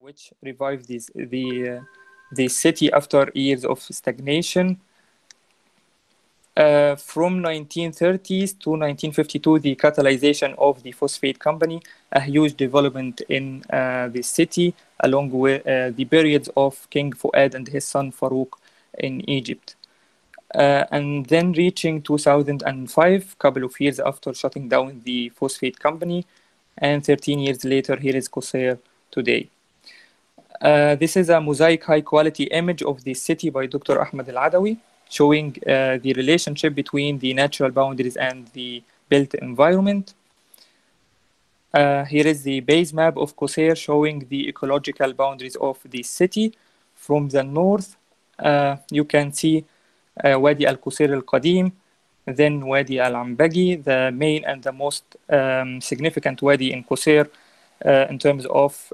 which revived the city after years of stagnation. From 1930s to 1952, the catalyzation of the phosphate company, a huge development in the city, along with the periods of King Fuad and his son Farouk in Egypt. And then reaching 2005, couple of years after shutting down the phosphate company, and 13 years later, here is Qusair today. This is a mosaic high-quality image of the city by Dr. Ahmed ElAdawy, showing the relationship between the natural boundaries and the built environment. Here is the base map of Qusair showing the ecological boundaries of the city. From the north, you can see Wadi al-Qusair al-Qadim, then Wadi al-Ambagi, the main and the most significant wadi in Qusair in terms of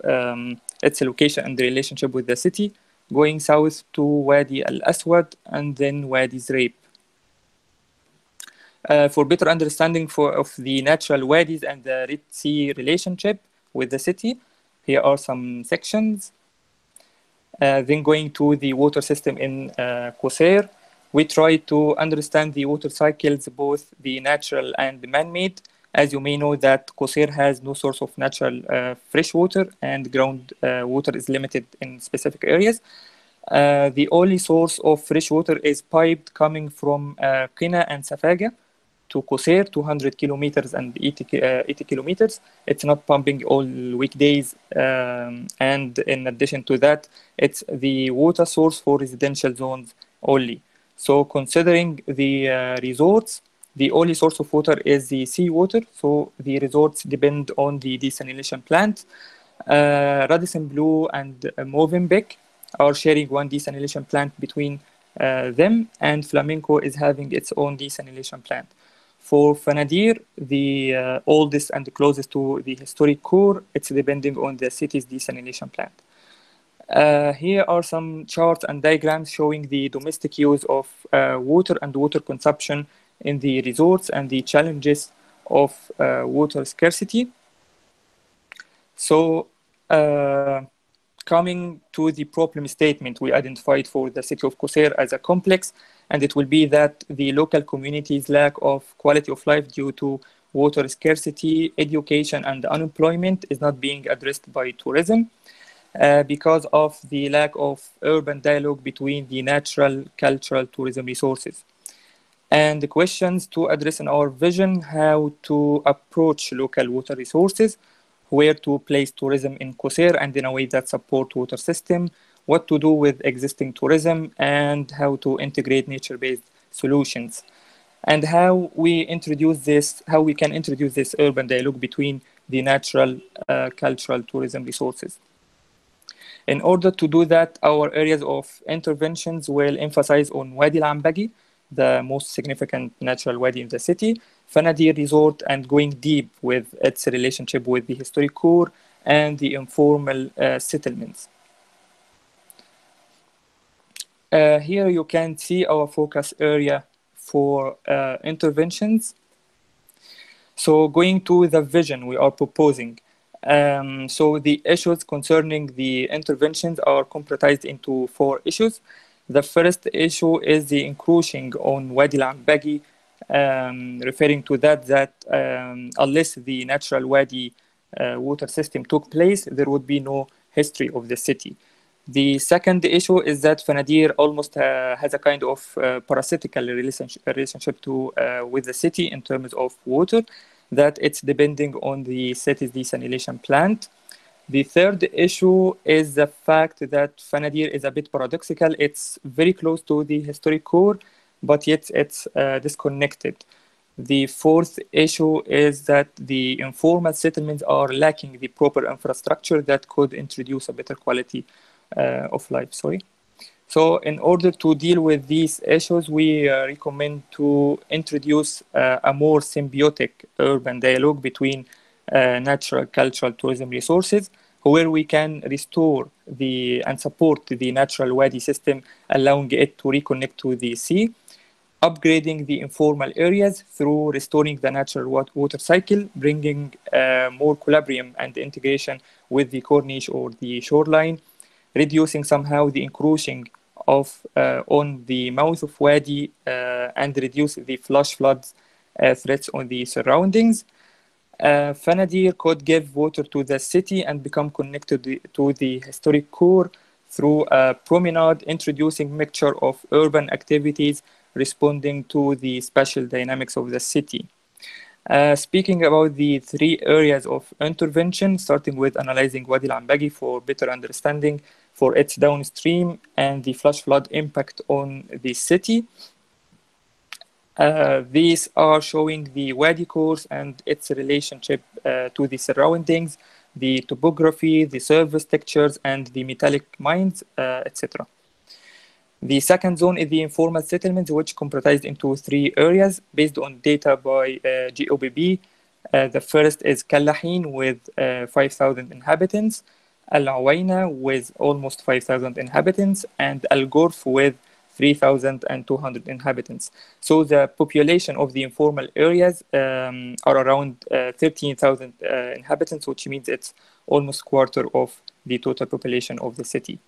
its location and the relationship with the city, going south to Wadi al-Aswad and then Wadi Zraib. For better understanding of the natural wadis and the Red Sea relationship with the city, here are some sections. Then going to the water system in Qusair, we try to understand the water cycles, both the natural and the man-made. As you may know that Qusair has no source of natural fresh water, and ground water is limited in specific areas. The only source of fresh water is piped coming from Qina and Safaga to Qusair, 200 kilometers and 80 kilometers. It's not pumping all weekdays. And in addition to that, it's the water source for residential zones only. So considering the resorts, the only source of water is the seawater. So the resorts depend on the desalination plant. Radisson Blu and Movenpick are sharing one desalination plant between them, and Flamenco is having its own desalination plant. For Fanadir, the oldest and the closest to the historic core, it's depending on the city's desalination plant. Here are some charts and diagrams showing the domestic use of water and water consumption in the resorts and the challenges of water scarcity. So coming to the problem statement we identified for the city of Qusair as a complex, and it will be that the local community's lack of quality of life due to water scarcity, education, and unemployment is not being addressed by tourism. Because of the lack of urban dialogue between the natural, cultural, tourism resources. And the questions to address in our vision: how to approach local water resources, where to place tourism in Qusair and in a way that support water system, what to do with existing tourism, and how to integrate nature-based solutions, and how we can introduce this urban dialogue between the natural, cultural, tourism resources. In order to do that, our areas of interventions will emphasize on Wadi al-Ambagi, the most significant natural wadi in the city, Fanadir Resort, and going deep with its relationship with the historic core and the informal settlements. Here you can see our focus area for interventions. So going to the vision we are proposing. So the issues concerning the interventions are comprised into 4 issues. The first issue is the encroaching on Wadi al-Ambagi, referring to that unless the natural wadi water system took place, there would be no history of the city. The second issue is that Fanadir almost has a kind of parasitical relationship with the city in terms of water, that it's depending on the city's desalination plant. The third issue is the fact that Fanadir is a bit paradoxical. It's very close to the historic core, but yet it's disconnected. The fourth issue is that the informal settlements are lacking the proper infrastructure that could introduce a better quality of life. So in order to deal with these issues, we recommend to introduce a more symbiotic urban dialogue between natural, cultural, tourism resources, where we can restore and support the natural wadi system, allowing it to reconnect to the sea. upgrading the informal areas through restoring the natural water cycle, bringing more equilibrium and integration with the corniche or the shoreline, reducing somehow the encroaching of on the mouth of Wadi and reduce the flash floods threats on the surroundings. Fanadir could give water to the city and become connected to the historic core through a promenade, introducing mixture of urban activities responding to the special dynamics of the city. Speaking about the three areas of intervention, starting with analyzing Wadi al-Ambagi for better understanding for its downstream and the flash flood impact on the city. These are showing the Wadi course and its relationship to the surroundings, the topography, the surface textures, and the metallic mines, etc. The second zone is the informal settlements, which comprised into three areas based on data by GOBB. The first is Kallahin with 5,000 inhabitants, Al-Awaina with almost 5,000 inhabitants, and Al-Gorf with 3,200 inhabitants. So the population of the informal areas are around 13,000 inhabitants, which means it's almost quarter of the total population of the city.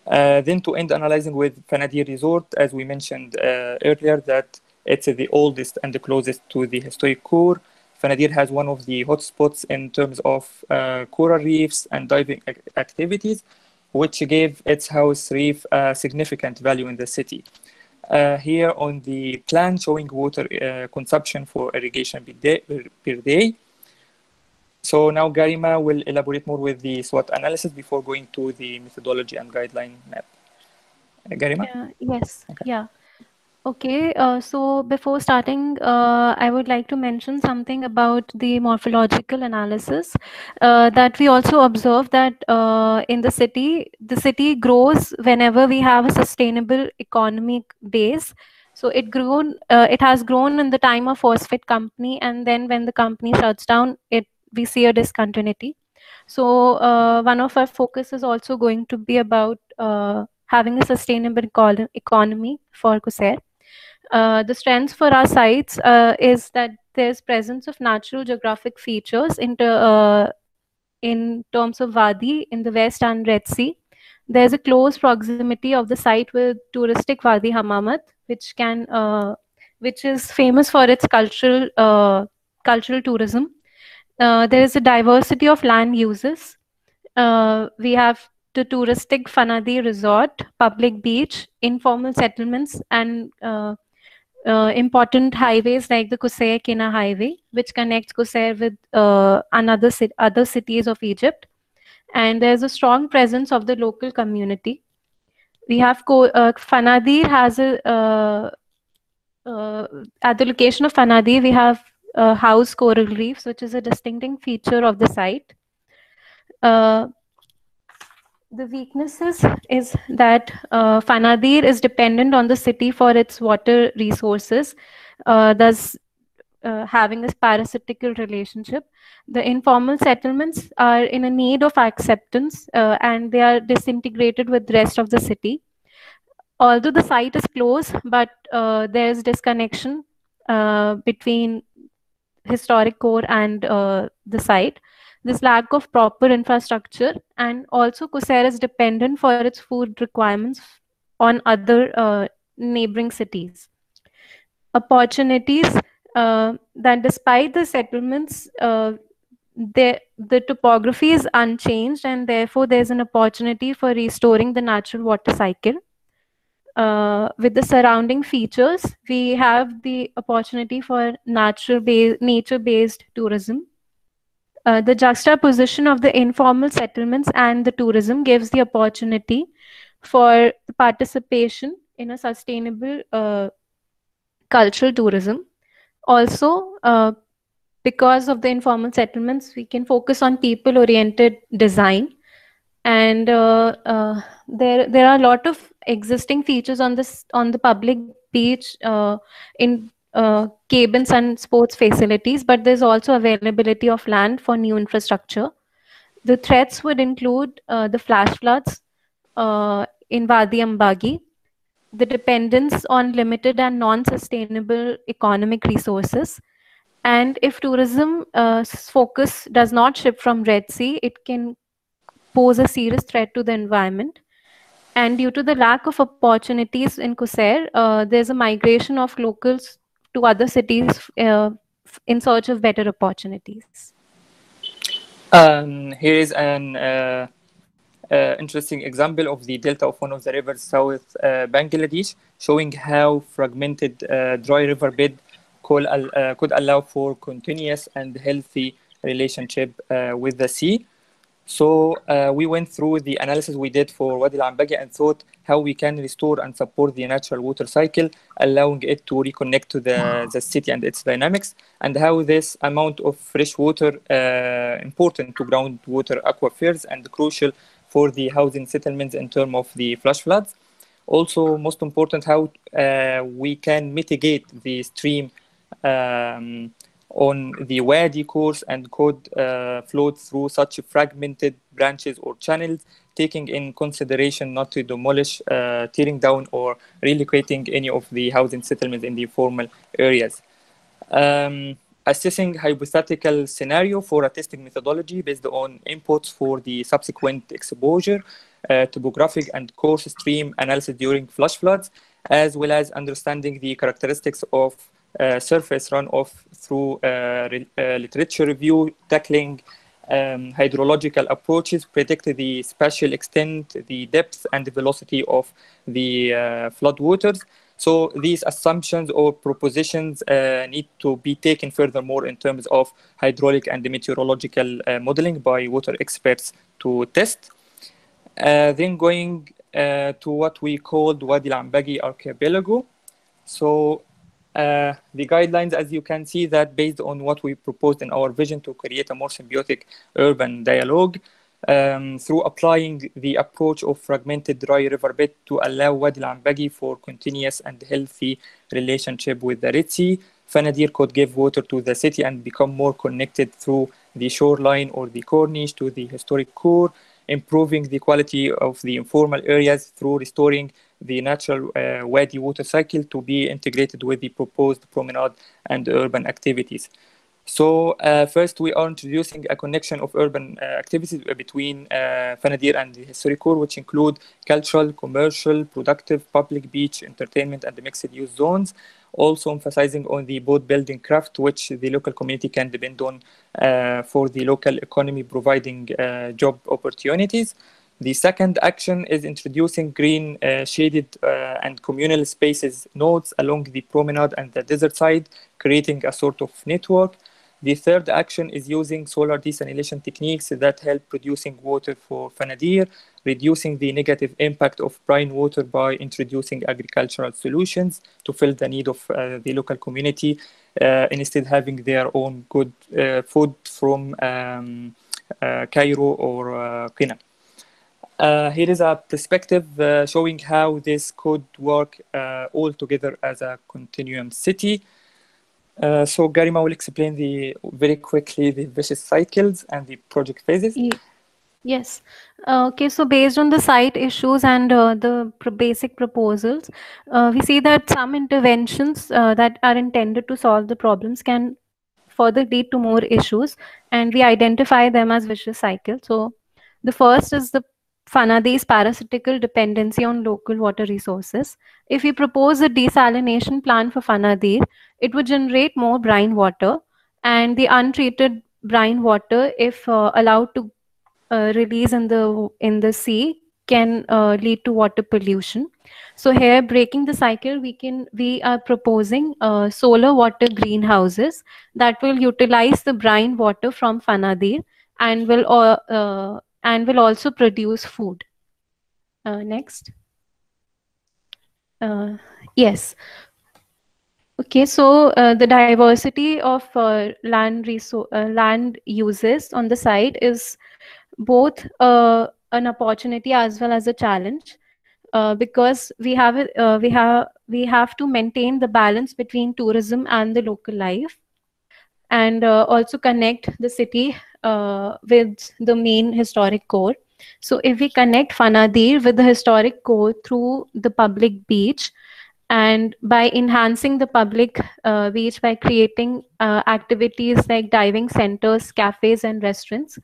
Then to end analyzing with Fanadir Resort, as we mentioned earlier, that it's the oldest and the closest to the historic core. Fanadir has one of the hotspots in terms of coral reefs and diving activities, which gave its house reef a significant value in the city. Here on the plan showing water consumption for irrigation per day. So now Garima will elaborate more with the SWOT analysis before going to the methodology and guideline map. Garima? Yes, Okay. yeah. Okay, so before starting, I would like to mention something about the morphological analysis that we also observe that in the city grows whenever we have a sustainable economic base. So it has grown in the time of phosphate company, and then when the company shuts down, we see a discontinuity. So one of our focus is also going to be about having a sustainable economy for Qusair. The strengths for our sites is that there's presence of natural geographic features in terms of Wadi in the west and Red Sea. There's a close proximity of the site with touristic Wadi Hamamat, which is famous for its cultural tourism. There is a diversity of land uses. We have the touristic Fanadi resort, public beach, informal settlements, and important highways like the Qusair-Kina highway, which connects Qusair with other cities of Egypt. And there's a strong presence of the local community. We have Fanadir has at the location of Fanadir, we have house coral reefs, which is a distinctive feature of the site. The weaknesses is that Fanadir is dependent on the city for its water resources, thus having this parasitical relationship. The informal settlements are in a need of acceptance and they are disintegrated with the rest of the city. Although the site is close, but there's disconnection between historic core and the site. This lack of proper infrastructure, and also Qusair is dependent for its food requirements on other neighboring cities. Opportunities that despite the settlements, the topography is unchanged, and therefore there's an opportunity for restoring the natural water cycle. With the surrounding features, we have the opportunity for nature-based tourism. The juxtaposition of the informal settlements and the tourism gives the opportunity for the participation in a sustainable cultural tourism. Also, because of the informal settlements, we can focus on people-oriented design. And there are a lot of existing features on the public beach in cabins and sports facilities, but there's also availability of land for new infrastructure. The threats would include the flash floods in Wadi Ambagi, the dependence on limited and non-sustainable economic resources. And if tourism focus does not shift from Red Sea, it can pose a serious threat to the environment. And due to the lack of opportunities in Qusair, there's a migration of locals to other cities in search of better opportunities. Here is an interesting example of the delta of one of the rivers south Bangladesh, showing how fragmented dry riverbed could allow for continuous and healthy relationship with the sea. So we went through the analysis we did for Wadi al-Ambagi and thought how we can restore and support the natural water cycle, allowing it to reconnect to the city and its dynamics, and how this amount of fresh water important to groundwater aquifers and crucial for the housing settlements in terms of the flash floods. Also, most important, how we can mitigate the stream on the Wadi course and could flow through such fragmented branches or channels, taking in consideration not to demolish, tearing down, or relocating any of the housing settlements in the formal areas. Assessing hypothetical scenario for a testing methodology based on inputs for the subsequent exposure, topographic and course stream analysis during flash floods, as well as understanding the characteristics of surface runoff through literature review, tackling hydrological approaches, predict the spatial extent, the depth, and the velocity of the flood waters. So these assumptions or propositions need to be taken furthermore in terms of hydraulic and meteorological modeling by water experts to test. Then going to what we called Wadi al-Ambagi Archipelago. So the guidelines, as you can see, that based on what we proposed in our vision to create a more symbiotic urban dialogue, through applying the approach of fragmented dry riverbed to allow Wadi al-Ambagi for continuous and healthy relationship with the Red Sea, Fanadir could give water to the city and become more connected through the shoreline or the corniche to the historic core, improving the quality of the informal areas through restoring the natural Wadi water cycle to be integrated with the proposed promenade and urban activities. So first, we are introducing a connection of urban activities between Fanadir and the historic core, which include cultural, commercial, productive, public, beach, entertainment, and the mixed-use zones. Also emphasizing on the boat building craft, which the local community can depend on for the local economy, providing job opportunities. The second action is introducing green, shaded, and communal spaces nodes along the promenade and the desert side, creating a sort of network. The third action is using solar desalination techniques that help producing water for Fanadir, reducing the negative impact of brine water by introducing agricultural solutions to fill the need of the local community, instead having their own good food from Cairo or Qina. Here is a perspective showing how this could work all together as a continuum city. So Garima will explain very quickly the vicious cycles and the project phases. Yes. Okay, so based on the site issues and the basic proposals, we see that some interventions that are intended to solve the problems can further lead to more issues, and we identify them as vicious cycles. So the first is the Fanadir's parasitical dependency on local water resources. If we propose a desalination plant for Fanadir, it would generate more brine water, and the untreated brine water, if allowed to release in the sea, can lead to water pollution. So here, breaking the cycle, we are proposing solar water greenhouses that will utilize the brine water from Fanadir and will also produce food. Next. Yes. Okay, so the diversity of land uses on the site is both an opportunity as well as a challenge, because we have to maintain the balance between tourism and the local life, and also connect the city with the main historic core. So if we connect Fanadir with the historic core through the public beach, and by enhancing the public beach by creating activities like diving centers, cafes, and restaurants,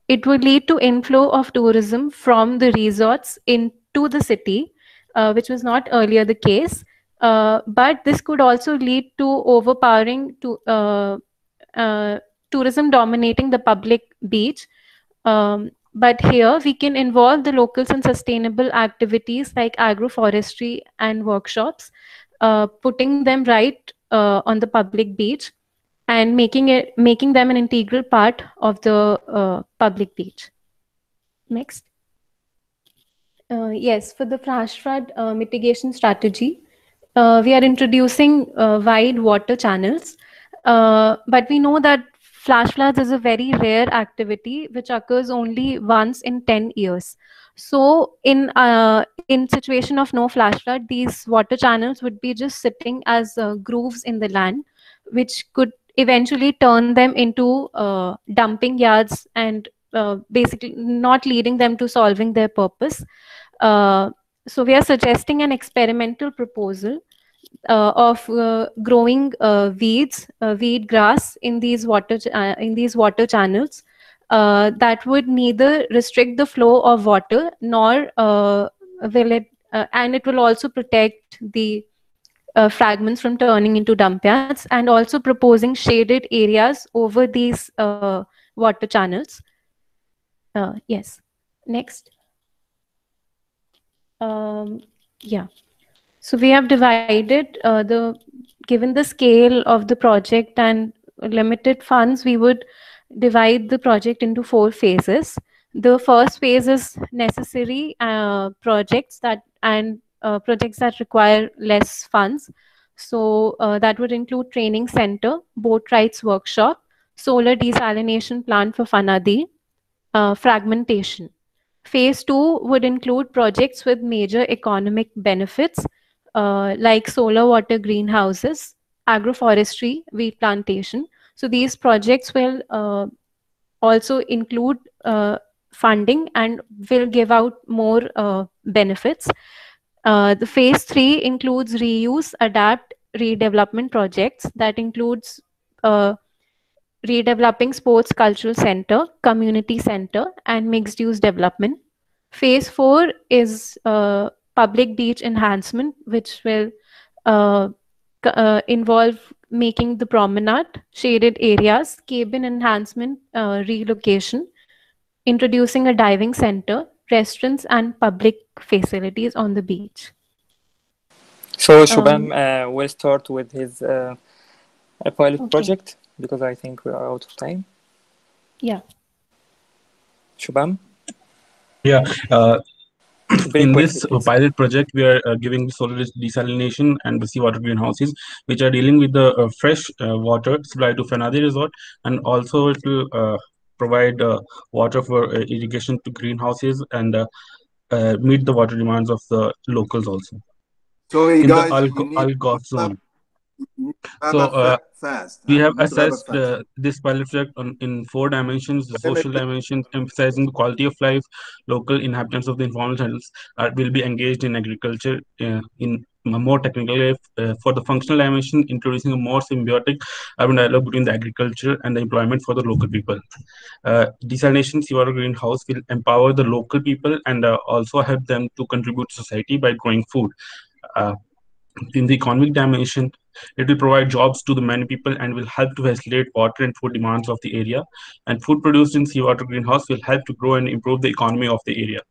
it would lead to inflow of tourism from the resorts into the city, which was not earlier the case. But this could also lead to overpowering to tourism dominating the public beach. But here we can involve the locals in sustainable activities like agroforestry and workshops, putting them right on the public beach and making them an integral part of the public beach. Next. Yes, for the flash flood mitigation strategy, we are introducing wide water channels, but we know that flash floods is a very rare activity which occurs only once in 10 years. So in situation of no flash flood, these water channels would be just sitting as grooves in the land, which could eventually turn them into dumping yards and basically not leading them to solving their purpose. So we are suggesting an experimental proposal of growing weed grass in these water channels that would neither restrict the flow of water nor will it, and it will also protect the fragments from turning into dump yards, and also proposing shaded areas over these water channels. Yes. Next. Yeah. So we have divided given the scale of the project and limited funds, we would divide the project into 4 phases. The first phase is necessary projects that require less funds. So that would include training center, boat rights workshop, solar desalination plant for Fanadi, fragmentation. Phase 2 would include projects with major economic benefits like solar water greenhouses, agroforestry, wheat plantation. So these projects will also include funding and will give out more benefits. The phase 3 includes reuse, adapt, redevelopment projects that includes redeveloping sports cultural center, community center, and mixed use development. Phase 4 is public beach enhancement, which will involve making the promenade, shaded areas, cabin enhancement, relocation, introducing a diving center, restaurants, and public facilities on the beach. So Shubham will start with his pilot project, because I think we are out of time. Yeah. Shubham? Yeah. In quickly, this please. pilot project, we are giving solar desalination and the seawater greenhouses, which are dealing with the fresh water supplied to Fanadi Resort, and also it will provide water for irrigation to greenhouses and meet the water demands of the locals also. Sorry, in guys, the Algof zone. So fast. we have assessed this pilot project in 4 dimensions: the social dimension, emphasizing the quality of life. Local inhabitants of the informal channels will be engaged in agriculture in a more technical way. For the functional dimension, introducing a more symbiotic urban dialogue between the agriculture and the employment for the local people. Desalination seawater greenhouse will empower the local people and also help them to contribute to society by growing food. In the economic dimension, it will provide jobs to the many people and will help to facilitate water and food demands of the area. And food produced in seawater greenhouse will help to grow and improve the economy of the area.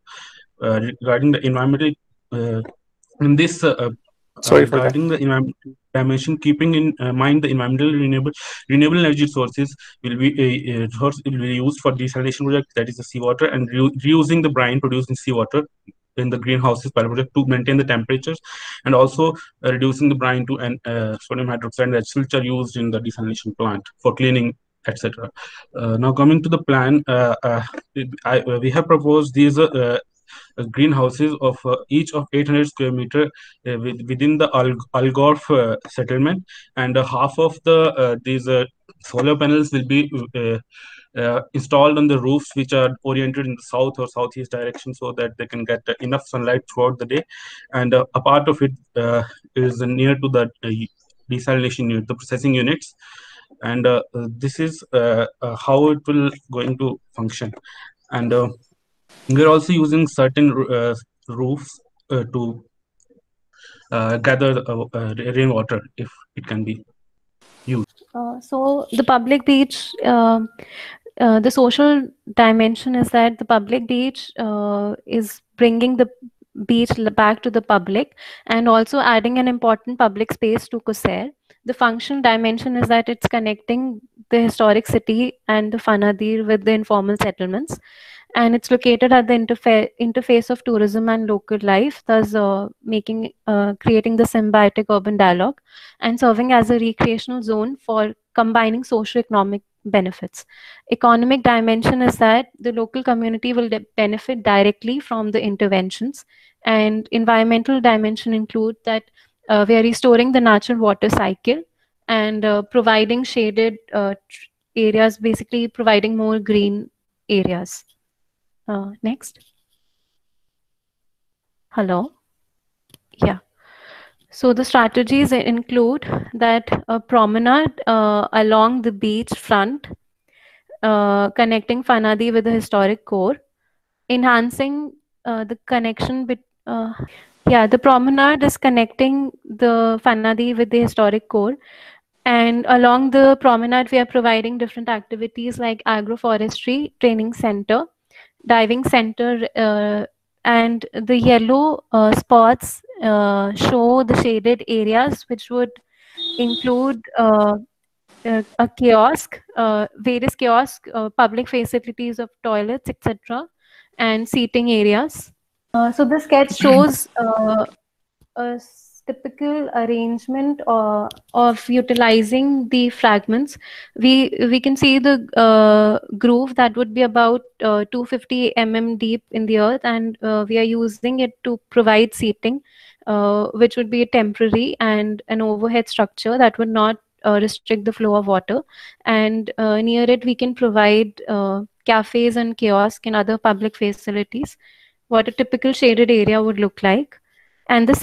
Regarding the environmental, in this regarding the environmental dimension, keeping in mind the environmental renewable energy sources will be used for desalination project, that is the seawater, and reusing the brine produced in seawater in the greenhouses project to maintain the temperatures, and also reducing the brine to sodium hydroxide, which are used in the desalination plant for cleaning, etc. Now coming to the plan, we have proposed these greenhouses of each of 800 square meter within the Algorf settlement, and half of the these solar panels will be installed on the roofs which are oriented in the south or southeast direction, so that they can get enough sunlight throughout the day. And a part of it is near to the desalination unit, the processing units. And this is how it will going to function. And we're also using certain roofs to gather rainwater if it can be used. So the public beach, the social dimension is that the public beach is bringing the beach back to the public and also adding an important public space to Qusair. The functional dimension is that it's connecting the historic city and the Fanadir with the informal settlements, and it's located at the interface of tourism and local life, thus creating the symbiotic urban dialogue and serving as a recreational zone for combining socio-economic benefits. Economic dimension is that the local community will benefit directly from the interventions, and environmental dimension include that we are restoring the natural water cycle and providing shaded areas, basically providing more green areas. Next. Hello. Yeah. So the strategies include that a promenade along the beach front, connecting Fanadi with the historic core, enhancing the connection the promenade is connecting the Fanadi with the historic core. And along the promenade, we are providing different activities like agroforestry training center, diving center, and the yellow spots show the shaded areas, which would include a kiosk, various kiosks, public facilities of toilets, etc., and seating areas. So the sketch shows a typical arrangement of utilizing the fragments. We can see the groove that would be about 250 mm deep in the earth, and we are using it to provide seating, which would be temporary, and an overhead structure that would not restrict the flow of water. And near it, we can provide cafes and kiosks and other public facilities, what a typical shaded area would look like. And the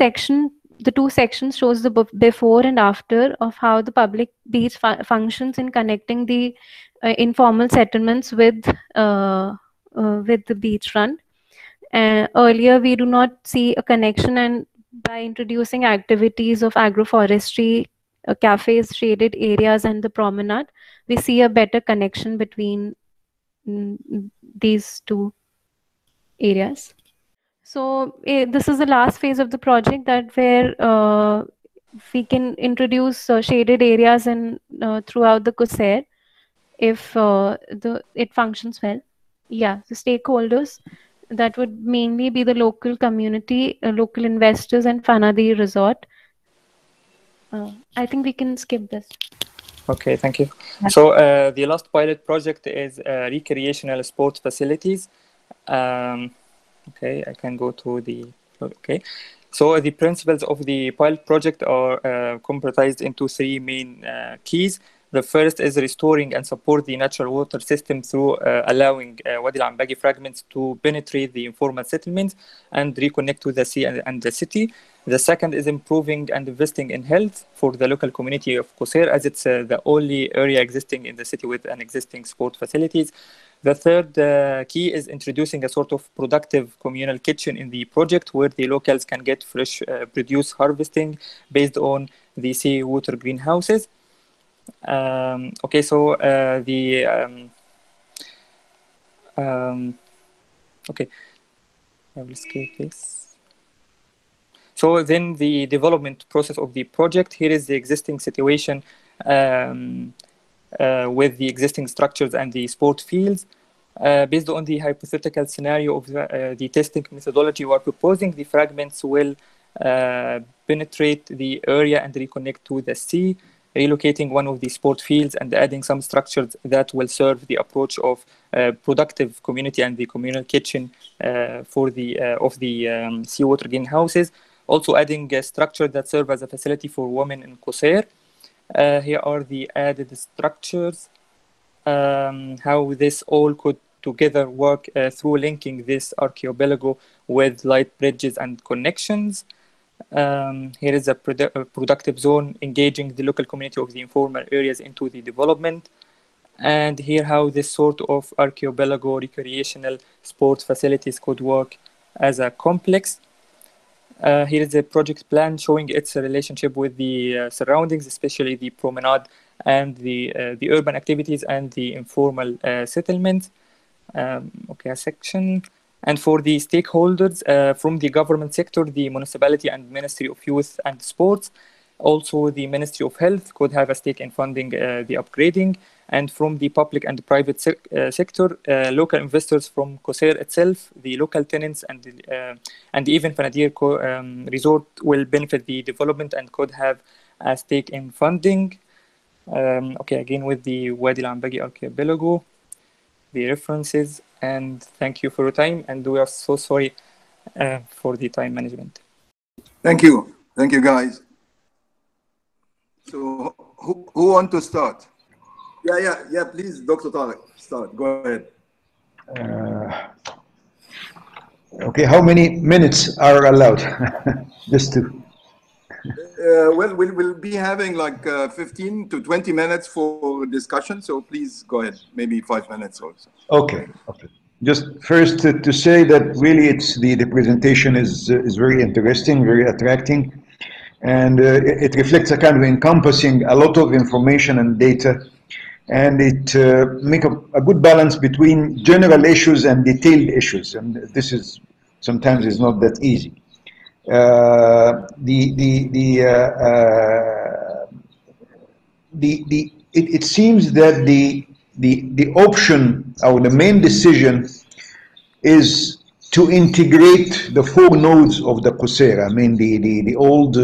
two sections shows the before and after of how the public beach functions in connecting the informal settlements with the beachfront. Earlier, we do not see a connection, and by introducing activities of agroforestry, cafes, shaded areas, and the promenade, we see a better connection between these two areas. So this is the last phase of the project, that where we can introduce shaded areas and throughout the Qusair if it functions well. Yeah, the stakeholders, that would mainly be the local community, local investors, and Fanadi Resort. I think we can skip this. Okay, thank you. So the last pilot project is recreational sports facilities. Okay, I can go to the, okay. So the principles of the pilot project are comprised into three main keys. The first is restoring and support the natural water system through allowing Wadi al-Ambagi fragments to penetrate the informal settlements and reconnect to the sea and the city. The second is improving and investing in health for the local community of Qusair, as it's the only area existing in the city with an existing sport facilities. The third key is introducing a sort of productive communal kitchen in the project, where the locals can get fresh produce harvesting based on the seawater greenhouses. Okay, so okay, I will skip this. So then the development process of the project. Here is the existing situation with the existing structures and the sport fields. Based on the hypothetical scenario of the testing methodology we are proposing, the fragments will penetrate the area and reconnect to the sea, relocating one of the sport fields and adding some structures that will serve the approach of productive community and the communal kitchen for the seawater greenhouses. Also adding a structure that serves as a facility for women in Qusair. Here are the added structures. how this all could together work through linking this archipelago with light bridges and connections. Here is a productive zone engaging the local community of the informal areas into the development. And here how this sort of archipelago recreational sports facilities could work as a complex. Here is a project plan showing its relationship with the surroundings, especially the promenade and the urban activities and the informal settlements. Okay, a section. And for the stakeholders from the government sector, the municipality and Ministry of Youth and Sports, also the Ministry of Health could have a stake in funding the upgrading. And from the public and private sector, local investors from Qusair itself, the local tenants, and even Fanadir Resort will benefit the development and could have a stake in funding. Okay, again with the Wadi al-Ambagy archipelago, the references, and thank you for your time. And we are so sorry for the time management. Thank you guys. So who want to start? Yeah, please, Dr. Tarek, start. Go ahead. Okay, how many minutes are allowed? Just to. Well, we'll be having like 15 to 20 minutes for discussion. So please go ahead. Maybe 5 minutes or so. Okay. Just first to say that really it's the presentation is very interesting, very attracting, and it reflects a kind of encompassing a lot of information and data. And it make a good balance between general issues and detailed issues, and this is sometimes is not that easy. It seems that the option or the main decision is to integrate the 4 nodes of the Qusair. I mean the old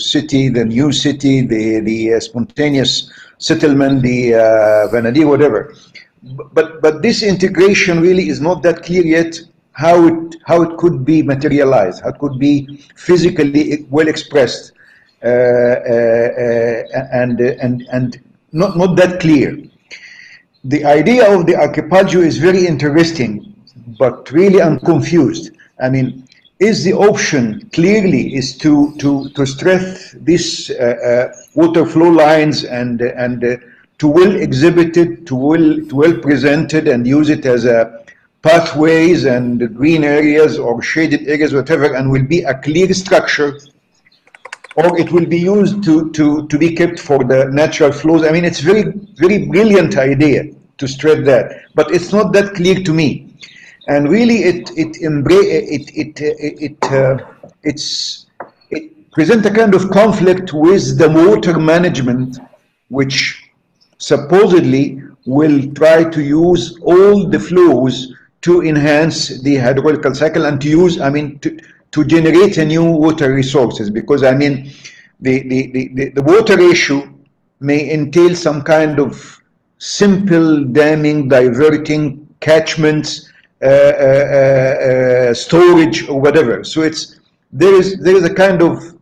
city, the new city, the spontaneous settlement, the Vanadir, whatever. But this integration really is not that clear yet. How it could be materialized, how it could be physically well expressed, and not that clear. The idea of the archipelago is very interesting, but really I'm confused. I mean, is the option clearly is to stress this water flow lines and to well exhibited, to well presented, and use it as a pathways and green areas or shaded areas, whatever, and will be a clear structure, or it will be used to be kept for the natural flows. I mean, it's very brilliant idea to stress that, but it's not that clear to me. And really, it presents a kind of conflict with the water management, which supposedly will try to use all the flows to enhance the hydrological cycle and to use, I mean, to generate a new water resources. Because I mean, the water issue may entail some kind of simple damming, diverting, catchments, storage or whatever. So there is a kind of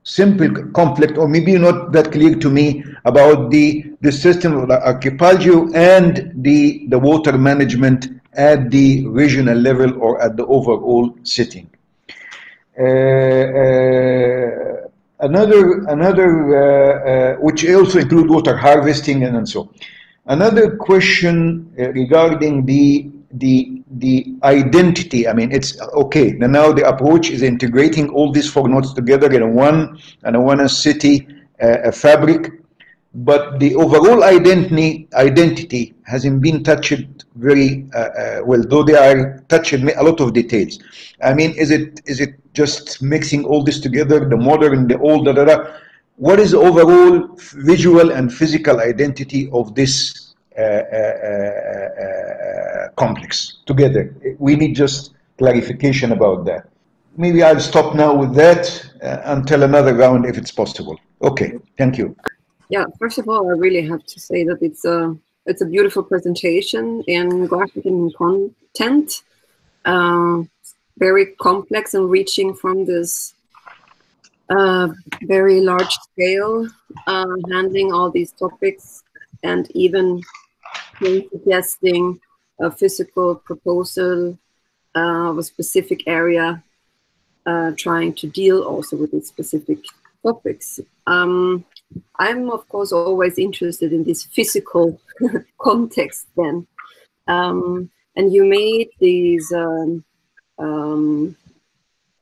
simple conflict, or maybe not that clear to me, about the system of the archipelago and the water management at the regional level or at the overall setting. Another which also include water harvesting and so on. Another question regarding the identity. I mean, it's okay. Now the approach is integrating all these 4 nodes together in one city fabric, but the overall identity hasn't been touched very well, though they are touched a lot of details. I mean, is it just mixing all this together, the modern, the old, What is the overall visual and physical identity of this complex together? We need just clarification about that. Maybe I'll stop now with that until another round if it's possible. Okay, thank you. Yeah, first of all, I really have to say that it's a beautiful presentation in graphic and content, very complex and reaching from this very large scale, handling all these topics and even suggesting a physical proposal of a specific area, trying to deal also with these specific topics. I'm of course always interested in this physical context then. And you made these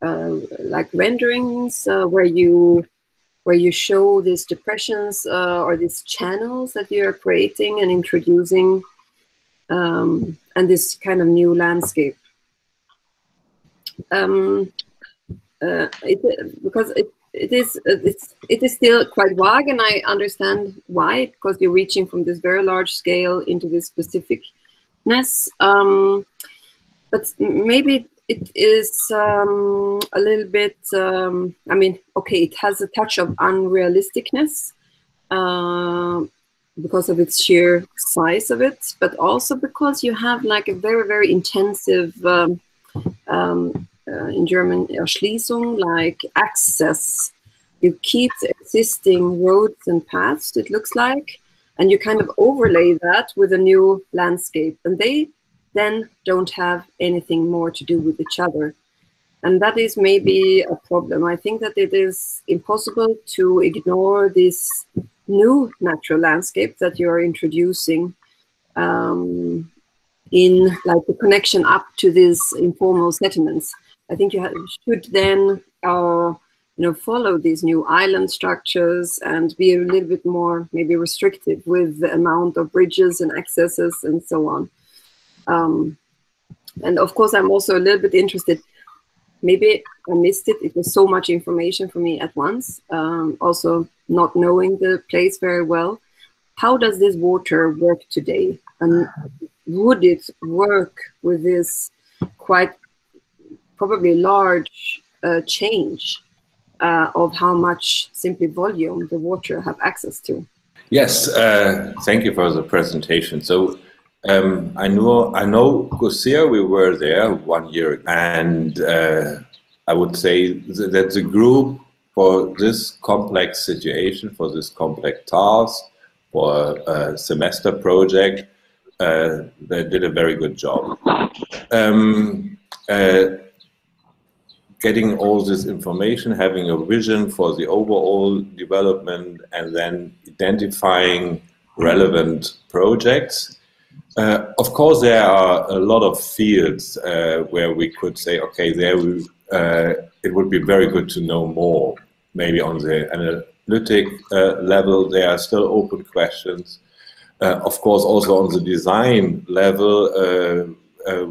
like renderings where you show these depressions or these channels that you are creating and introducing, and this kind of new landscape. Because it is still quite vague, and I understand why, because you're reaching from this very large scale into this specificness. But maybe it is a little bit, I mean, okay, it has a touch of unrealisticness because of its sheer size of it, but also because you have like a very, very intensive, in German, Erschließung, like access. You keep the existing roads and paths, it looks like, and you kind of overlay that with a new landscape, and they then don't have anything more to do with each other. And that is maybe a problem. I think that it is impossible to ignore this new natural landscape that you are introducing in like the connection up to these informal settlements. I think you should then follow these new island structures and be a little bit more maybe restrictive with the amount of bridges and accesses and so on. And of course, I'm also a little bit interested, maybe I missed it, it was so much information for me at once, also not knowing the place very well. How does this water work today? And would it work with this quite probably large change of how much simply volume the water have access to? Yes, thank you for the presentation. So I know Cosia, we were there 1 year, and I would say that the group for this complex situation, for this complex task, for a semester project, they did a very good job. Getting all this information, having a vision for the overall development, and then identifying relevant projects. Of course, there are a lot of fields where we could say, okay, there it would be very good to know more. Maybe on the analytic level, there are still open questions. Of course, also on the design level,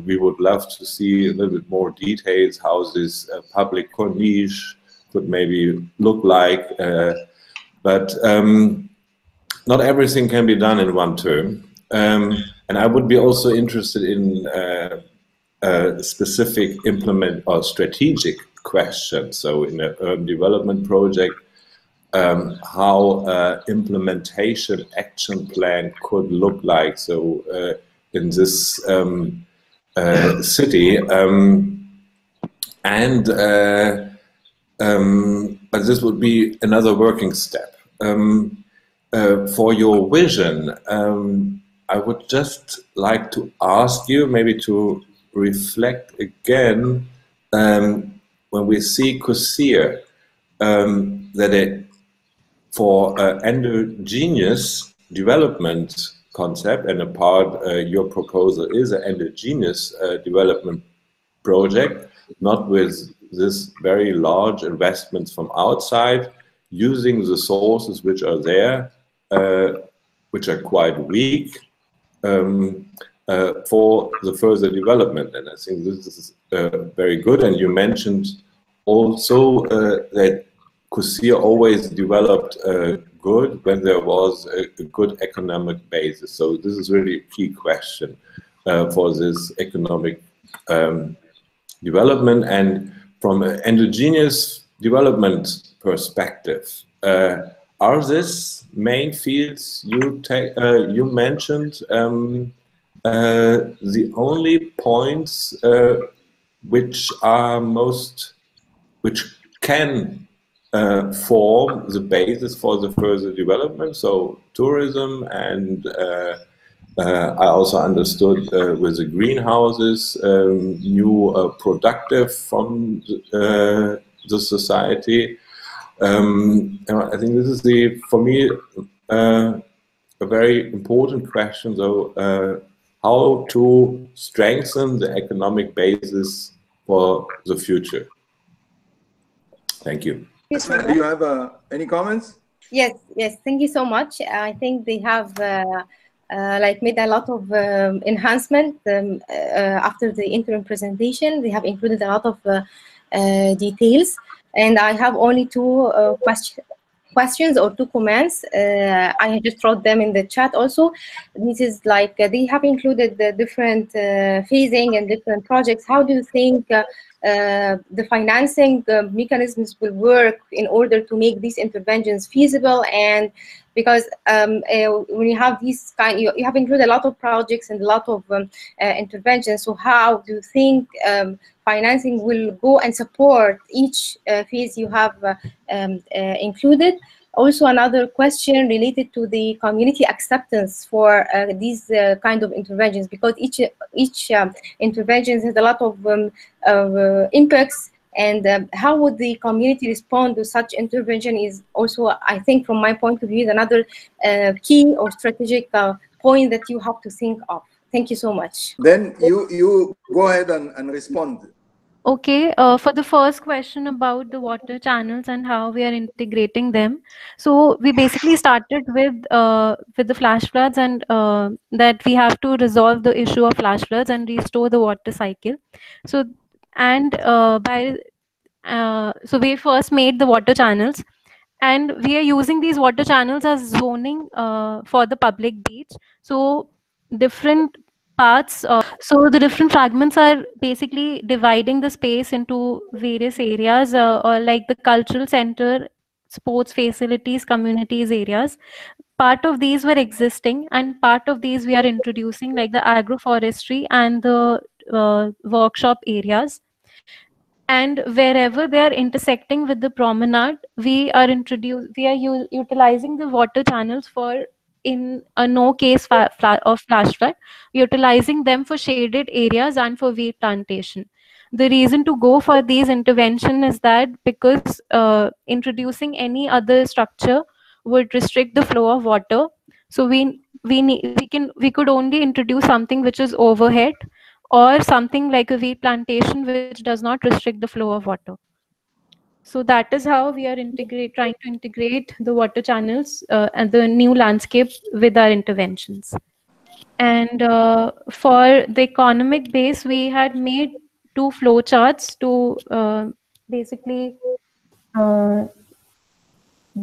we would love to see a little bit more details how this public corniche could maybe look like. But not everything can be done in one term. And I would be also interested in specific implement or strategic questions. So in an urban development project, how implementation action plan could look like. So in this city, but this would be another working step. For your vision, I would just like to ask you maybe to reflect again when we see Cosia, that for endogenous development concept, and a part your proposal is an endogenous development project, not with this very large investments from outside, using the sources which are there, which are quite weak, for the further development. And I think this is very good. And you mentioned also that Cosia always developed good when there was a good economic basis. So this is really a key question for this economic development. And from an endogenous development perspective, are these main fields you mentioned the only points which are which can form the basis for the further development. So tourism, and I also understood with the greenhouses, new productive from the society. I think this is for me, a very important question, though, how to strengthen the economic basis for the future. Thank you. Asmaa, do you have any comments? Yes, thank you so much. I think they have made a lot of enhancement after the interim presentation. They have included a lot of details, and I have only two questions or two comments. I just wrote them in the chat also. This is like they have included the different phasing and different projects. How do you think the financing mechanisms will work in order to make these interventions feasible? And because when you have these kind, you have included a lot of projects and a lot of interventions. So how do you think financing will go and support each phase you have included? Also, another question related to the community acceptance for these kind of interventions, because each intervention has a lot of impacts, and how would the community respond to such intervention is also, I think, from my point of view, is another key or strategic point that you have to think of. Thank you so much. Then you go ahead and respond. Okay, for the first question about the water channels and how we are integrating them. So we basically started with the flash floods, and that we have to resolve the issue of flash floods and restore the water cycle. So so we first made the water channels, and we are using these water channels as zoning for the public beach. So different parts, so the different fragments are basically dividing the space into various areas, or like the cultural center, sports facilities, communities areas. Part of these were existing, and part of these we are introducing, like the agroforestry and the workshop areas. And wherever they are intersecting with the promenade, we are utilizing the water channels for, in a no case of flash flood, utilizing them for shaded areas and for wheat plantation. The reason to go for these intervention is that because introducing any other structure would restrict the flow of water. So we could only introduce something which is overhead, or something like a wheat plantation which does not restrict the flow of water. So that is how we are trying to integrate the water channels and the new landscape with our interventions. And for the economic base, we had made two flow charts to basically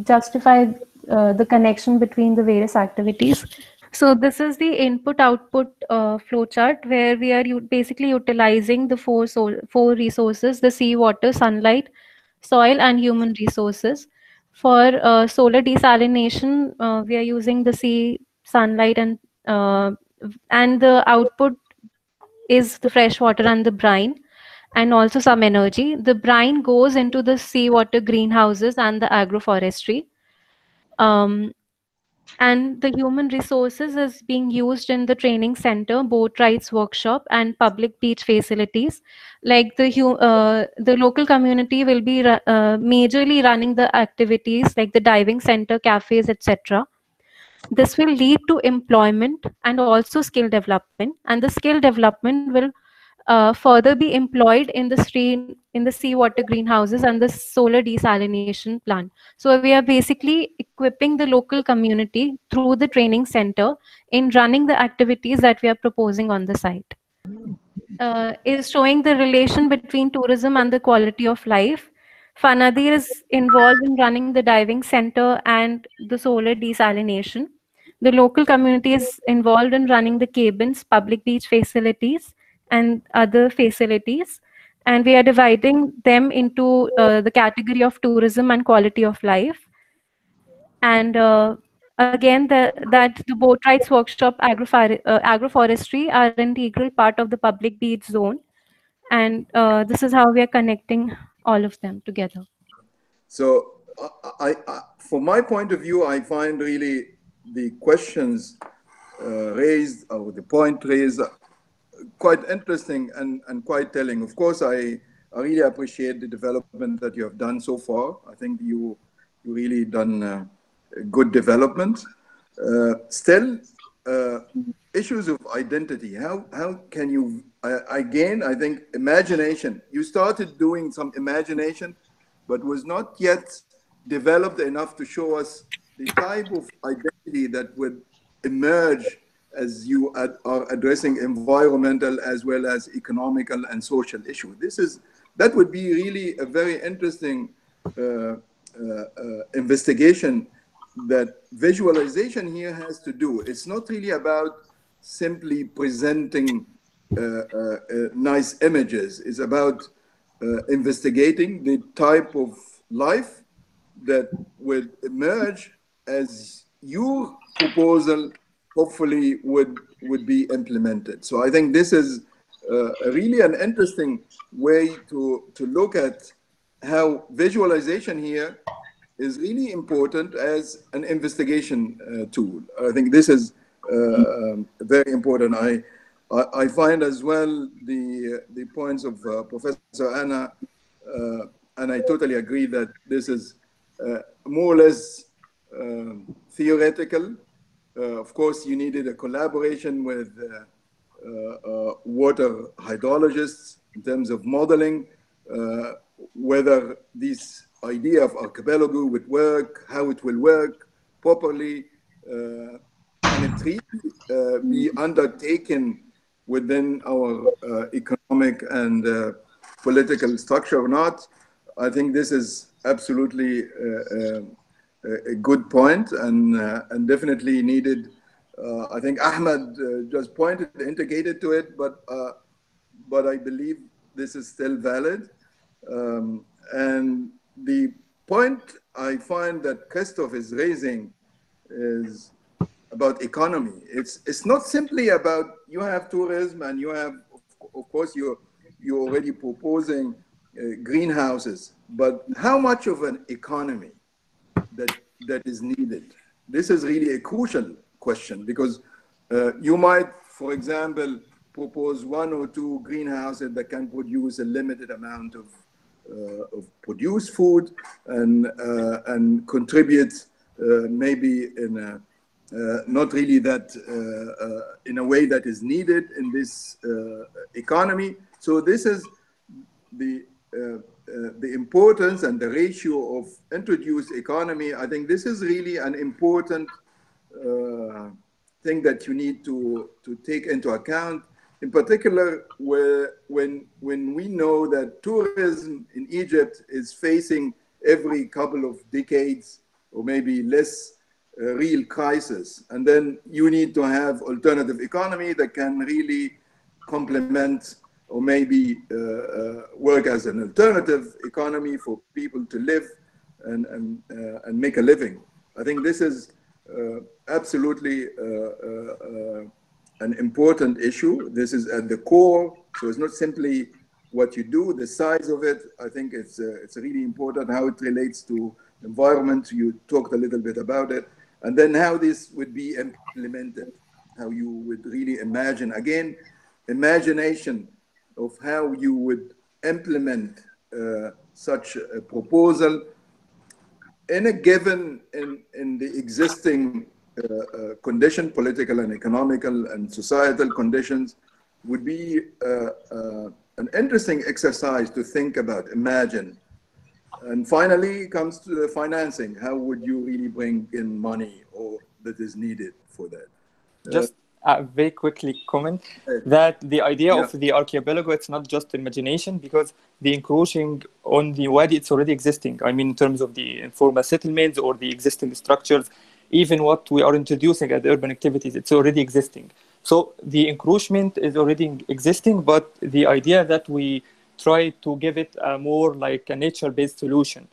justify the connection between the various activities. So this is the input-output flowchart, where we are basically utilizing the four resources: the sea, water, sunlight, soil, and human resources. For solar desalination, we are using the sea, sunlight, and the output is the fresh water and the brine, and also some energy. The brine goes into the seawater greenhouses and the agroforestry. And the human resources is being used in the training center, boat rides workshop, and public beach facilities. Like the local community will be majorly running the activities like the diving center, cafes, etc. This will lead to employment and also skill development, and the skill development will further be employed in the seawater greenhouses and the solar desalination plant. So we are basically equipping the local community through the training center in running the activities that we are proposing on the site. Is showing the relation between tourism and the quality of life. Fanadir is involved in running the diving center and the solar desalination. The local community is involved in running the cabins, public beach facilities, and other facilities. And we are dividing them into the category of tourism and quality of life. And again, the boat rides workshop, agroforestry are an integral part of the public beach zone. And this is how we are connecting all of them together. So from my point of view, I find really the questions raised, or the point raised, quite interesting and quite telling. Of course, I really appreciate the development that you have done so far. I think you really done good development. Still, issues of identity. How can you, again, I think imagination. You started doing some imagination, but was not yet developed enough to show us the type of identity that would emerge as you are addressing environmental as well as economical and social issues. That would be really a very interesting investigation that visualization here has to do. It's not really about simply presenting nice images. It's about investigating the type of life that will emerge as your proposal hopefully would be implemented. So I think this is really an interesting way to look at how visualization here is really important as an investigation tool. I think this is very important. I find as well the points of Professor Anna, and I totally agree that this is more or less theoretical. Of course, you needed a collaboration with water hydrologists in terms of modeling, whether this idea of archipelago would work, how it will work properly, and it really be undertaken within our economic and political structure or not. I think this is absolutely a good point and definitely needed. I think Ahmed just indicated to it, but I believe this is still valid. And the point I find that Christoph is raising is about economy. It's not simply about you have tourism and you have, of course, you're already proposing greenhouses, but how much of an economy that is needed? This is really a crucial question, because you might, for example, propose 1 or 2 greenhouses that can produce a limited amount of produced food and contribute maybe in a not really that in a way that is needed in this economy. So this is the importance and the ratio of introduced economy. I think this is really an important thing that you need to take into account, in particular when we know that tourism in Egypt is facing every couple of decades or maybe less real crisis. And then you need to have alternative economy that can really complement or maybe work as an alternative economy for people to live and make a living. I think this is absolutely an important issue. This is at the core. So it's not simply what you do, the size of it. I think it's really important how it relates to environment. You talked a little bit about it. And then how this would be implemented, how you would really imagine, again, imagination of how you would implement such a proposal in a given, in the existing condition, political and economical and societal conditions, would be an interesting exercise to think about, imagine. And finally comes to the financing. How would you really bring in money or that is needed for that? Just very quickly comment that the idea of the archipelago, it's not just imagination, because the encroaching on the Wadi, it's already existing. I mean, in terms of the informal settlements or the existing structures, even what we are introducing as urban activities, it's already existing. So the encroachment is already existing, but the idea that we try to give it a more like a nature-based solution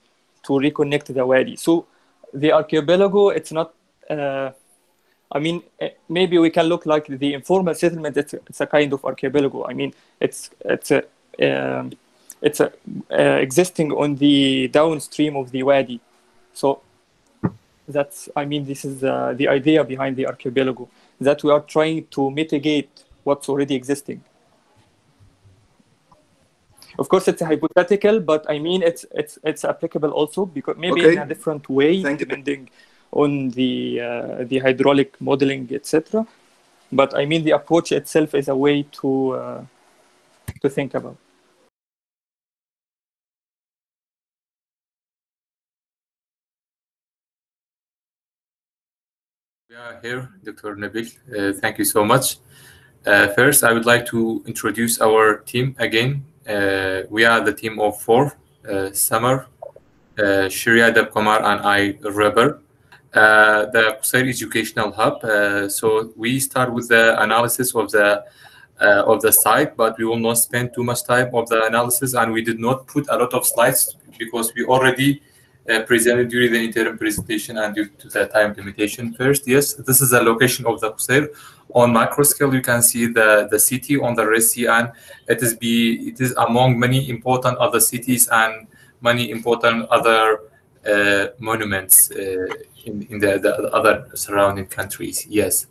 to reconnect the Wadi. So the archipelago, it's not, I mean, maybe we can look like the informal settlement, it's a kind of archipelago. I mean, it's existing on the downstream of the Wadi. So that's, I mean, this is the idea behind the archipelago, that we are trying to mitigate what's already existing. Of course, it's hypothetical, but I mean, it's applicable also, because maybe in a different way, depending on the hydraulic modeling, etc. But I mean, the approach itself is a way to think about. We are here, Dr. Nabil. Thank you so much. First, I would like to introduce our team again. We are the team of 4, Samar, Sharia Dabkamar, and I, Rubber. The Qusair Educational Hub. So we start with the analysis of the site, but we will not spend too much time of the analysis, and we did not put a lot of slides because we already presented during the interim presentation and due to the time limitation. First, yes, this is the location of the Qusair. On macro scale, you can see the city on the Red Sea, and it is among many important other cities and many important other monuments in the other surrounding countries. Yes.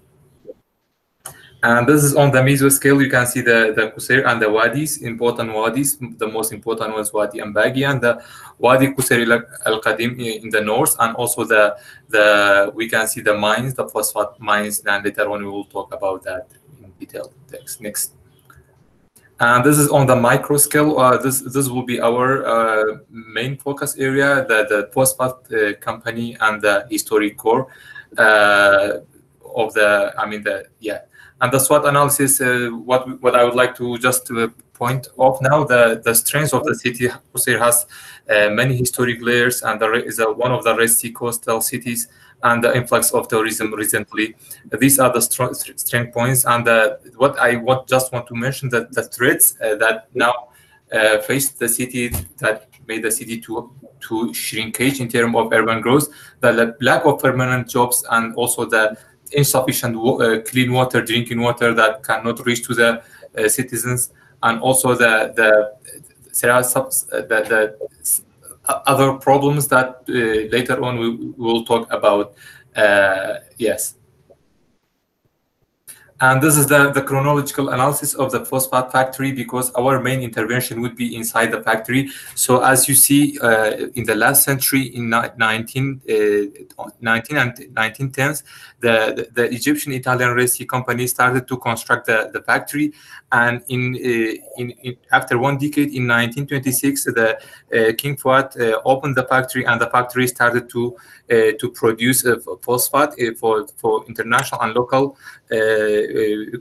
And this is on the meso scale. You can see the Qusair and the wadis, important wadis. The most important ones, Wadi Ambagi and the Wadi Qusair al-Qadim in the north, and also we can see the mines, the phosphate mines, and later on we will talk about that in detail. Next. And this is on the micro scale. This will be our main focus area, the phosphate company and the historic core of And the SWOT analysis, what I would like to just point off now, the strengths of the city. Qusair has many historic layers, and is one of the Red Sea coastal cities, and the influx of tourism recently. These are the strength points, and what I just want to mention, that the threats that now face the city, that made the city to shrinkage in terms of urban growth, the lack of permanent jobs, and also the insufficient clean water, drinking water that cannot reach to the citizens, and also the other problems that later on we will talk about. Yes. And this is the chronological analysis of the phosphate factory, because our main intervention would be inside the factory. So as you see, in the last century, in 19 and 1910s, the Egyptian Italian Red Sea Company started to construct the factory. And after 1 decade, in 1926, the King Fuad opened the factory, and the factory started to produce phosphate for international and local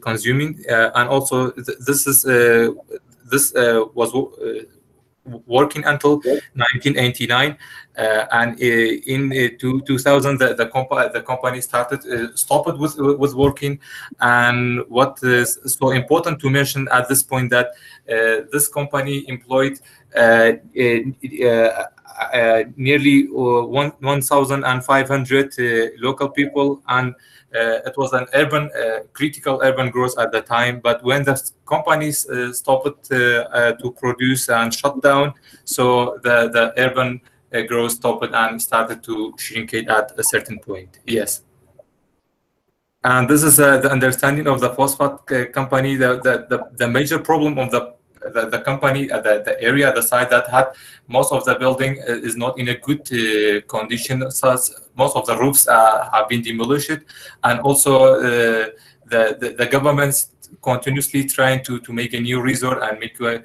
consuming, and also this was working until 1989, and in 2000 the company stopped with working. And what is so important to mention at this point, that this company employed nearly 1,500 local people, and it was an critical urban growth at the time. But when the companies stopped to produce and shut down, so the urban growth stopped and started to shrink it at a certain point. Yes. And this is the understanding of the phosphate company. The major problem of the company, the area, the site that had most of the building is not in a good condition. So most of the roofs have been demolished, and also the government's continuously trying to make a new resort and make to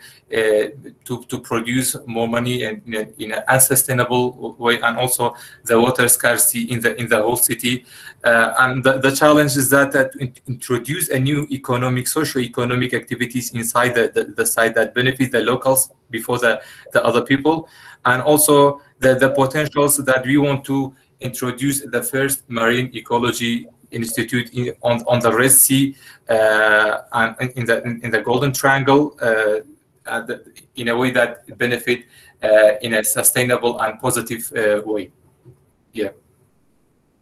produce more money in an unsustainable way, and also the water scarcity in the whole city. And the challenge is that introduce a new socio-economic activities inside the site that benefit the locals before the other people, and also the potentials that we want to introduce the first marine ecology institute on the Red Sea, and in the Golden Triangle, in a way that benefit in a sustainable and positive way. Yeah.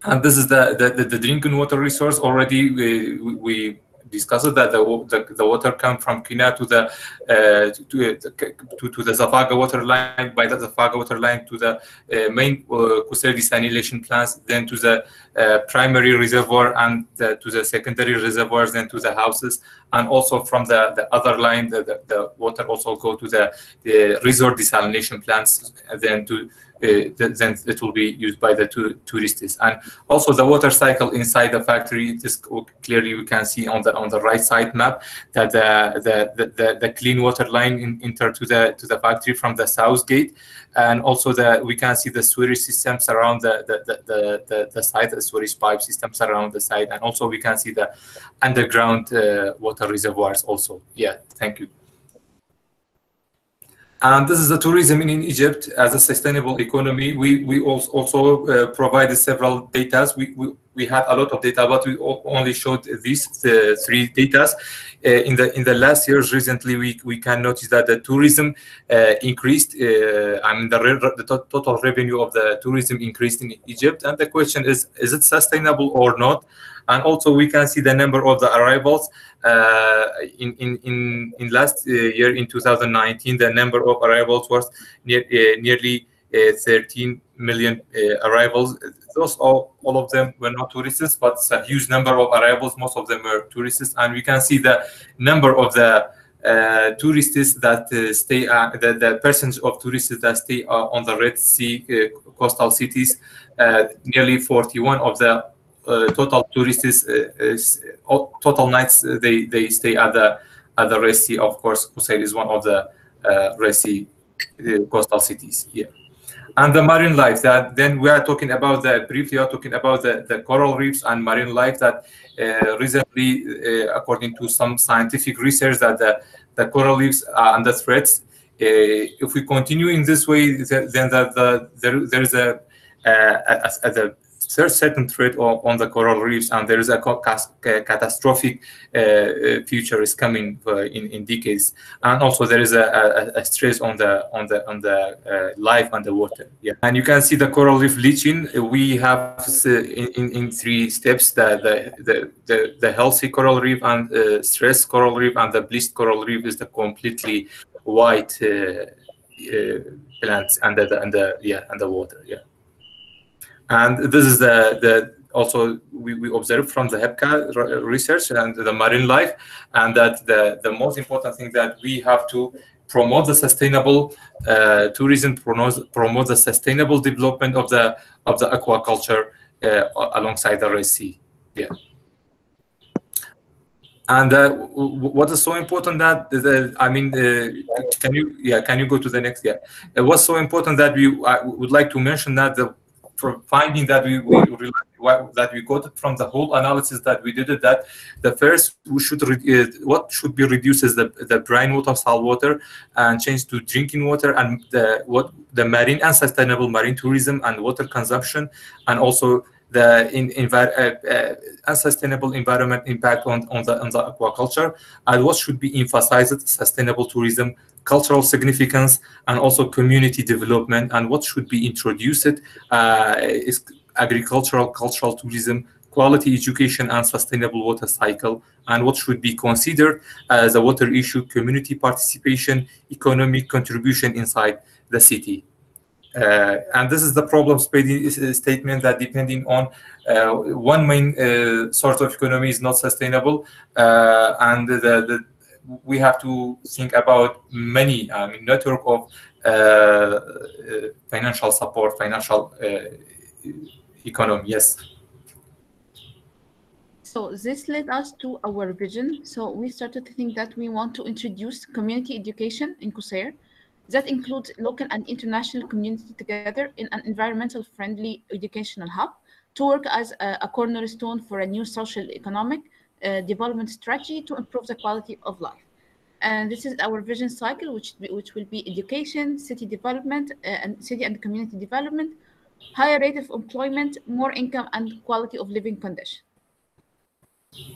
And this is the drinking water resource. Already we discussed, that the water comes from Kina to the Zafaga water line, by the Zafaga water line to the main Qusair desalination plants, then to the primary reservoir and to the secondary reservoirs, then to the houses, and also from the other line, the water also go to the resort desalination plants, and then to then it will be used by the tourists. And also the water cycle inside the factory, this clearly we can see on the right side map that the clean water line enter to the factory from the south gate, and also we can see the sewage systems around the site, the sewage pipe systems around the site, and also we can see the underground water reservoirs also. Yeah, thank you. And this is the tourism in Egypt as a sustainable economy. We also provided several data. We had a lot of data, but we only showed these three data. In the last years, recently, we can notice that the tourism increased. I mean, the total revenue of the tourism increased in Egypt. And the question is it sustainable or not? And also we can see the number of the arrivals in last year, in 2019, the number of arrivals was nearly 13 million arrivals. Those all of them were not tourists, but it's a huge number of arrivals. Most of them were tourists, and we can see the number of the tourists that stay, the percentage of tourists that stay on the Red Sea coastal cities. Nearly 41 of the total tourists, total nights they stay at the Red Sea. Of course, Qusair is one of the Red Sea coastal cities. Yeah, and the marine life. That then we are talking about briefly. We are talking about the coral reefs and marine life. That recently, according to some scientific research, that the coral reefs are under threats. If we continue in this way, then there is a certain threat on the coral reefs, and there is a catastrophic future is coming in decades, and also there is a stress on the life and the water. Yeah, and you can see the coral reef bleaching. We have in three steps: the healthy coral reef, and stress coral reef, and the bleached coral reef is the completely white plants under the water. Yeah. And this is also we observed from the HEPCA research and the marine life, and that the most important thing that we have to promote the sustainable tourism, promote the sustainable development of the aquaculture alongside the Red Sea. Yeah. And what is so important that can you go to the next? Yeah. What's so important that I would like to mention that finding that we got it from the whole analysis that we did, that the first what should be reduced is the brine water, salt water, and change to drinking water, and the marine and sustainable marine tourism and water consumption, and also the unsustainable environment impact on the aquaculture, and what should be emphasized: sustainable tourism, cultural significance, and also community development. And what should be introduced is cultural tourism, quality education, and sustainable water cycle. And what should be considered as a water issue: community participation, economic contribution inside the city. And this is the problem statement, that depending on one main source of economy is not sustainable, and we have to think about many network of financial support, financial economy. Yes. So this led us to our vision. So we started to think that we want to introduce community education in Qusair that includes local and international community together in an environmental friendly educational hub to work as a cornerstone for a new social economic development strategy to improve the quality of life. And this is our vision cycle, which will be education, city development, and city and community development, higher rate of employment, more income, and quality of living condition.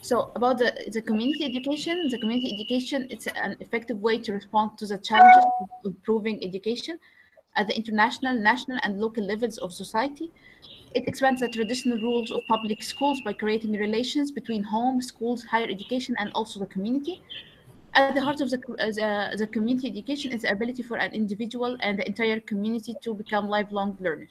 So about the community education, it's an effective way to respond to the challenges of improving education. at the international, national, and local levels of society. It expands the traditional rules of public schools by creating relations between home, schools, higher education, and also the community. At the heart of the community education is the ability for an individual and the entire community to become lifelong learners.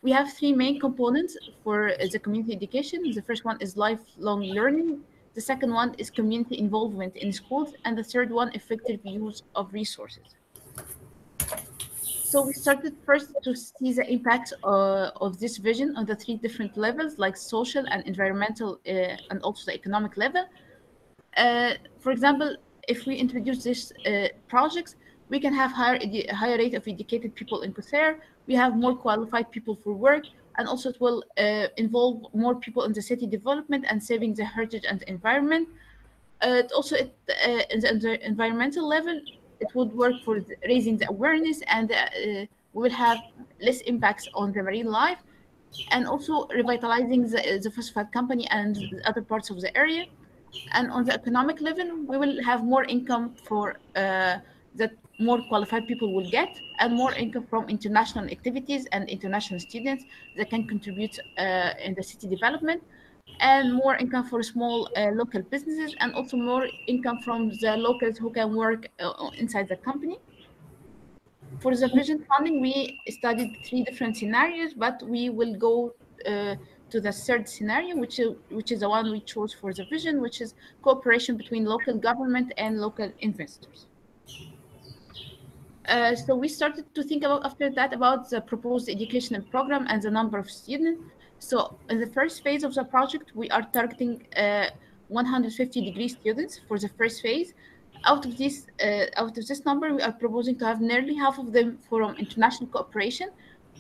We have three main components for the community education. The first one is lifelong learning. The second one is community involvement in schools. And the third one, effective use of resources. So we started first to see the impacts of this vision on the three different levels, like social and environmental, and also the economic level. For example, if we introduce these projects, we can have higher rate of educated people in Qusair. We have more qualified people for work, and also it will involve more people in the city development and saving the heritage and the environment. In the environmental level, it would work for raising the awareness, and we will have less impacts on the marine life, and also revitalizing the phosphate company and other parts of the area. And on the economic level, we will have more income for that more qualified people will get, and more income from international activities and international students that can contribute in the city development, and more income for small local businesses, and also more income from the locals who can work inside the company. For the vision funding, we studied three different scenarios, but we will go to the third scenario, which is the one we chose for the vision, which is cooperation between local government and local investors. So we started to think after that about the proposed educational program and the number of students. So in the first phase of the project, we are targeting 150-degree students for the first phase. Out of this number, we are proposing to have nearly half of them from international cooperation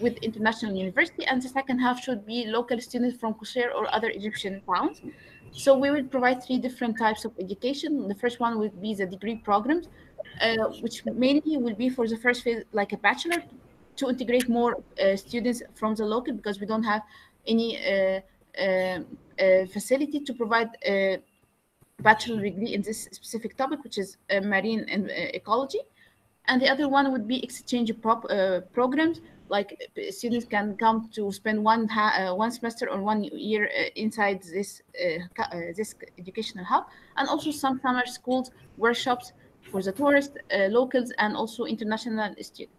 with international university, and the second half should be local students from Qusair or other Egyptian towns. So we will provide three different types of education. The first one would be the degree programs, which mainly will be for the first phase like a bachelor, to integrate more students from the local, because we don't have any facility to provide a bachelor degree in this specific topic, which is marine and ecology. And the other one would be exchange programs, like students can come to spend one semester or 1 year inside this educational hub, and also some summer schools, workshops for the tourists, locals, and also international students.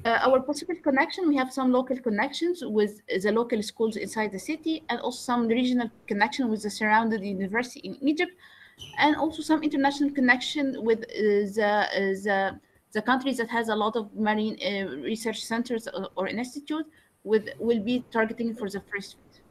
Our possible connection, we have some local connections with the local schools inside the city, and also some regional connection with the surrounding university in Egypt, and also some international connection with the countries that has a lot of marine research centers or an institute, will be targeting for the first phase.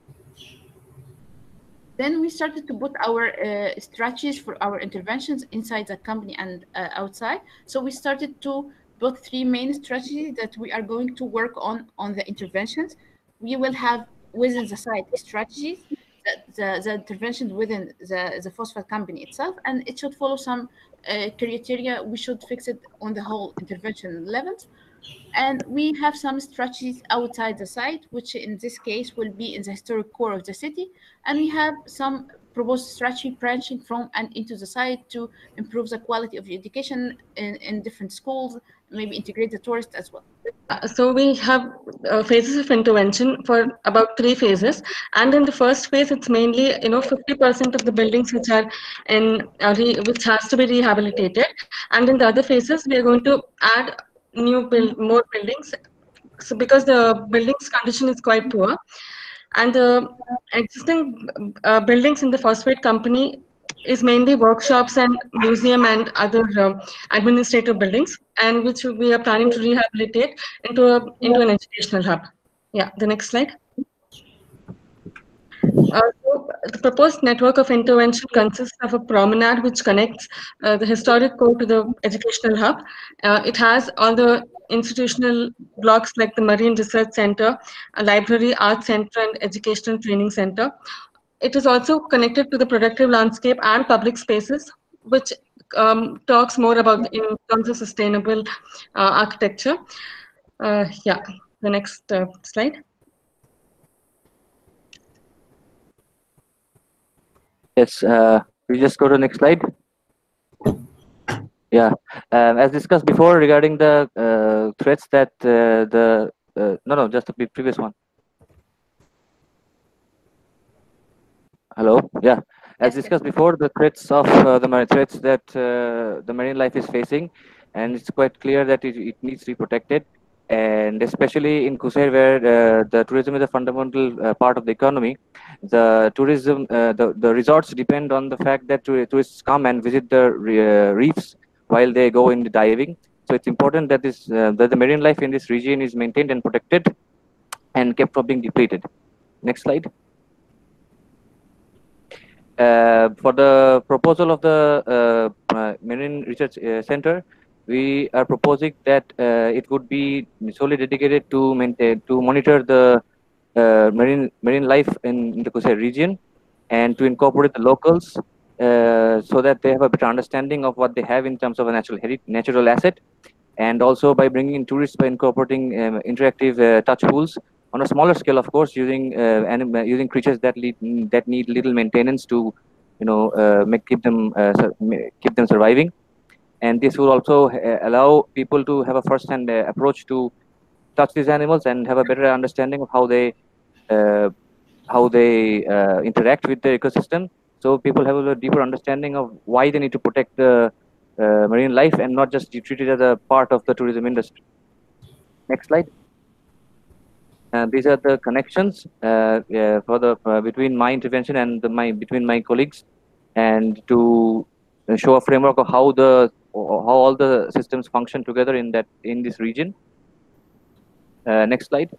Then we started to put our strategies for our interventions inside the company and outside. So we started to put three main strategies that we are going to work on the interventions. We will have within the site strategies, the interventions within the phosphate company itself, and it should follow some criteria. We should fix it on the whole intervention levels. And we have some strategies outside the site, which in this case will be in the historic core of the city. And we have some proposed strategy branching from and into the site to improve the quality of education in different schools, maybe integrate the tourists as well. So we have phases of intervention for about 3 phases, and in the first phase, it's mainly 50% of the buildings which are in which has to be rehabilitated, and in the other phases we are going to add more buildings. So because the buildings condition is quite poor, and the existing buildings in the phosphate company is mainly workshops and museum and other administrative buildings, and which we are planning to rehabilitate into an educational hub. Yeah, the next slide. So the proposed network of intervention consists of a promenade which connects the historic core to the educational hub. It has all the institutional blocks like the Marine Research Center, a library, art center, and educational training center. It is also connected to the productive landscape and public spaces, which talks more about in terms of sustainable architecture. Yeah, the next slide. Yes, we just go to the next slide. Yeah, as discussed before regarding the threats that no, just the previous one. Hello. Yeah, as discussed before, the threats of threats that the marine life is facing, and it's quite clear that it needs to be protected, and especially in Qusair, where the tourism is a fundamental part of the economy. The tourism, the resorts depend on the fact that tourists come and visit the reefs while they go in the diving. So it's important that that the marine life in this region is maintained and protected and kept from being depleted. Next slide. For the proposal of the Marine Research Center, we are proposing that it would be solely dedicated to monitor the marine life in the Qusair region, and to incorporate the locals so that they have a better understanding of what they have in terms of a natural asset, and also by bringing in tourists by incorporating interactive touch pools on a smaller scale, of course, using creatures that need little maintenance to, keep them surviving. And this will also allow people to have a first-hand approach to touch these animals and have a better understanding of how they interact with the ecosystem. So people have a deeper understanding of why they need to protect the marine life and not just treat it as a part of the tourism industry. Next slide. These are the connections between my intervention and between my colleagues, and to show a framework of how all the systems function together in this region. Next slide.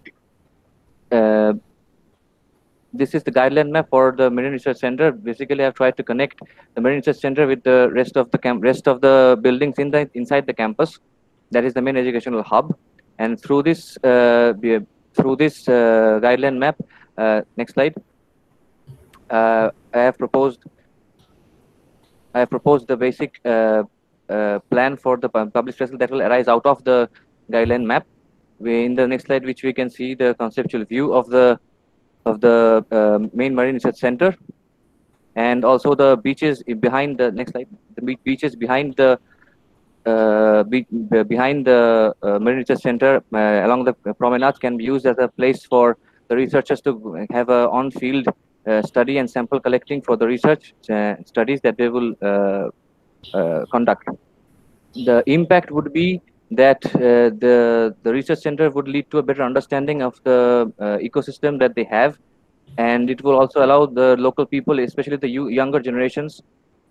This is the guideline map for the Marine Research Center. Basically, I've tried to connect the Marine Research Center with the rest of the buildings inside the campus. That is the main educational hub. And through this guideline map, next slide. I have proposed the basic plan for the public vessel that will arise out of the guideline map. In the next slide, which we can see the conceptual view of the main Marine Research Center, and also the beaches behind the next slide. The beaches behind the Marine Research Center along the promenades can be used as a place for the researchers to have a on-field study and sample collecting for the research studies that they will conduct. The impact would be that the research center would lead to a better understanding of the ecosystem that they have, and it will also allow the local people, especially the younger generations,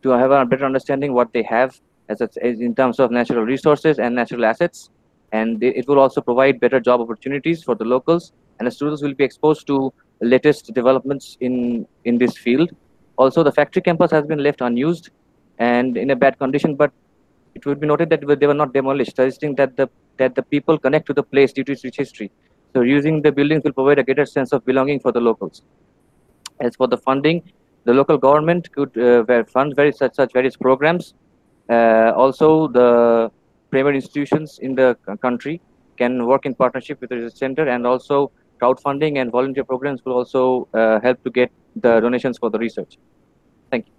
to have a better understanding what they have as in terms of natural resources and natural assets, and it will also provide better job opportunities for the locals, and the students will be exposed to latest developments in this field. Also, the factory campus has been left unused and in a bad condition, but it would be noted that they were not demolished, suggesting that the people connect to the place due to its rich history. So using the buildings will provide a greater sense of belonging for the locals. As for the funding, the local government could fund such various programs. Also, the private institutions in the country can work in partnership with the research center, and also crowdfunding and volunteer programs will also help to get the donations for the research. Thank you.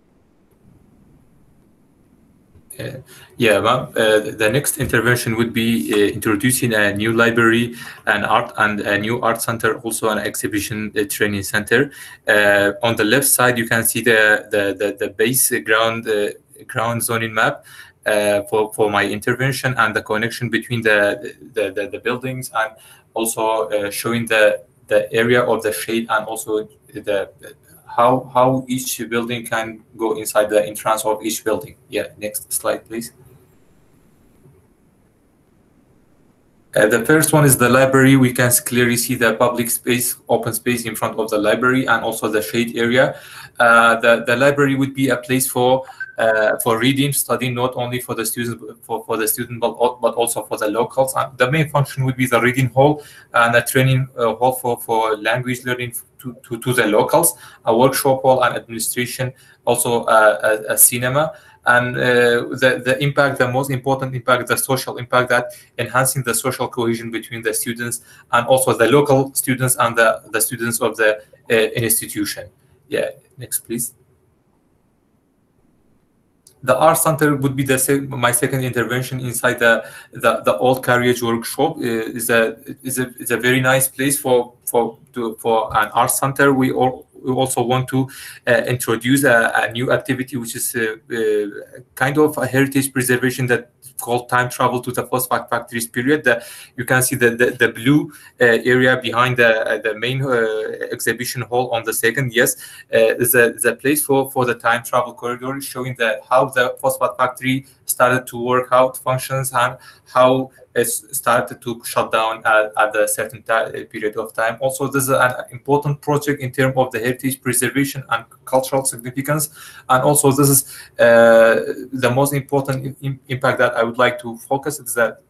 The next intervention would be introducing a new library and a new art center, also an exhibition training center. On the left side, you can see the base ground zoning map for my intervention, and the connection between the buildings, and also showing the area of the shade, and also how each building can go inside the entrance of each building. Yeah, next slide, please. The first one is the library. We can clearly see the public space, open space in front of the library, and also the shade area. The library would be a place for reading, studying, not only for the students, but also for the locals. And the main function would be the reading hall and a training hall for language learning to the locals, a workshop hall and administration, also a cinema. And the impact, the most important impact, the social impact, that enhancing the social cohesion between the students and also the local students and the students of the institution. Yeah, next please. The art center would be my second intervention inside the old carriage workshop. Is a very nice place for an art center. We also want to introduce a new activity, which is kind of a heritage preservation that called time travel to the phosphate factories period. You can see the blue area behind the main exhibition hall on the second. Yes, is a place for the time travel corridor, showing how the phosphate factory started to work, how it functions, and how it started to shut down at a certain period of time. Also, this is an important project in terms of the heritage preservation and cultural significance. And also, this is the most important impact that I would like to focus is that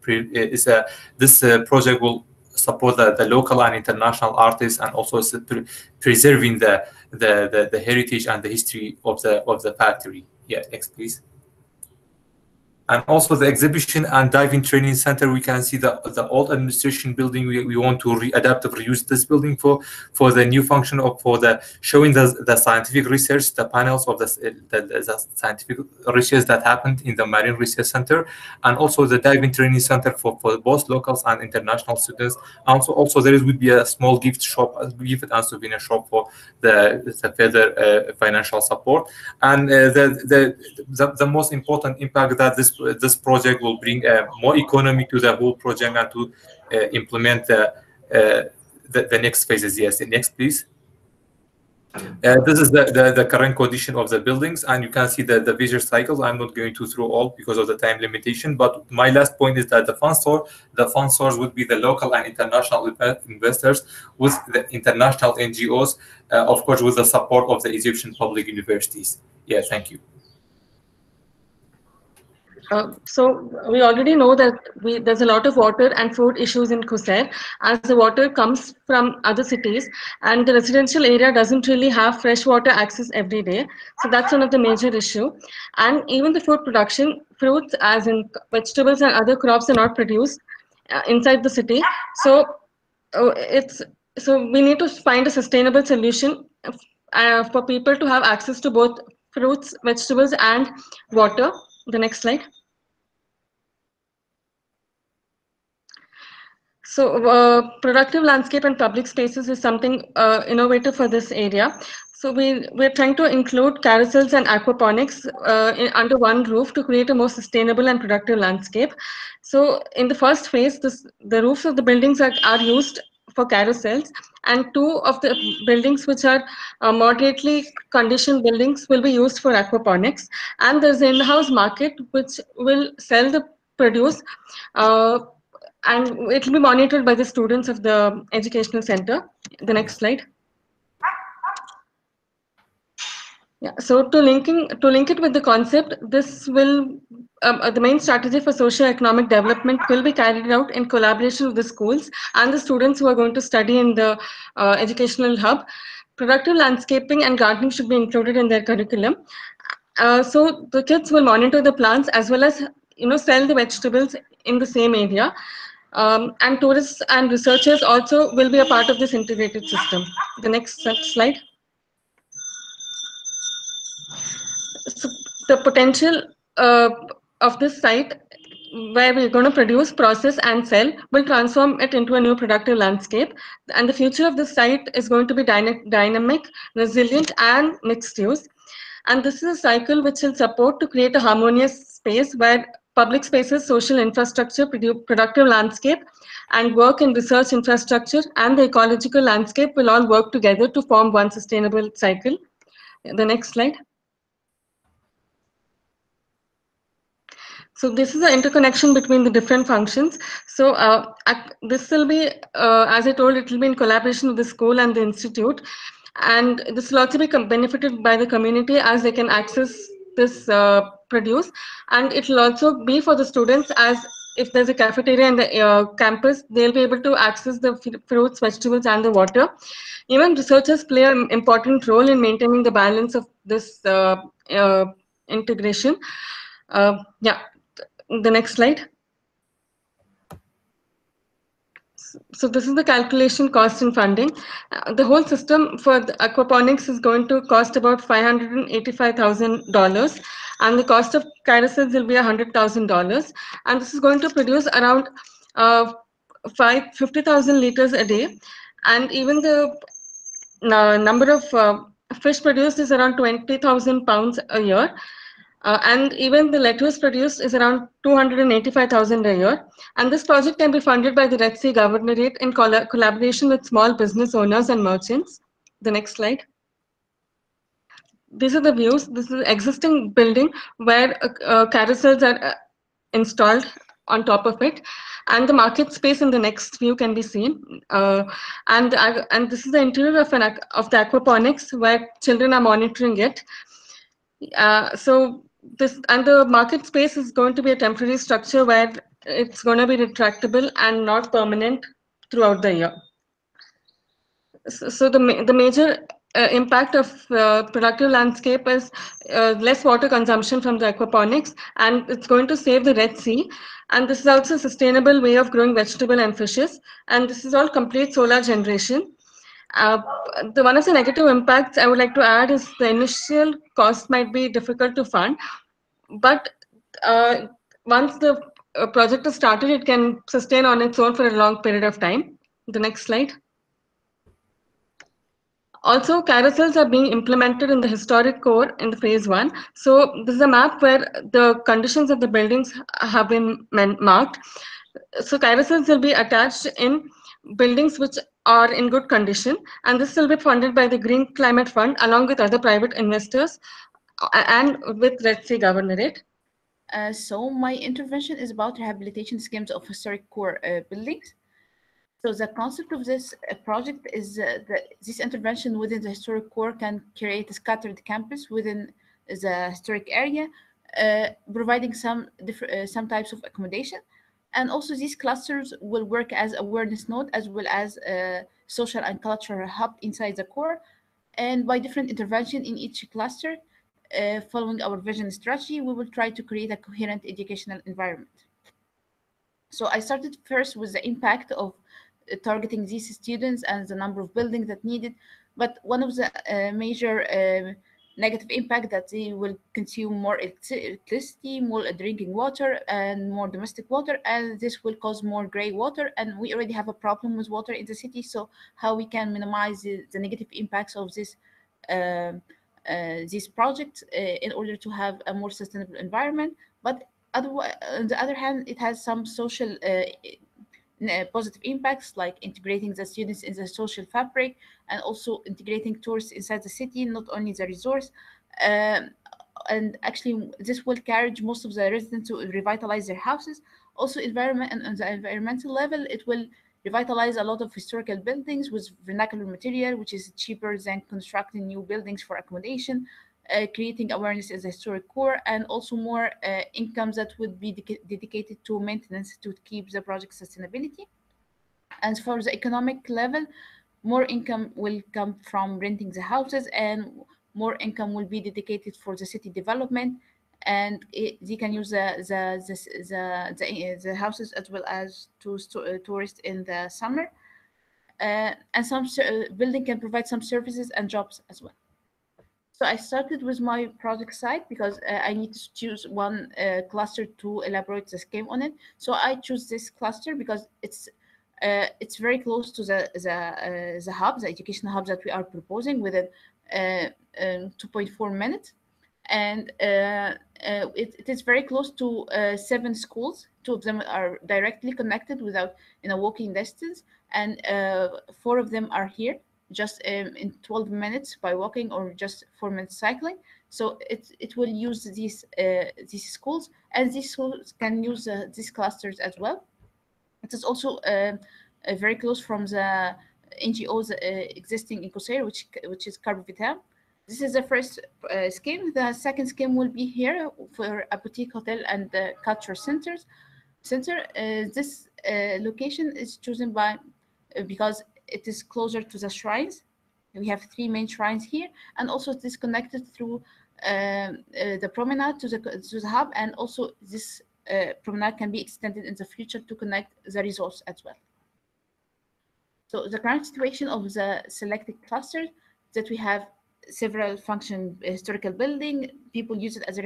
this project will support the local and international artists, and also preserving the heritage and the history of the factory. Yeah, next please. And also the exhibition and diving training center, we can see the old administration building. We want to reuse this building for the new function showing the scientific research, the panels of the scientific research that happened in the Marine Research Center, and also the diving training center for both locals and international students. Also there would be a small gift shop, a gift and souvenir shop for the further financial support. And the most important impact that this project will bring more economy to the whole project and to implement the next phases. Yes, next please. This is the current condition of the buildings, and you can see the visual cycles. I'm not going to through all because of the time limitation, but my last point is that the fund source would be the local and international investors with the international NGOs, of course, with the support of the Egyptian public universities. Yeah, thank you. So we already know that there's a lot of water and food issues in Qusair, as the water comes from other cities, and the residential area doesn't really have fresh water access every day. So that's one of the major issue. And even the food production, fruits as in vegetables and other crops are not produced inside the city. So we need to find a sustainable solution for people to have access to both fruits, vegetables, and water. The next slide. So productive landscape and public spaces is something innovative for this area. So we're trying to include carousels and aquaponics under one roof to create a more sustainable and productive landscape. So in the first phase, the roofs of the buildings are used for carousels, and 2 of the buildings which are moderately conditioned buildings will be used for aquaponics. And there's an in-house market which will sell the produce, and it will be monitored by the students of the educational center. The next slide. Yeah, so to link it with the concept, this will the main strategy for socio-economic development will be carried out in collaboration with the schools and the students who are going to study in the educational hub. Productive landscaping and gardening should be included in their curriculum. So the kids will monitor the plants as well as sell the vegetables in the same area. And tourists and researchers also will be a part of this integrated system. The next slide. So the potential of this site, where we're going to produce, process, and sell, will transform it into a new productive landscape. And the future of this site is going to be dynamic, resilient, and mixed use. And this is a cycle which will support to create a harmonious space where public spaces, social infrastructure, productive landscape, and work and research infrastructure, and the ecological landscape will all work together to form one sustainable cycle. The next slide. So this is the interconnection between the different functions. So this will be, as I told, it will be in collaboration with the school and the institute. And this will also be benefited by the community as they can access this produce. And it will also be for the students, as if there's a cafeteria in the campus, they'll be able to access the fruits, vegetables, and the water. Even researchers play an important role in maintaining the balance of this integration. Yeah. The next slide. So this is the calculation cost and funding. The whole system for the aquaponics is going to cost about $585,000, and the cost of carousels will be $100,000, and this is going to produce around 50,000 liters a day, and even the number of fish produced is around 20,000 pounds a year. And even the lettuce produced is around 285,000 a year. And this project can be funded by the Red Sea Governorate in collaboration with small business owners and merchants. The next slide. These are the views. This is an existing building where carousels are installed on top of it, and the market space in the next view can be seen. And this is the interior of the aquaponics where children are monitoring it. So this and the market space is going to be a temporary structure where it's going to be retractable and not permanent throughout the year. So the major impact of productive landscape is less water consumption from the aquaponics, and it's going to save the Red Sea. And this is also a sustainable way of growing vegetable and fishes. And this is all complete solar generation. One of the negative impacts I would like to add is the initial cost might be difficult to fund, but once the project is started, it can sustain on its own for a long period of time. The next slide. Also, carousels are being implemented in the historic core in the phase 1. So this is a map where the conditions of the buildings have been marked. So carousels will be attached in buildings which are in good condition, and this will be funded by the Green Climate Fund along with other private investors and with Red Sea Governorate. So my intervention is about rehabilitation schemes of historic core buildings. So the concept of this project is that this intervention within the historic core can create a scattered campus within the historic area, providing some types of accommodation. And also these clusters will work as awareness node as well as a social and cultural hub inside the core. And by different intervention in each cluster, following our vision strategy, we will try to create a coherent educational environment. So I started first with the impact of targeting these students and the number of buildings that needed. But one of the major negative impact that they will consume more electricity, more drinking water, and more domestic water, and this will cause more gray water. And we already have a problem with water in the city. So how we can minimize the negative impacts of this project in order to have a more sustainable environment. But on the other hand, it has some social positive impacts like integrating the students in the social fabric and also integrating tourists inside the city, not only the resorts. And actually, this will encourage most of the residents to revitalize their houses. Also, environment and on the environmental level, it will revitalize a lot of historical buildings with vernacular material, which is cheaper than constructing new buildings for accommodation. Creating awareness as a historic core, and also more incomes that would be dedicated to maintenance to keep the project sustainability. And for the economic level, more income will come from renting the houses, and more income will be dedicated for the city development. And they can use the houses as well as to tourists in the summer. And some building can provide some services and jobs as well. So I started with my project site because I need to choose one cluster to elaborate the scheme on it. So I choose this cluster because it's very close to the hub, the educational hub that we are proposing within 2.4 minutes. And it is very close to 7 schools. 2 of them are directly connected without in a walking distance, and 4 of them are here just in 12 minutes by walking or just 4 minutes cycling. So it will use these schools, and these schools can use these clusters as well. It is also very close from the NGOs existing in Qusair, which is Carbo Vitam. This is the first scheme. The second scheme will be here for a boutique hotel and culture center. This location is chosen because it is closer to the shrines. We have 3 main shrines here, and also it is connected through the promenade to the hub, and also this promenade can be extended in the future to connect the resorts as well. So the current situation of the selected cluster that we have several function historical building. People use it as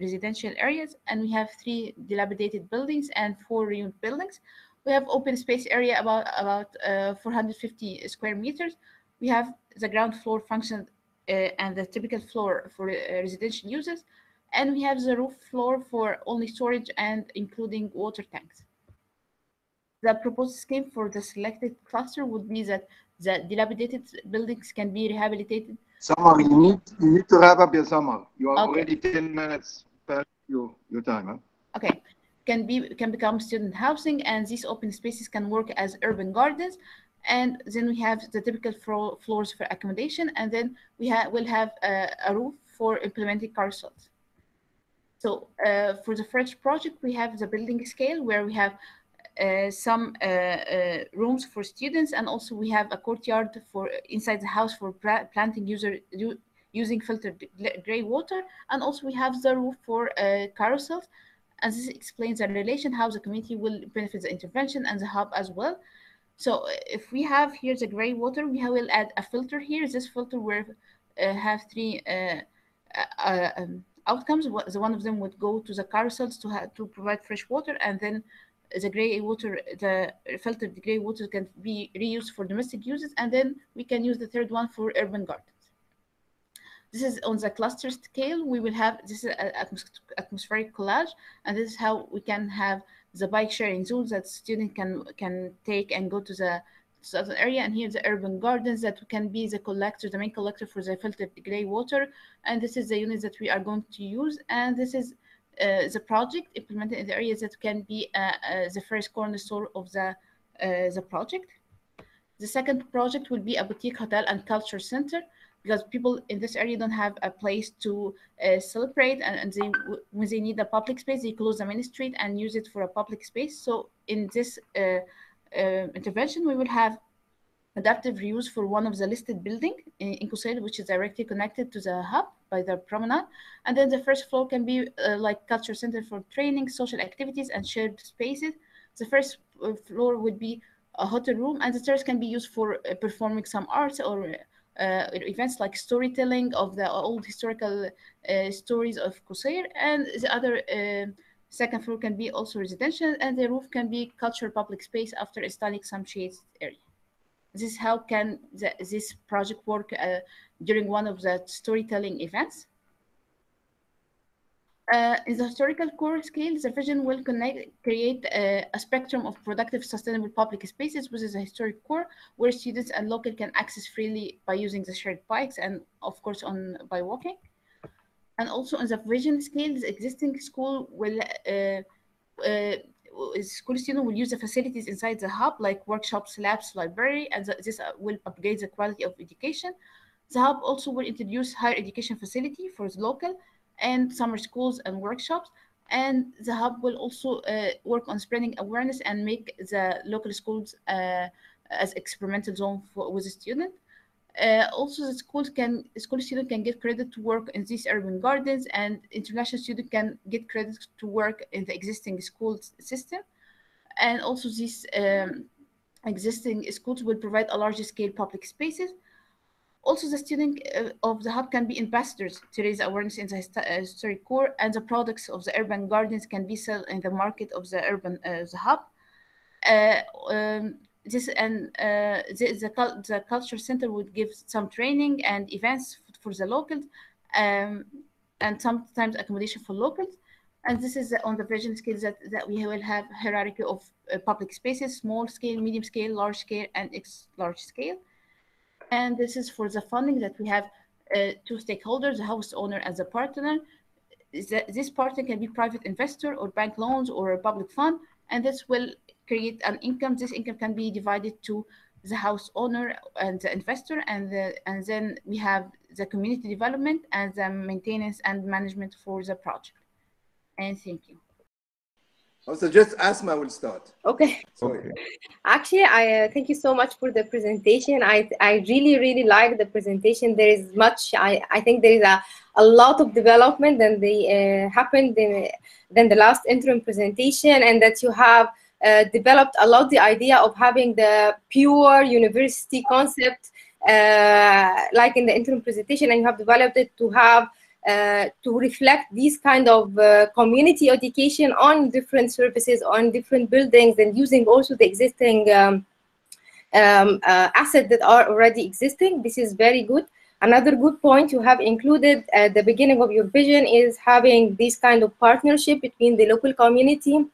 residential areas, and we have 3 dilapidated buildings and 4 ruined buildings. We have open space area about 450 square meters. We have the ground floor function and the typical floor for residential users, and we have the roof floor for only storage and including water tanks. The proposed scheme for the selected cluster would be that the dilapidated buildings can be rehabilitated. Summer, you need to wrap up your summer. You are already 10 minutes past your time. Huh? Okay, can become student housing, and these open spaces can work as urban gardens. And then we have the typical floors for accommodation, and then we'll have a roof for implementing carousels. So for the first project, we have the building scale where we have some rooms for students, and also we have a courtyard for inside the house for planting using filtered gray water, and also we have the roof for carousels. And this explains the relation, how the community will benefit the intervention and the hub as well. So if we have here the gray water, we will add a filter here. This filter will have 3 outcomes. One of them would go to the carousels to provide fresh water, and then the gray water, the filtered gray water, can be reused for domestic uses, and then we can use the third one for urban gardens. This is on the cluster scale. We will have this is atmospheric collage, and this is how we can have the bike sharing zones that students can take and go to the southern area. And here the urban gardens that can be the collector, the main collector for the filtered gray water. And this is the units that we are going to use. And this is the project implemented in the areas that can be the first cornerstone of the project. The second project will be a boutique hotel and culture center, because people in this area don't have a place to celebrate, and when they need a public space, they close the main street and use it for a public space. So in this intervention, we will have adaptive reuse for one of the listed building in Qusayr, which is directly connected to the hub by the promenade. And then the first floor can be like culture center for training, social activities, and shared spaces. The first floor would be a hotel room, and the stairs can be used for performing some arts or events like storytelling of the old historical stories of Qusayr. And the other second floor can be also residential, and the roof can be cultural public space after installing some shades area. This is how can this project work during one of the storytelling events. In the historical core scale, the vision will create a spectrum of productive, sustainable public spaces, which is a historic core where students and local can access freely by using the shared bikes and, of course, by walking. And also on the vision scale, the existing school will school students will use the facilities inside the hub, like workshops, labs, library, and this will upgrade the quality of education. The hub also will introduce higher education facility for the local and summer schools and workshops. And the hub will also work on spreading awareness and make the local schools as experimental zone with the student. Also, the school student can get credit to work in these urban gardens, and international student can get credit to work in the existing school system. And also, these existing schools will provide a larger scale public spaces. Also, the students of the hub can be ambassadors to raise awareness in the historic core, and the products of the urban gardens can be sold in the market of the urban the hub. The culture center would give some training and events for the locals, and sometimes accommodation for locals. And this is on the vision scale that we will have hierarchy of public spaces: small scale, medium scale, large scale, and large scale. And this is for the funding that we have 2 stakeholders, the house owner as a partner. This partner can be private investor or bank loans or a public fund, and this will create an income. This income can be divided to the house owner and the investor, and then we have the community development and the maintenance and management for the project. And thank you. I suggest Asmaa will start. Okay. Sorry. Actually, I thank you so much for the presentation. I really like the presentation. There is much. I think there is a lot of development than they happened than the last interim presentation, and that you have developed a lot the idea of having the pure university concept like in the interim presentation, and you have developed it to have to reflect these kind of community education on different services, on different buildings, and using also the existing assets that are already existing. This is very good. Another good point you have included at the beginning of your vision is having this kind of partnership between the local community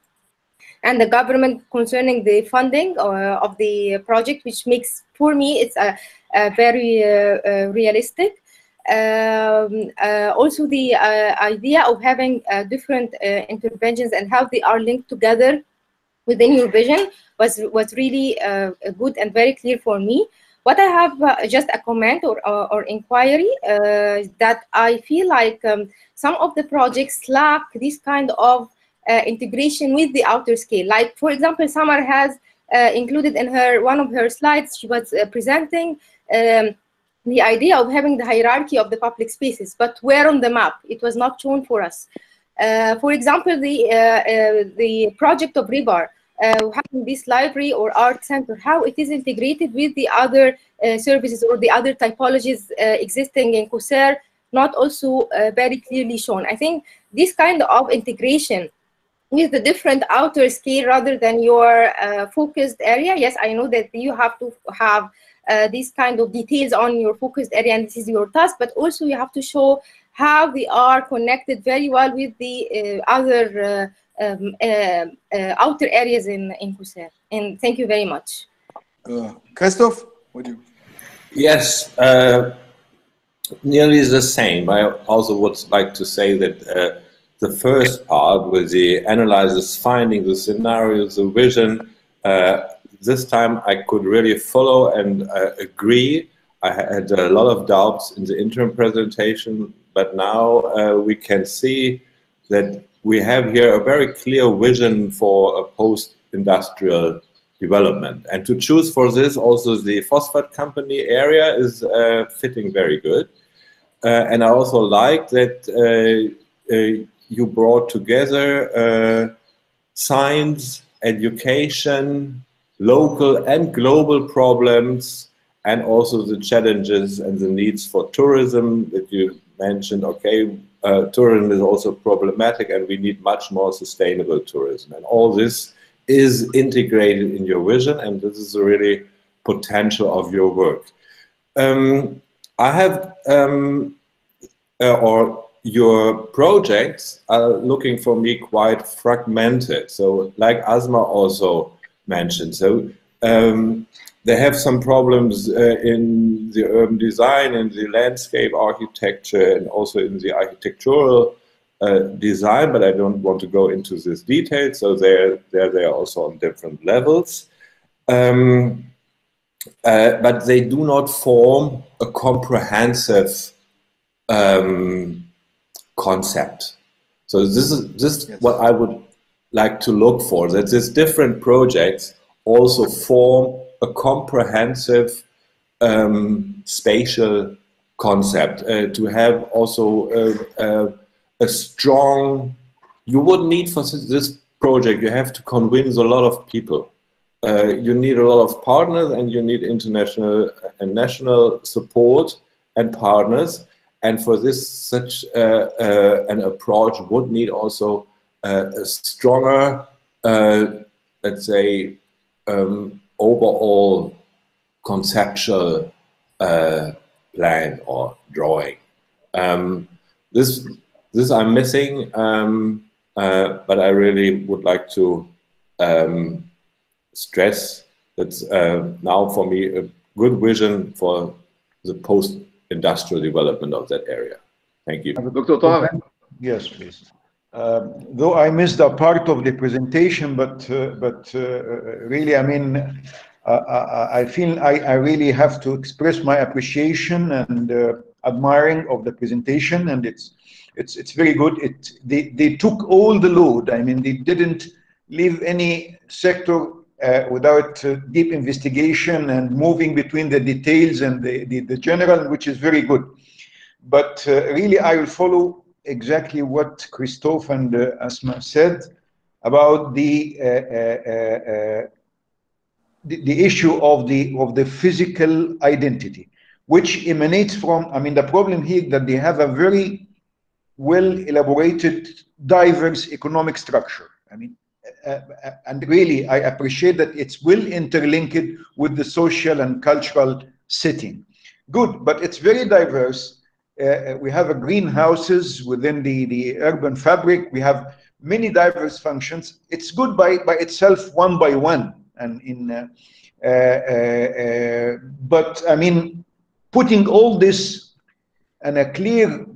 and the government concerning the funding of the project, which makes, for me, it's a very realistic. Also, the idea of having different interventions and how they are linked together within your vision was really good and very clear for me. What I have just a comment or inquiry that I feel like some of the projects lack this kind of integration with the outer scale. Like, for example, Samar has included in one of her slides, she was presenting the idea of having the hierarchy of the public spaces, but where on the map? It was not shown for us. For example, the project of Ribar, having this library or art center, how it is integrated with the other services or the other typologies existing in Qusair, not also very clearly shown. I think this kind of integration with the different outer scale rather than your focused area. Yes, I know that you have to have these kind of details on your focused area and this is your task, but also you have to show how they are connected very well with the other outer areas in Qusair. And thank you very much. Christoph, what do you? Yes, nearly the same. I also would like to say that the first part with the analysis, finding the scenarios, the vision, this time I could really follow and agree. I had a lot of doubts in the interim presentation, but now we can see that we have here a very clear vision for a post-industrial development. And to choose for this, also the phosphate company area is fitting very good. And I also like that you brought together science, education, local and global problems, and also the challenges and the needs for tourism that you mentioned. Okay, tourism is also problematic and we need much more sustainable tourism. And all this is integrated in your vision, and this is the really potential of your work. I have, or your projects are looking for me quite fragmented. So like Asmaa also mentioned, so they have some problems in the urban design, in the landscape architecture, and also in the architectural design, but I don't want to go into this detail. So they're also on different levels. But they do not form a comprehensive concept. So this is yes, what I would like to look for, that these different projects also form a comprehensive spatial concept, to have also a strong, you would need for this project, you have to convince a lot of people. You need a lot of partners, and you need international and national support and partners. And for this, such an approach would need also a stronger, let's say, overall conceptual plan or drawing. This I'm missing, but I really would like to stress that now for me a good vision for the post-industrial development of that area. Thank you. Dr. Tarek. Yes, please. Though I missed a part of the presentation, but really, I mean, I feel I really have to express my appreciation and admiring of the presentation, and it's very good. They took all the load. I mean, they didn't leave any sector without deep investigation and moving between the details and the general, which is very good. But really, I will follow exactly what Christoph and Asmaa said about the issue of the physical identity. which emanates from, I mean, the problem here that they have a very well elaborated, diverse economic structure. I mean, and really, I appreciate that it's well interlinked with the social and cultural setting. Good, but it's very diverse. We have greenhouses within the urban fabric. We have many diverse functions. It's good by itself, one by one. And but I mean, putting all this in a clear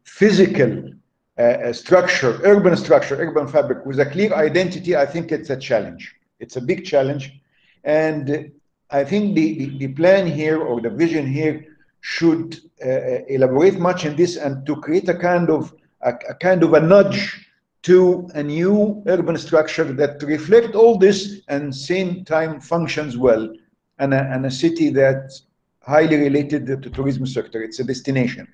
physical structure, urban fabric with a clear identity, I think it's a challenge. It's a big challenge. And I think the plan here or the vision here should elaborate much in this and to create a kind of a nudge to a new urban structure that reflect all this and same time functions well, and a city that's highly related to the tourism sector. It's a destination.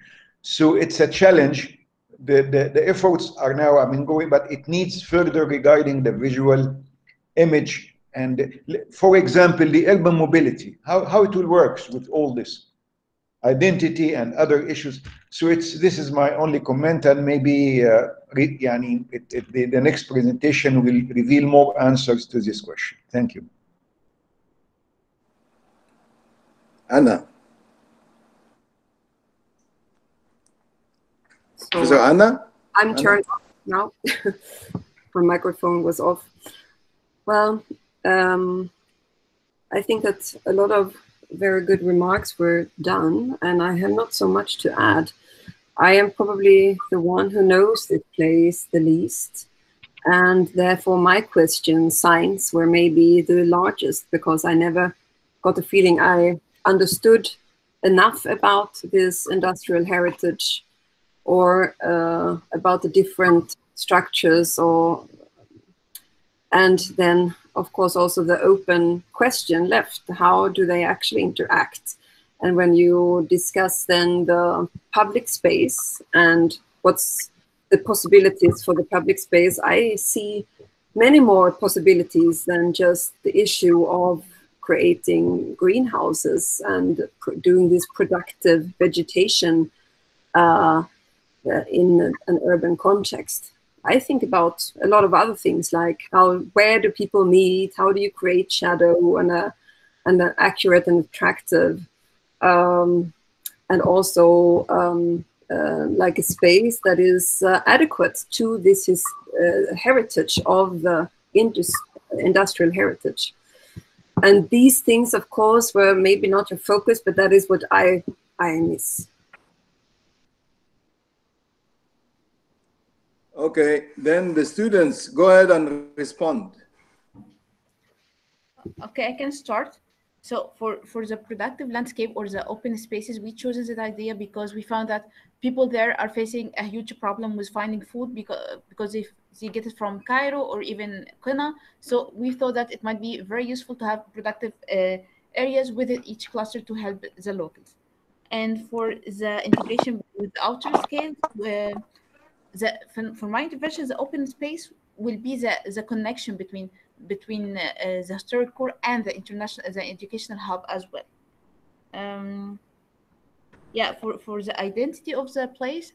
So it's a challenge. The efforts are now, I mean, going, but it needs further regarding the visual image. And for example, the urban mobility, how it will work with all this identity and other issues. So this is my only comment, and maybe the next presentation will reveal more answers to this question. Thank you. Anna. So Anna? I'm turned off now. My microphone was off. Well, I think that a lot of very good remarks were done, and I have not so much to add. I am probably the one who knows this place the least, and therefore my questions, signs, were maybe the largest, because I never got the feeling I understood enough about this industrial heritage or about the different structures, and then of course also the open question left, how do they actually interact? And when you discuss then the public space and what's the possibilities for the public space, I see many more possibilities than just the issue of creating greenhouses and doing this productive vegetation in an urban context. I think about a lot of other things, like where do people meet, how do you create shadow and an accurate and attractive, and also like a space that is adequate to this heritage of the industrial heritage. And these things, of course, were maybe not your focus, but that is what I miss. Okay, then the students, go ahead and respond. Okay, I can start. So for the productive landscape or the open spaces, we chose that idea because we found that people there are facing a huge problem with finding food because if they get it from Cairo or even Qina. So we thought that it might be very useful to have productive areas within each cluster to help the locals. And for the integration with the outer scale, for my intervention, the open space will be the connection between the historic core and the educational hub as well. Yeah, for the identity of the place,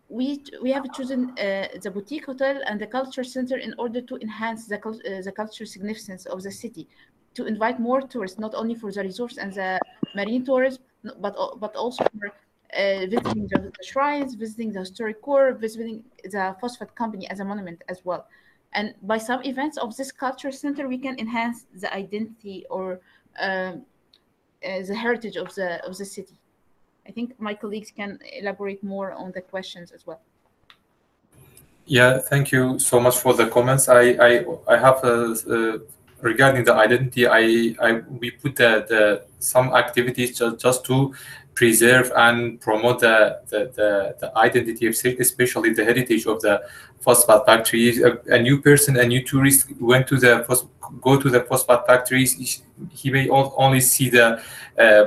we have chosen the boutique hotel and the culture center in order to enhance the cultural significance of the city, to invite more tourists, not only for the resorts and the marine tourism, but also for visiting the shrines, visiting the historic core, visiting the phosphate company as a monument as well. And by some events of this culture center, we can enhance the identity or the heritage of the city. I think my colleagues can elaborate more on the questions as well. Yeah, thank you so much for the comments. I have regarding the identity, we put some activities just to preserve and promote the identity of city, especially the heritage of the phosphate factories. A new person, a new tourist go to the phosphate factories, he may only see the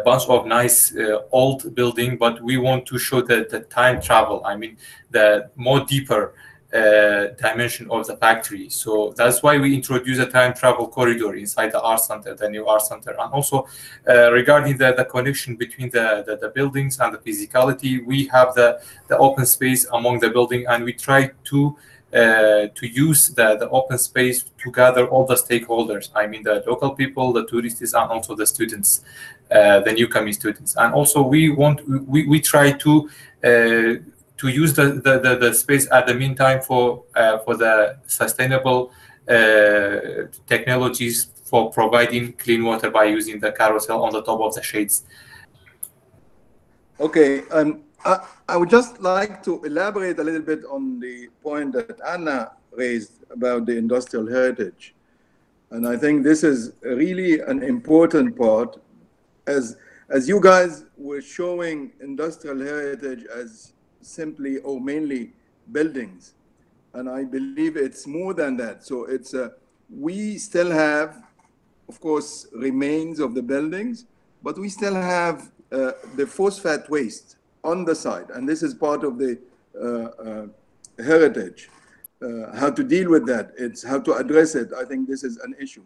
bunch of nice old building, but we want to show the time travel. I mean, the more deeper dimension of the factory. So that's why we introduce a time travel corridor inside the art center, the new art center. And also regarding the connection between the buildings and the physicality, we have the open space among the building, and we try to use the open space to gather all the stakeholders. I mean, the local people, the tourists, and also the students, the new coming students. And also we try to use the space at the meantime for the sustainable technologies for providing clean water by using the carousel on the top of the shades. Okay, I would just like to elaborate a little bit on the point that Anna raised about the industrial heritage. And I think this is really an important part, as you guys were showing industrial heritage as simply or mainly buildings. And I believe it's more than that. So it's we still have, of course, remains of the buildings, but we still have the phosphate waste on the side. And this is part of the heritage. How to deal with that, it's how to address it. I think this is an issue.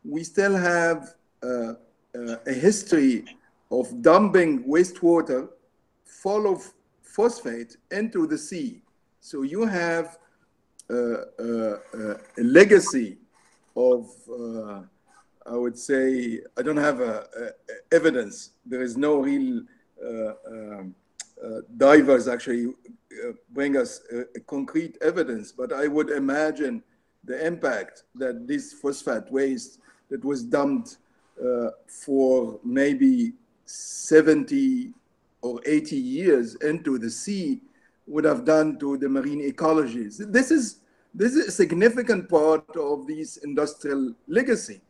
We still have a history of dumping wastewater full of phosphate into the sea. So you have a legacy of, I would say, I don't have evidence. There is no real divers actually bring us a concrete evidence, but I would imagine the impact that this phosphate waste that was dumped for maybe 70 or 80 years into the sea would have done to the marine ecologies. This is a significant part of this industrial legacy.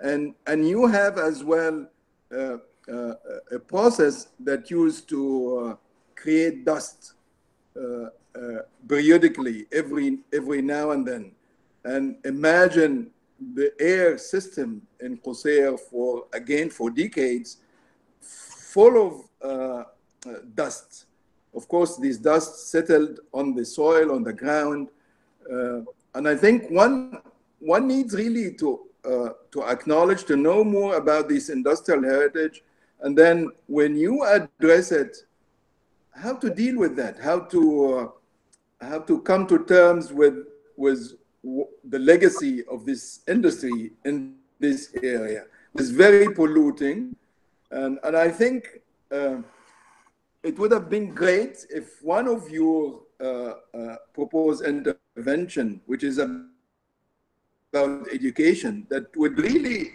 And you have as well a process that used to create dust periodically every now and then. And imagine the air system in Qusair for decades full of dust. Of course, these dust settled on the soil, on the ground. And I think one needs really to acknowledge, to know more about this industrial heritage. And then when you address it, how to deal with that, how to come to terms with the legacy of this industry in this area. It's very polluting. And I think it would have been great if one of your proposed intervention, which is about education, that would really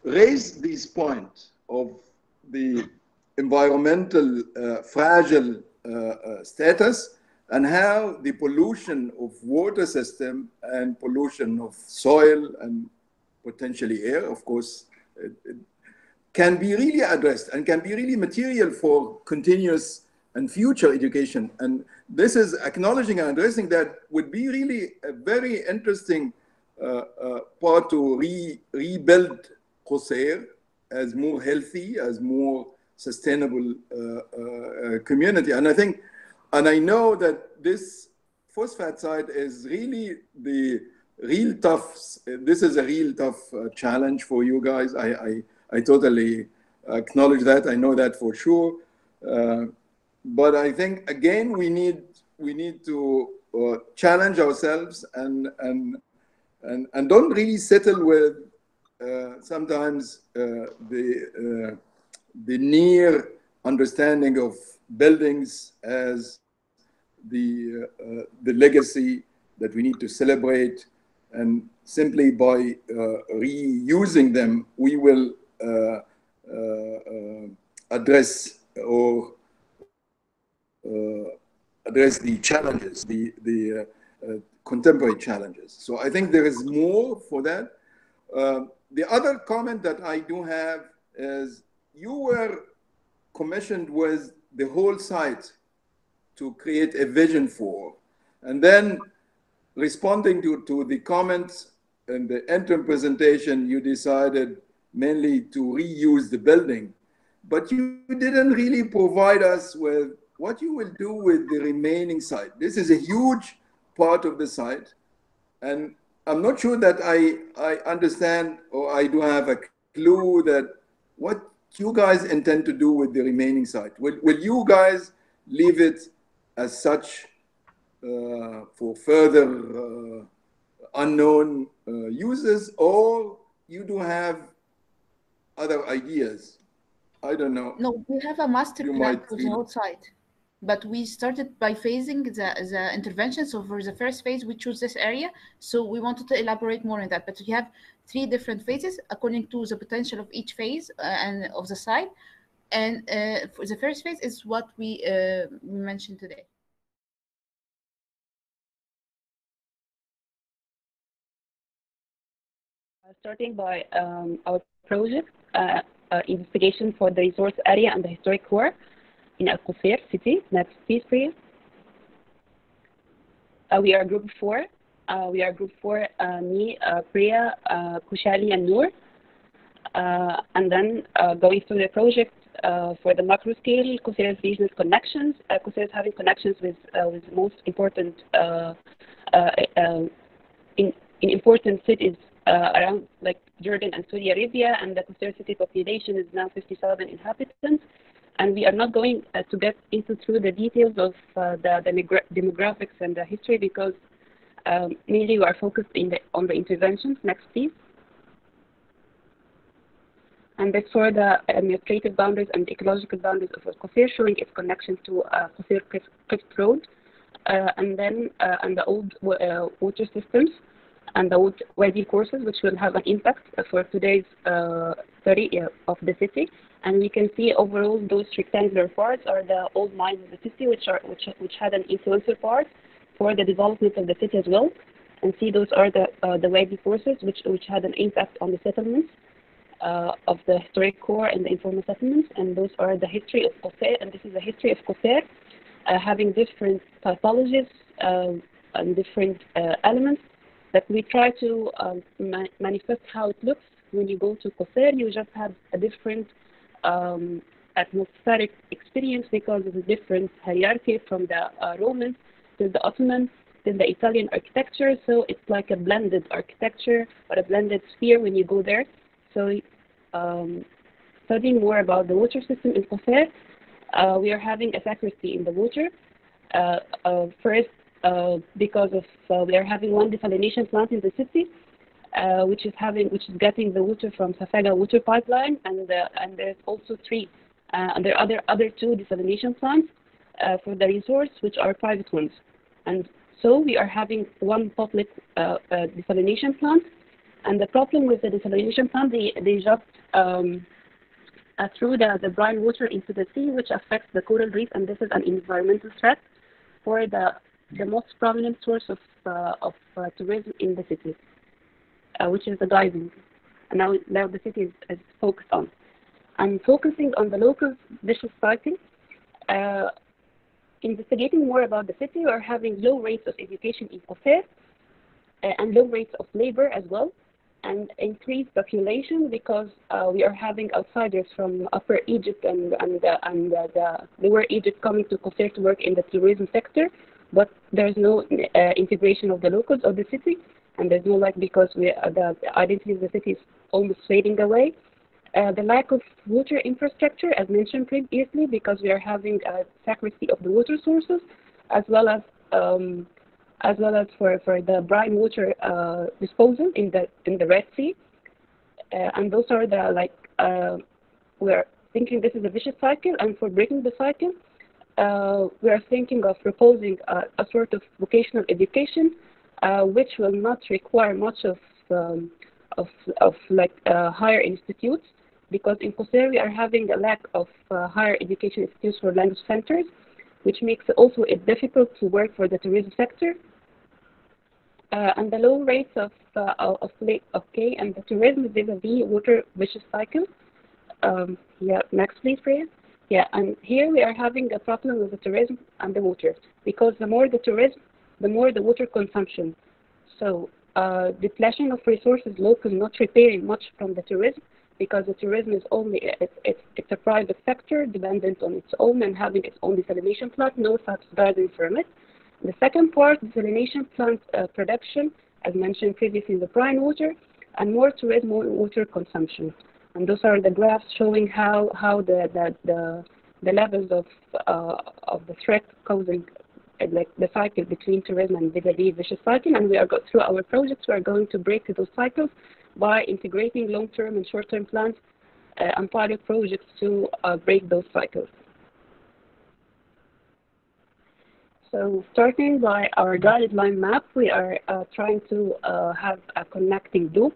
raise this point of the environmental fragile status and how the pollution of water system and pollution of soil and potentially air, of course, it can be really addressed and can be really material for continuous and future education. And this is acknowledging and addressing that would be really a very interesting part to rebuild Qusair as more healthy, as more sustainable community. And I think, and I know that this phosphate side is really the real tough, this is a real tough challenge for you guys. I totally acknowledge that. I know that for sure. But I think, again, we need to challenge ourselves and don't really settle with sometimes the near understanding of buildings as the legacy that we need to celebrate, and simply by reusing them, we will address the challenges, the contemporary challenges. So I think there is more for that. The other comment that I do have is you were commissioned with the whole site to create a vision for, and then responding to the comments in the interim presentation, you decided mainly to reuse the building, but you didn't really provide us with what you will do with the remaining site. This is a huge part of the site. And I'm not sure that I understand, or I do have a clue that what you guys intend to do with the remaining site. Will you guys leave it as such for further unknown users, or you do have other ideas? I don't know. No, we have a master You plan might for the feel- whole site. But we started by phasing the intervention. So for the first phase, we choose this area. So we wanted to elaborate more on that. But we have 3 different phases according to the potential of each phase and of the site. And for the first phase is what we mentioned today. Starting by our project, investigation for the resource area and the historic core in Al Qusayr city. Next, please, Priya. We are group 4. Me, Priya, Kushali, and Noor. And then going through the project for the macro scale, Qusair's business connections. Qusair is having connections with the most important in important cities around like Jordan and Saudi Arabia, and the Qusair city population is now 50,000 inhabitants. And we are not going to get into through the details of the demographics and the history, because mainly we are focused on the interventions. Next, please. And that's for the administrative boundaries and ecological boundaries of Qusair, showing its connection to Qusair Clift Road, and then and the old water systems and the old wadi courses, which will have an impact for today's study of the city. And we can see overall those rectangular parts are the old mines of the city, which had an influential part for the development of the city as well. And see, those are the wadi courses, which had an impact on the settlements of the historic core and the informal settlements. And those are the history of Qusair, and this is the history of Qusair, having different typologies and different elements that we try to manifest how it looks. When you go to Qusair, you just have a different atmospheric experience, because of the different hierarchy from the Romans to the Ottomans to the Italian architecture. So it's like a blended architecture or a blended sphere when you go there. So studying more about the water system in Qusair, we are having a scarcity in the water. First, because of we are having one desalination plant in the city, which is getting the water from Safaga water pipeline, and there's also 3. And there are other 2 desalination plants for the resource, which are private ones. And so we are having one public desalination plant. And the problem with the desalination plant, they just threw the brine water into the sea, which affects the coral reef, and this is an environmental threat for the most prominent source of tourism in the city, which is the diving. And now the city is focused on. And focusing on the local vicious cycle, investigating more about the city, we are having low rates of education in Qusair, and low rates of labor as well, and increased population, because we are having outsiders from Upper Egypt and the Lower Egypt coming to Qusair to work in the tourism sector, but there's no integration of the locals of the city, and there's no because the identity of the city is almost fading away. The lack of water infrastructure, as mentioned previously, because we are having a scarcity of the water sources, as well as for the brine water disposal in the Red Sea. And those are the we're thinking this is a vicious cycle, and for breaking the cycle, we are thinking of proposing a sort of vocational education, which will not require much of higher institutes, because in Qusair we are having a lack of higher education institutes for language centers, which makes it also difficult to work for the tourism sector. And the low rates of and the tourism vis-a-vis water vicious cycle. Next please, Priya. And here we are having a problem with the tourism and the water, because the more the tourism, the more the water consumption. So depletion of resources local, not repairing much from the tourism, because the tourism is only it's a private sector dependent on its own and having its own desalination plant, no subsidizing from it. The second part, desalination plant production, as mentioned previously, the brine water, and more tourism, more water consumption. And those are the graphs showing how the levels of the threat causing like the cycle between tourism and vis-a-vis vicious cycle. And we are through our projects, we are going to break those cycles by integrating long-term and short-term plans and pilot projects to break those cycles. So starting by our guideline map, we are trying to have a connecting loop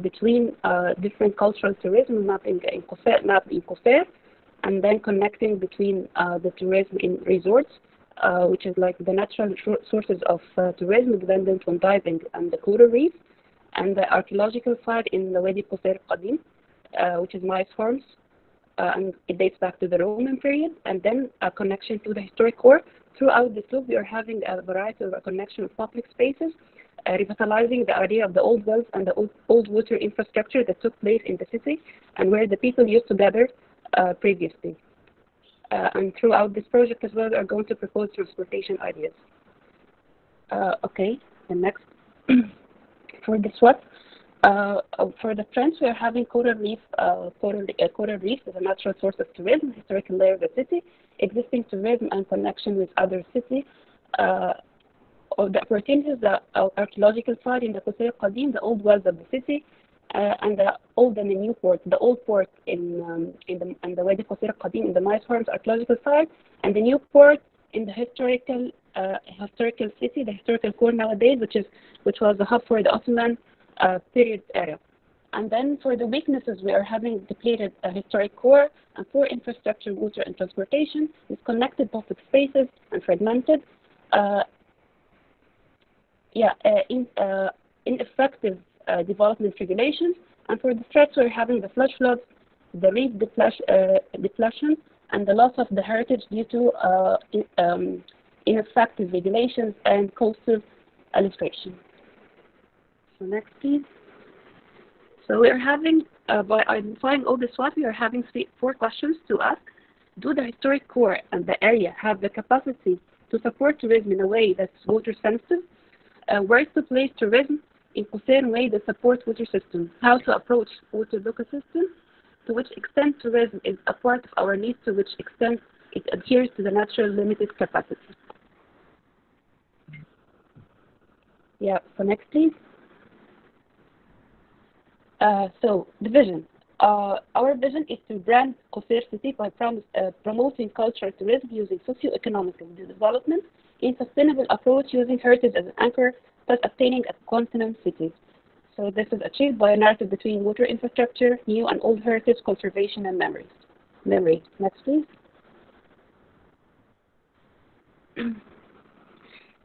between different cultural tourism mapping in Qusair, and then connecting between the tourism in resorts, which is like the natural sources of tourism dependent on diving and the coral reef, and the archaeological site in the Wadi Qusair Qadim, which is mice farms, and it dates back to the Roman period, and then a connection to the historic core. Throughout this loop, we are having a variety of connection of public spaces, revitalizing the idea of the old wells and the old water infrastructure that took place in the city and where the people used to gather previously. And throughout this project as well, we are going to propose transportation ideas. Okay, the next. For the SWAT, for the trends, we are having coral reef. Coral reef is a natural source of tourism, historical layer of the city, existing tourism and connection with other cities. Of the opportunities, the archaeological site in the Qusair Qadim, the old wells of the city, and the old and the new port. The old port in the Wadi Qusair Qadim in the mice farms archaeological site, and the new port in the historical city, the historical core nowadays, which was the hub for the Ottoman period era. And then for the weaknesses, we are having depleted a historic core and poor infrastructure, water and transportation, disconnected public spaces and fragmented. Ineffective development regulations. And for the threats, we're having the flash floods, the reef depletion, and the loss of the heritage due to ineffective regulations and coastal illustration. So next, please. So we are having, by identifying all this SWOT, we are having four questions to ask. Do the historic core and the area have the capacity to support tourism in a way that's water sensitive? Where to place tourism in Qusair in a way that supports water systems? How to approach water ecosystems? To which extent tourism is a part of our needs, to which extent it adheres to the natural limited capacity. Yeah, so next please. So the vision. Our vision is to brand Qusair City by promoting cultural tourism using socio-economic development in sustainable approach using heritage as an anchor, thus obtaining a continent city. So this is achieved by a narrative between water infrastructure, new and old heritage, conservation, and memory. Next, please.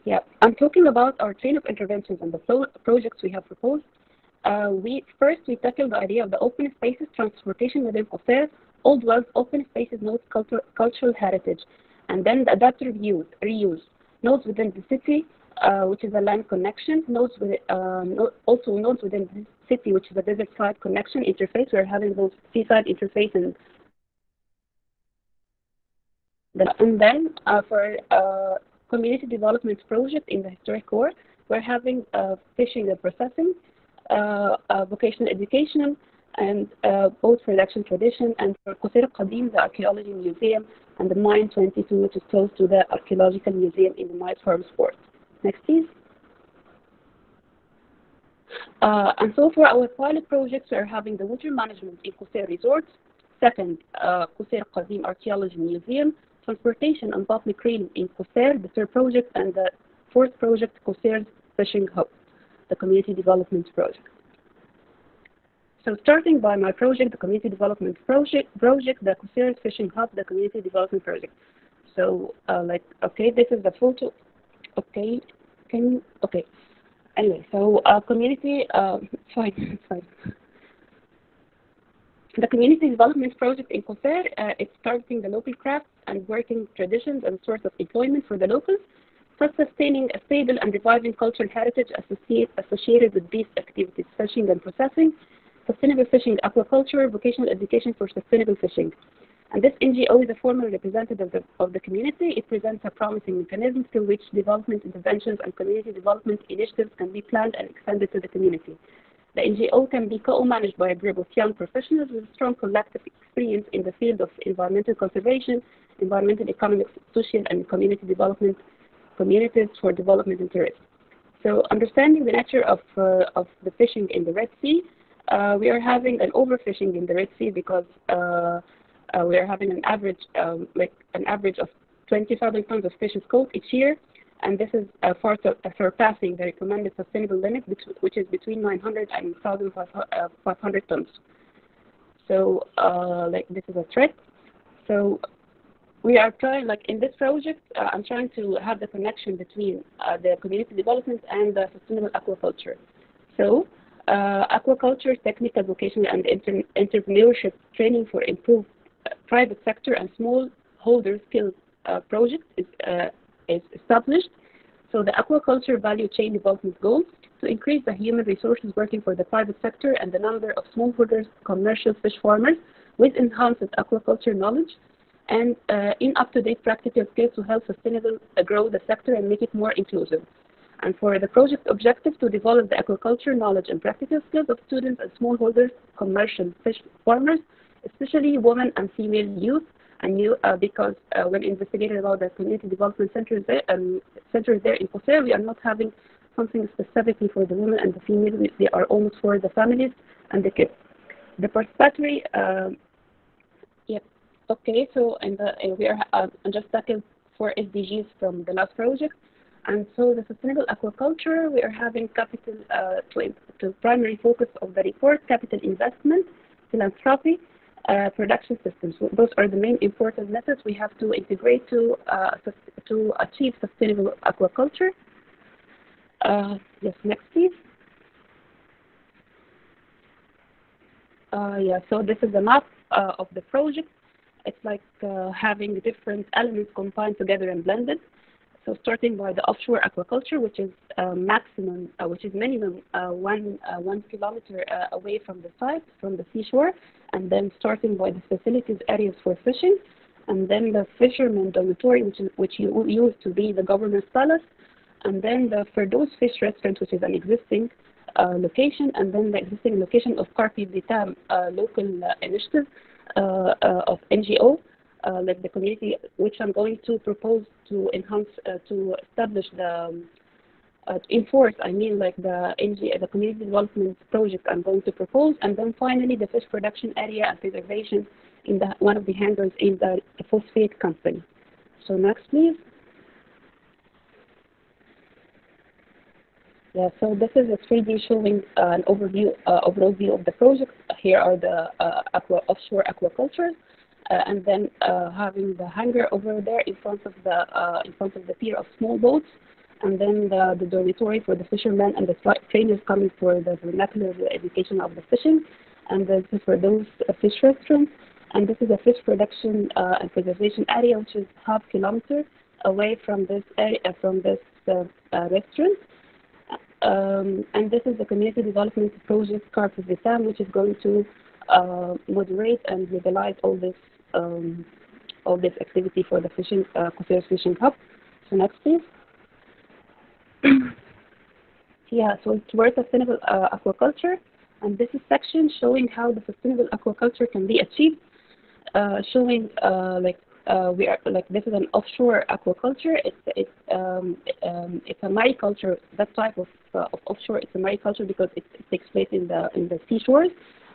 Yeah, I'm talking about our chain of interventions and the projects we have proposed. We tackled the idea of the open spaces, transportation within Qusair, old wells, open spaces, nodes, cultural heritage, and then the adaptive reuse, nodes within the city, which is a land connection, nodes with, also nodes within the city, which is a desert side connection interface. We're having those seaside interface and then for community development project in the historic core, we're having fishing and processing, vocational education, and boat production tradition, and for Qusair Qadim, the archaeology museum, and the Mine 22, which is close to the archaeological museum in the Mice Farms port. Next, please. And so for our pilot projects, we are having the water management in Qusair resorts, second, Qusair Qadim archaeology museum, transportation and public realm in Qusair, the third project, and the fourth project, Qusair's fishing hub, the community development project. So starting by my project, the community development project, the Qusair's fishing hub, the community development project. So okay, this is the photo. Okay, anyway, so community, fine. The community development project in Qusair, it's targeting the local crafts and working traditions and source of employment for the locals, thus sustaining a stable and reviving cultural heritage associated with these activities, fishing and processing, Sustainable Fishing Aquaculture, Vocational Education for Sustainable Fishing. And this NGO is a formal representative of the community. It presents a promising mechanism through which development interventions and community development initiatives can be planned and extended to the community. The NGO can be co-managed by a group of young professionals with strong collective experience in the field of environmental conservation, environmental economics, social and community development, communities for development interests. So understanding the nature of the fishing in the Red Sea, we are having an overfishing in the Red Sea because we are having an average of 20,000 tons of fish is caught each year, and this is far surpassing the recommended sustainable limit, which is between 900 and 1,500 tons. So this is a threat. So we are trying, in this project, I'm trying to have the connection between the community development and the sustainable aquaculture. So aquaculture, technical, vocational, and entrepreneurship training for improved private sector and small holder skills project is established. So the aquaculture value chain development goals to increase the human resources working for the private sector and the number of smallholders, commercial fish farmers with enhanced aquaculture knowledge and in up-to-date practical skills to help sustainable grow the sector and make it more inclusive. And for the project objective to develop the aquaculture knowledge and practical skills of students and smallholders, commercial fish farmers, especially women and female youth, and because when investigating about the community development centers there in Qusair, we are not having something specifically for the women and the female. They are almost for the families and the kids. The participatory, okay. So we are just tackling 4 SDGs from the last project, and so the sustainable aquaculture, we are having capital to primary focus of the report: capital investment, philanthropy. Production systems. Those are the main important methods we have to integrate to achieve sustainable aquaculture. Yes, next please. So this is the map of the project. It's like having different elements combined together and blended. So starting by the offshore aquaculture, which is minimum 1 kilometer away from the site, from the seashore, and then starting by the facilities areas for fishing, and then the fisherman dormitory, which used to be the governor's palace, and then the Firdaus Fish Restaurant, which is an existing location, and then the existing location of Carpi Vitam local initiative of NGO. Like the community, which I'm going to propose to enhance, to establish the, enforce, the community development project I'm going to propose, and then finally the fish production area and preservation in one of the handles in the phosphate company. So next, please. Yeah, so this is a 3D showing an overall view of the project. Here are the offshore aquaculture. And then having the hangar over there in front of the pier of small boats, and then the dormitory for the fishermen and the trainers coming for the vernacular education of the fishing, and this is for those fish restaurants. And this is a fish production and preservation area, which is half kilometer away from this area, restaurant. And this is the community development project Carpi Vitam, which is going to moderate and legalize all this activity for the fishing, Qusair Fishing Hub. So next, please. Yeah, so it's where sustainable aquaculture, and this is section showing how the sustainable aquaculture can be achieved. Showing this is an offshore aquaculture. It's a mariculture. That type of offshore, it's a mariculture because it takes place in the seashores,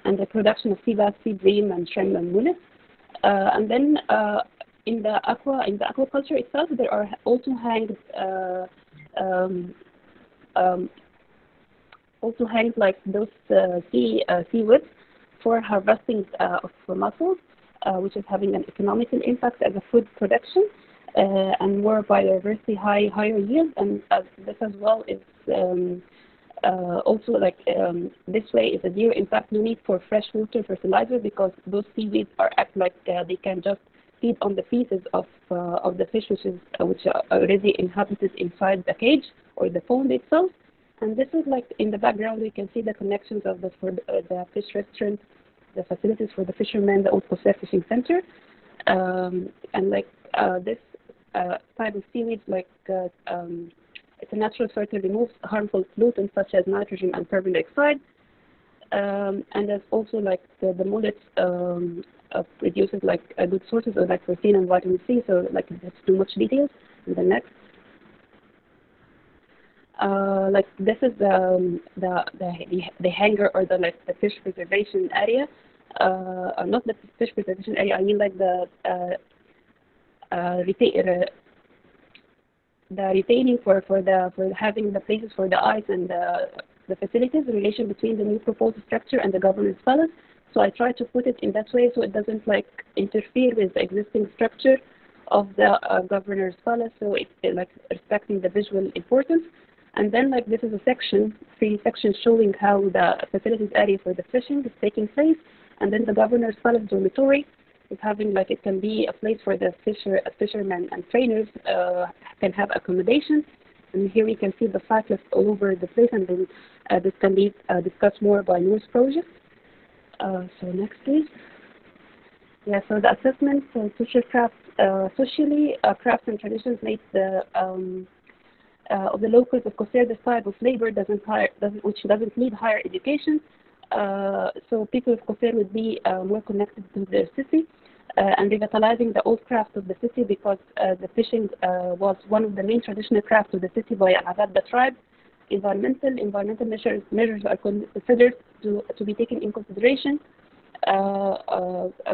and the production of sea bass, sea bream, and shrimp and mullet. And then in the aquaculture itself, there are also hanged like those seaweeds for harvesting of mussels, which is having an economical impact as a food production and more biodiversity, higher yield, and this as well is also this way is a zero impact, no need for freshwater fertilizer because those seaweeds act like they can just feed on the feces of the fish which are already inhabited inside the cage or the pond itself, And this is like in the background, we can see the connections of the fish restaurant, the facilities for the fishermen, the Old Qusayr Fishing Center, and like this type of seaweed, like it's a natural source that removes harmful pollutants such as nitrogen and carbon dioxide, and there's also like the mullet produces like good sources of like protein and vitamin C. So like that's too much details. And the next. Like this is the hangar or the fish preservation area, not the fish preservation area. I mean like the retaining for having the places for the ice and the facilities, the relation between the new proposed structure and the governor's palace. So I try to put it in that way so it doesn't like interfere with the existing structure of the governor's palace. So it's like respecting the visual importance. And then like this is a section, 3 sections showing how the facilities area for the fishing is taking place. And then the governor's palace dormitory is having like, it can be a place for the fishermen and trainers can have accommodation. And here we can see the cyclists all over the place, and then this can be discussed more by Noor's project. So next please. Yeah, so the assessment, social crafts, socially, crafts and traditions make the of the locals of Qusayr, this type of labor which doesn't need higher education. So people of Qusayr would be more connected to their city and revitalizing the old craft of the city, because the fishing was one of the main traditional crafts of the city by Al-Adda tribe. Environmental measures are considered to be taken in consideration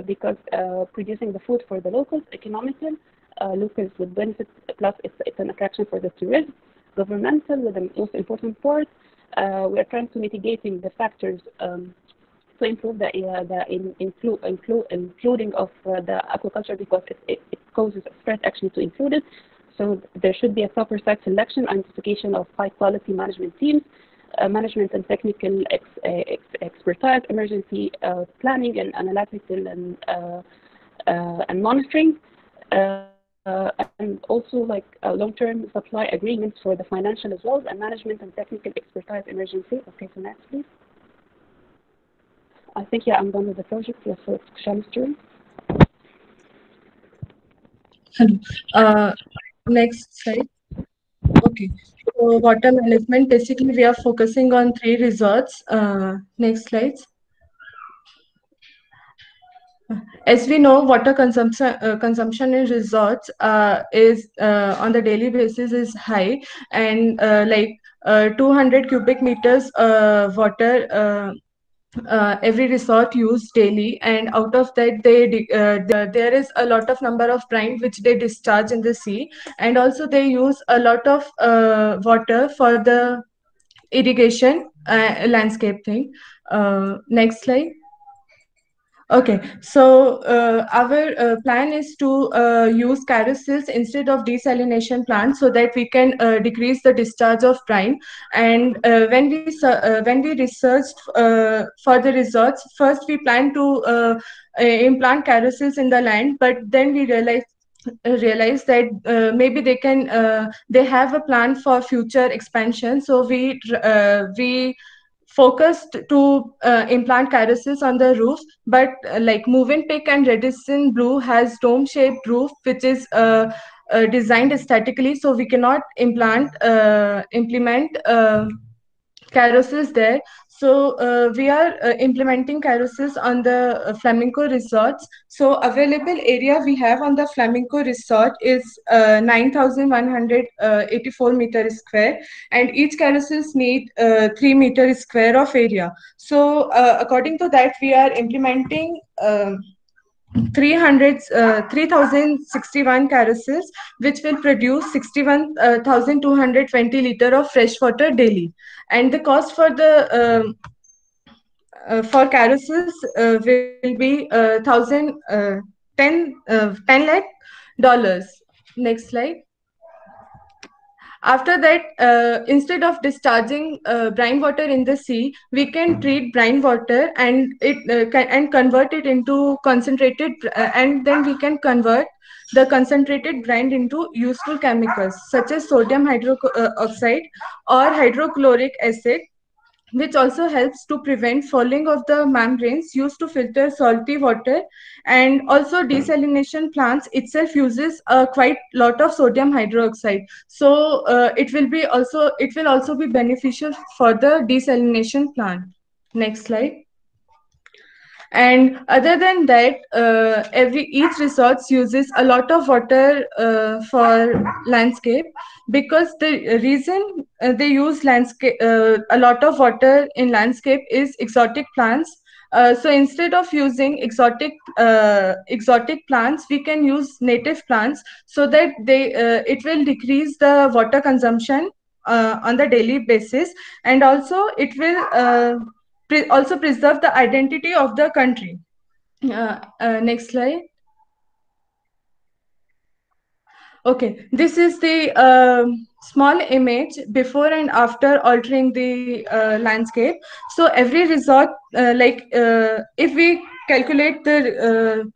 because producing the food for the locals, economical, locals would benefit, plus it's an attraction for the tourists. Governmental, with the most important part, we are trying to mitigating the factors to improve the including of the aquaculture, because it causes a threat actually to include it. So there should be a proper site selection, identification of high quality management teams, management and technical expertise, emergency planning and analytical and monitoring. And also like long-term supply agreements for the financial as well, and management and technical expertise emergency. Okay, so next please. I think, yeah, I'm done with the project. Yes, so it's Kusham's turn. Hello. Next slide. Okay. So water management, basically we are focusing on 3 resorts. Next slides. As we know, water consumption in resorts is on the daily basis is high, and 200 cubic meters water every resort use daily, and out of that there is a lot of number of brine which they discharge in the sea, and also they use a lot of water for the irrigation landscape thing. Next slide. Okay, so our plan is to use carousels instead of desalination plants, so that we can decrease the discharge of brine. And when we researched for the resorts, first we planned to implant carousels in the land, but then we realize that maybe they have a plan for future expansion, so we focused to implant carousels on the roof. But like Movenpick and Redison Blue has dome-shaped roof, which is designed aesthetically, so we cannot implement carousels there. So we are implementing carousels on the Flamenco resorts. So available area we have on the Flamenco resort is 9,184 meters square, and each carousels need 3 meters square of area. So according to that, we are implementing 3,061 carousels, which will produce 61,220 liters of fresh water daily. And the cost for the for carousels will be $10 lakh. Next slide. After that, instead of discharging brine water in the sea, we can treat brine water and convert it into concentrated, and then we can convert the concentrated grind into useful chemicals such as sodium hydroxide or hydrochloric acid, which also helps to prevent fouling of the membranes used to filter salty water. And also desalination plants itself uses quite lot of sodium hydroxide, so it will also be beneficial for the desalination plant. Next slide. And other than that, each resort uses a lot of water for landscape, because the reason they use a lot of water in landscape is exotic plants. So instead of using exotic plants, we can use native plants, so that it will decrease the water consumption on the daily basis, and also it will also preserve the identity of the country. Next slide. Okay, this is the small image before and after altering the landscape. So every resort, if we calculate the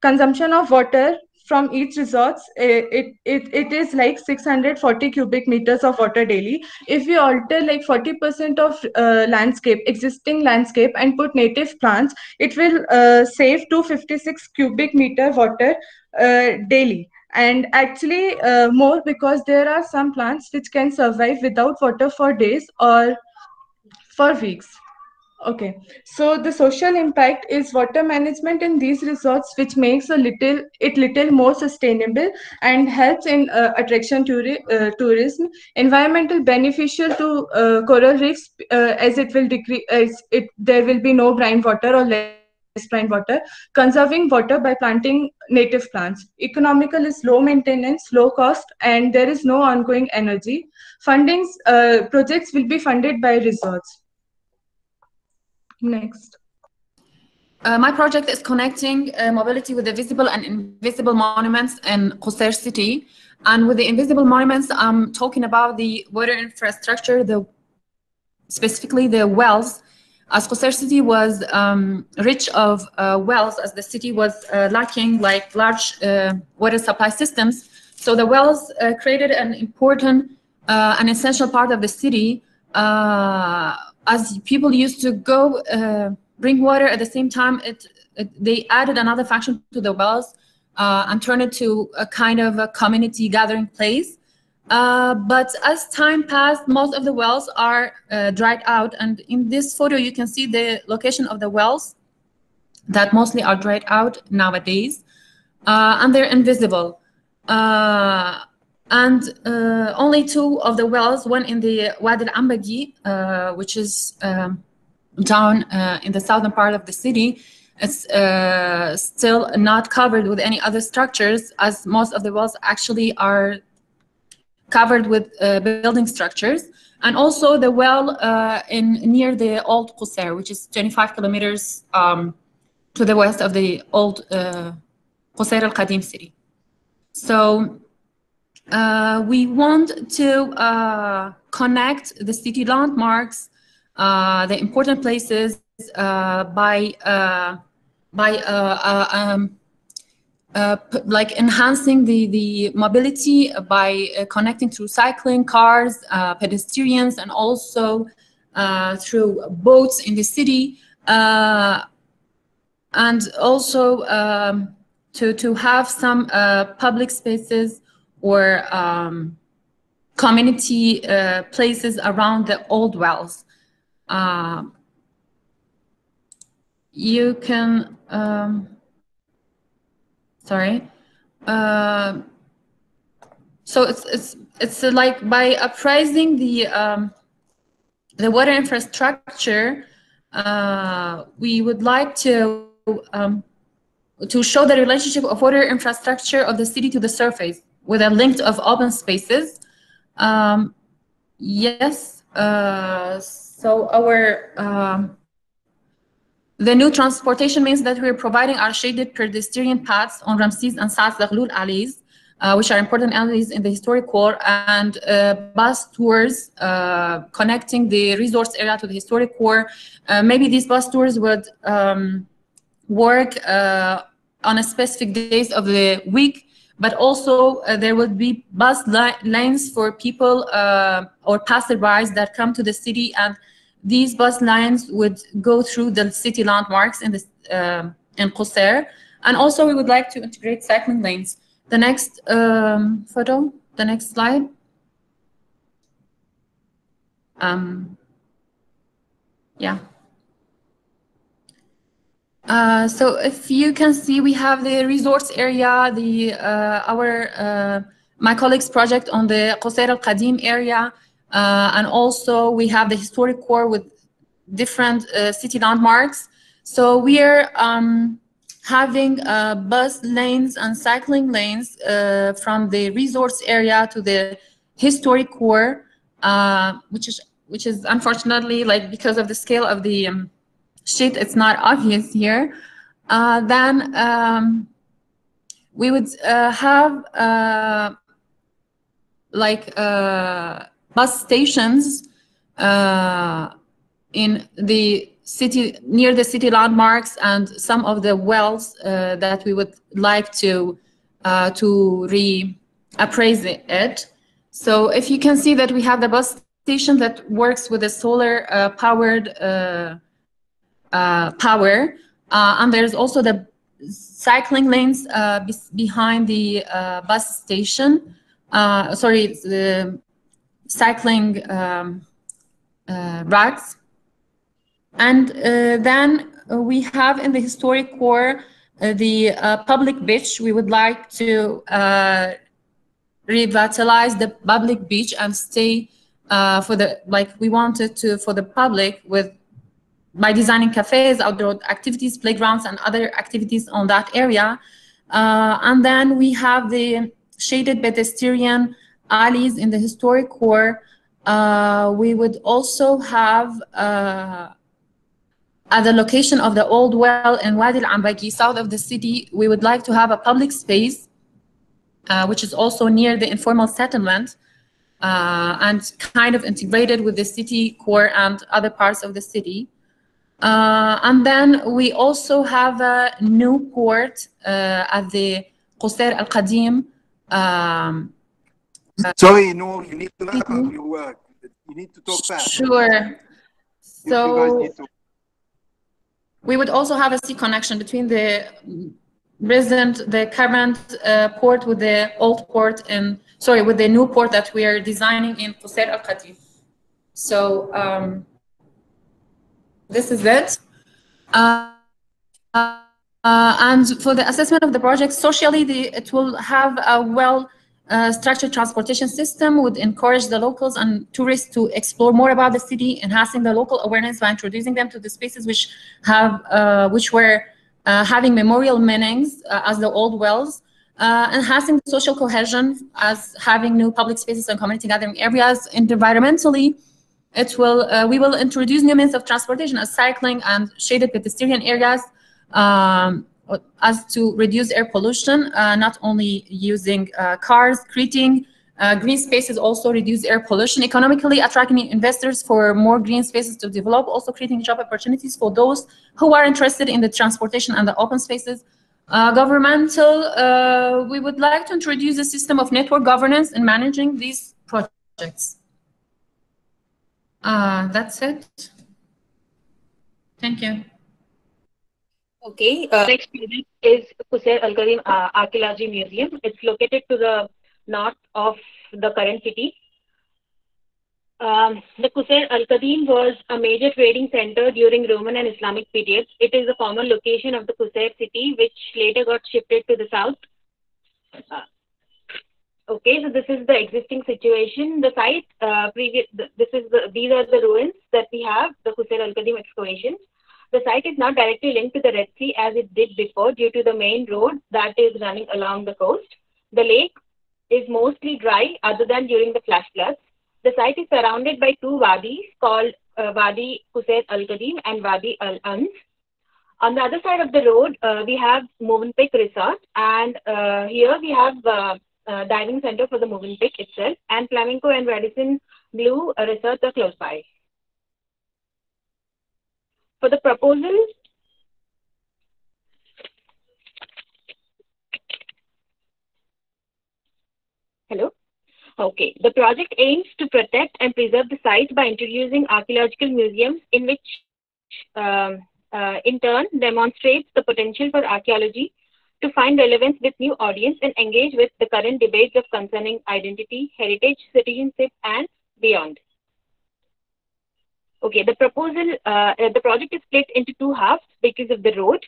consumption of water from each resort, it is like 640 cubic meters of water daily. If we alter like 40% of existing landscape and put native plants, it will save 256 cubic meter water daily. And actually more, because there are some plants which can survive without water for days or for weeks. Okay, so the social impact is water management in these resorts, which makes it little more sustainable and helps in attraction tourism. Environmental beneficial to coral reefs, as it will decrease, there will be no brine water or less brine water. Conserving water by planting native plants. Economical is low maintenance, low cost, and there is no ongoing energy. Fundings, projects will be funded by resorts. Next. My project is connecting mobility with the visible and invisible monuments in Qusair city. And with the invisible monuments, I'm talking about the water infrastructure, specifically the wells. As Qusair city was rich of wells, as the city was lacking like large water supply systems, so the wells created an important, an essential part of the city. As people used to go bring water, at the same time, they added another function to the wells and turned it to a kind of a community gathering place. But as time passed, most of the wells are dried out. And in this photo, you can see the location of the wells that mostly are dried out nowadays, and they're invisible. And only 2 of the wells, one in the Wadi al-Ambagi, which is down in the southern part of the city, it's still not covered with any other structures, as most of the wells actually are covered with building structures. And also the well near the old Qusair, which is 25 kilometers to the west of the old Qusair al-Qadim city. So we want to connect the city landmarks, the important places, by like enhancing the mobility by connecting through cycling, cars, pedestrians, and also through boats in the city, and also to have some public spaces or community places around the old wells. You can, sorry. So it's like by appraising the water infrastructure, we would like to show the relationship of water infrastructure of the city to the surface with a link of open spaces. Yes, so our the new transportation means that we're providing our shaded pedestrian paths on Ramses and Saad Zaghloul alleys, which are important alleys in the historic core, and bus tours connecting the resource area to the historic core. Maybe these bus tours would work on a specific days of the week, but also there would be bus lanes for people or passerbys that come to the city, and these bus lines would go through the city landmarks in Qusair. And also we would like to integrate cycling lanes. The next photo, the next slide. Yeah. So if you can see, we have the resorts area, my colleague's project on the Qusair al-Qadim area, and also we have the historic core with different city landmarks. So we are having bus lanes and cycling lanes from the resorts area to the historic core, which is unfortunately, like, because of the scale of the sheet, it's not obvious here. Then we would have bus stations in the city, near the city landmarks, and some of the wells that we would like to reappraise it. So if you can see that we have the bus station that works with a solar powered power, and there's also the cycling lanes behind the bus station. Sorry, the cycling racks. And then we have in the historic core the public beach. We would like to revitalize the public beach and stay for the, we wanted to, for the public, by designing cafes, outdoor activities, playgrounds, and other activities on that area. And then we have the shaded pedestrian alleys in the historic core. We would also have, at the location of the old well in Wadi al-Ambaki, south of the city, we would like to have a public space, which is also near the informal settlement, and kind of integrated with the city core and other parts of the city. And then we also have a new port at the Qusair al-Qadim. Sorry, no, you need to wrap up your work. You need to talk fast. Sure. So we would also have a sea connection between the current port with the old port, and with the new port that we are designing in Qusair al-Qadim. So this is it. And for the assessment of the project, socially, it will have a well-structured transportation system, would encourage the locals and tourists to explore more about the city, enhancing the local awareness by introducing them to the spaces which were having memorial meanings as the old wells, enhancing the social cohesion as having new public spaces and community gathering areas. Environmentally, we will introduce new means of transportation as cycling and shaded pedestrian areas, as to reduce air pollution, not only using cars. Creating green spaces also reduce air pollution. Economically, attracting investors for more green spaces to develop, also creating job opportunities for those who are interested in the transportation and the open spaces. Governmental, we would like to introduce a system of network governance in managing these projects. That's it. Thank you. Okay, next project is Qusair al-Qadim Archaeology Museum. It's located to the north of the current city. The Qusair al-Qadim was a major trading center during Roman and Islamic periods. It is the former location of the Qusair city, which later got shifted to the south. Okay, so this is the existing situation. The site, these are the ruins that we have, the Qusair al-Qadim excavations. The site is not directly linked to the Red Sea as it did before due to the main road that is running along the coast. The lake is mostly dry other than during the flash floods. The site is surrounded by two wadis called Wadi Qusair al-Qadim and Wadi al-Ans. On the other side of the road, we have Movenpick Resort, and here we have diving center for the Movenpick itself, and Flamenco and Radisson Blue resorts are close by. For the proposal, Okay, the project aims to protect and preserve the site by introducing archaeological museums in which in turn demonstrates the potential for archaeology to find relevance with new audience and engage with the current debates of concerning identity, heritage, citizenship, and beyond. Okay, the project is split into two halves because of the road.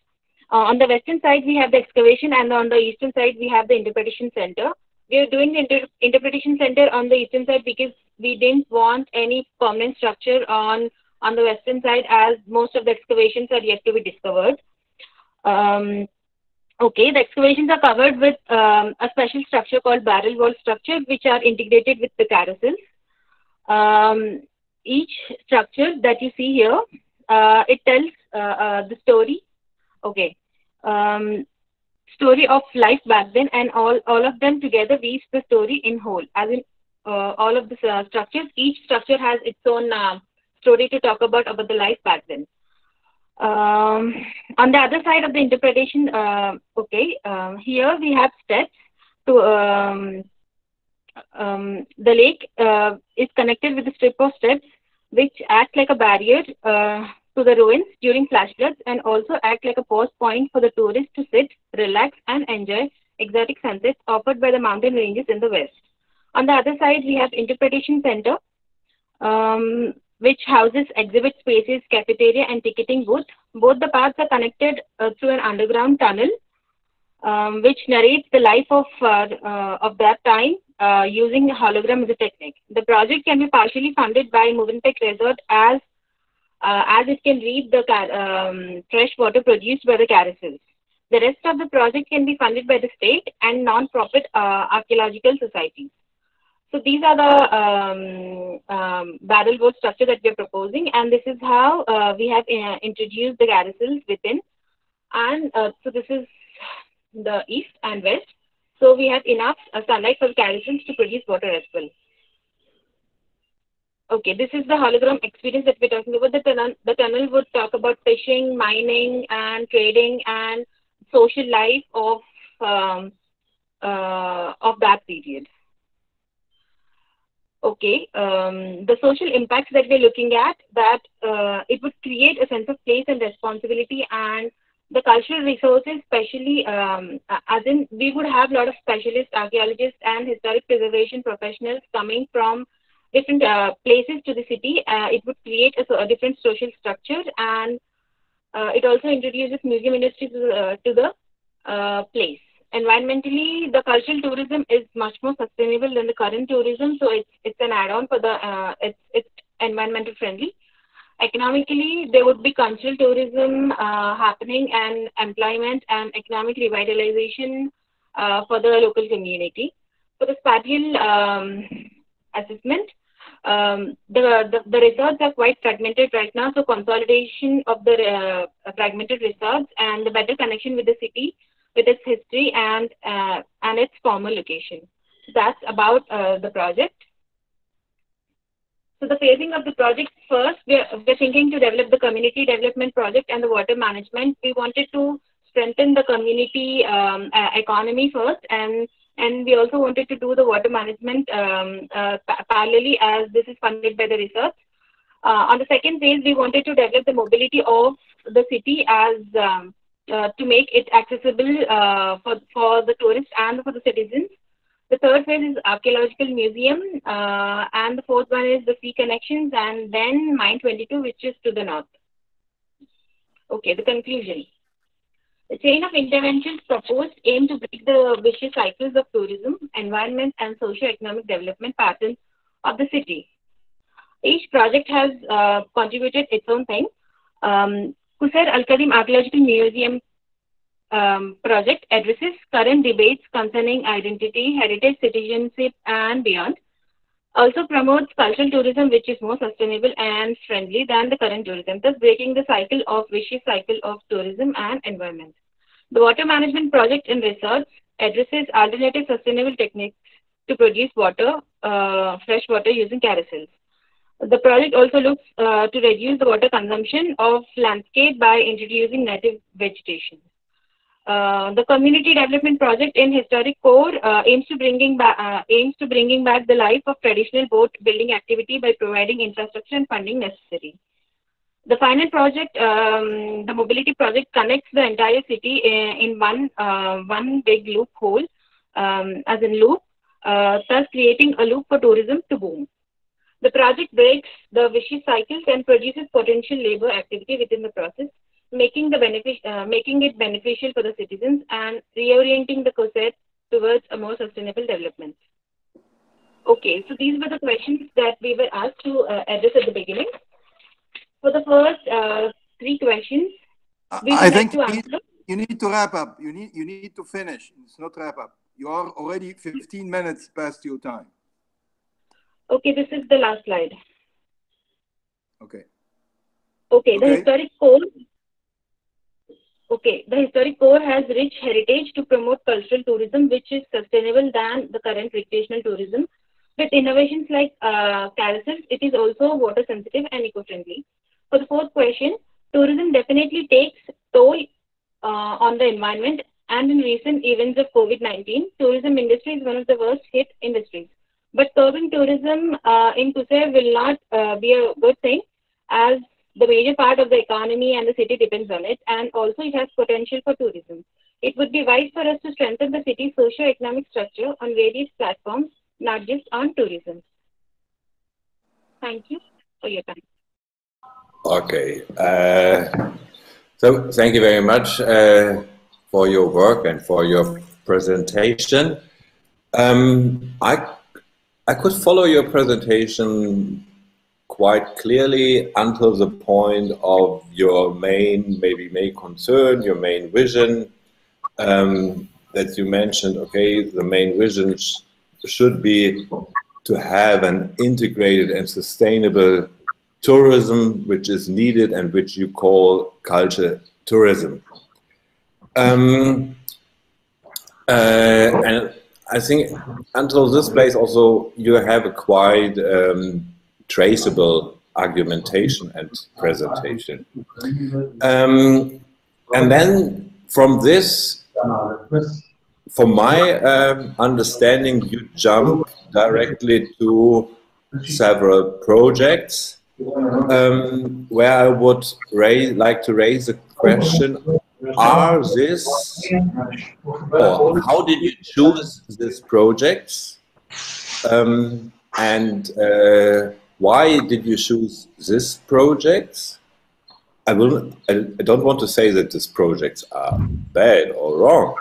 On the western side, we have the excavation, and on the eastern side, we have the interpretation center. We are doing the interpretation center on the eastern side because we didn't want any permanent structure on the western side, as most of the excavations are yet to be discovered. Okay, the excavations are covered with a special structure called barrel wall structure, which are integrated with the carousels. Each structure that you see here, it tells the story. Okay. Story of life back then, and all of them together weaves the story in whole. As in all of the structures, each structure has its own story to talk about the life back then. On the other side of the interpretation, here we have steps to the lake is connected with a strip of steps which act like a barrier to the ruins during flash floods, and also act like a pause point for the tourists to sit, relax, and enjoy exotic sunsets offered by the mountain ranges in the west. On the other side, we have Interpretation Center, which houses exhibit spaces, cafeteria, and ticketing booth. Both the paths are connected through an underground tunnel, which narrates the life of that time using hologram as a technique. The project can be partially funded by Movenpick Resort as it can read the fresh water produced by the carousels. The rest of the project can be funded by the state and non-profit archaeological societies. So these are the barrel wall structure that we are proposing, and this is how we have introduced the carousels within. And so this is the east and west. So we have enough sunlight for the carousels to produce water as well. Okay, this is the hologram experience that we're talking about. The tunnel would talk about fishing, mining, and trading, and social life of that period. Okay, the social impacts that we're looking at, that it would create a sense of place and responsibility, and the cultural resources, especially as in we would have a lot of specialist archaeologists and historic preservation professionals coming from different places to the city. It would create a different social structure, and it also introduces museum industry to the place. Environmentally, the cultural tourism is much more sustainable than the current tourism, so it's an add-on for the it's environmental friendly. Economically, there would be cultural tourism happening, and employment and economic revitalization for the local community. For the spatial assessment, the resorts are quite fragmented right now, so consolidation of the fragmented resorts and the better connection with the city, with its history and its former location. So that's about the project. So the phasing of the project, first, we're thinking to develop the community development project and the water management. We wanted to strengthen the community economy first, and we also wanted to do the water management parallelly, as this is funded by the research. On the second phase, we wanted to develop the mobility of the city as to make it accessible for the tourists and for the citizens. The third phase is archaeological museum, and the fourth one is the sea connections, and then Mine 22, which is to the north. Okay, the conclusion. The chain of interventions proposed aim to break the vicious cycles of tourism, environment, and socio-economic development patterns of the city. Each project has contributed its own thing. Qusair Al-Qadim Archaeological Museum project addresses current debates concerning identity, heritage, citizenship, and beyond. Also promotes cultural tourism, which is more sustainable and friendly than the current tourism, thus breaking the vicious cycle of tourism and environment. The water management project in research addresses alternative sustainable techniques to produce water, fresh water using carousels. The project also looks to reduce the water consumption of landscape by introducing native vegetation. The community development project in historic core aims to bringing back the life of traditional boat building activity by providing infrastructure and funding necessary. The final project, the mobility project, connects the entire city in one big loophole, as in loop, thus creating a loop for tourism to boom. The project breaks the vicious cycles and produces potential labor activity within the process, making it beneficial for the citizens and reorienting the COSET towards a more sustainable development. Okay, so these were the questions that we were asked to address at the beginning. For the first 3 questions, we would like to answer. You need to wrap up. You need to finish. It's not wrap up. You are already 15 minutes past your time. Okay, this is the last slide. Okay. Okay, the historic core. Okay, the historic core has rich heritage to promote cultural tourism, which is sustainable than the current recreational tourism. With innovations like carousels, it is also water sensitive and eco-friendly. For the 4th question, tourism definitely takes toll on the environment, and in recent events of COVID-19, tourism industry is one of the worst hit industries. But curbing tourism in Qusair will not be a good thing, as the major part of the economy and the city depends on it, and also it has potential for tourism. It would be wise for us to strengthen the city's socio-economic structure on various platforms, not just on tourism. Thank you for your time. Okay. So thank you very much for your work and for your presentation. I could follow your presentation quite clearly until the point of your main concern, your main vision, that you mentioned. Okay, the main vision should be to have an integrated and sustainable tourism, which is needed and which you call culture tourism. And I think until this place also you have a quite traceable argumentation and presentation. And then from this, from my understanding, you jump directly to several projects where I would like to raise the question, are this, or how did you choose these projects, and why did you choose these projects? I don't want to say that these projects are bad or wrong,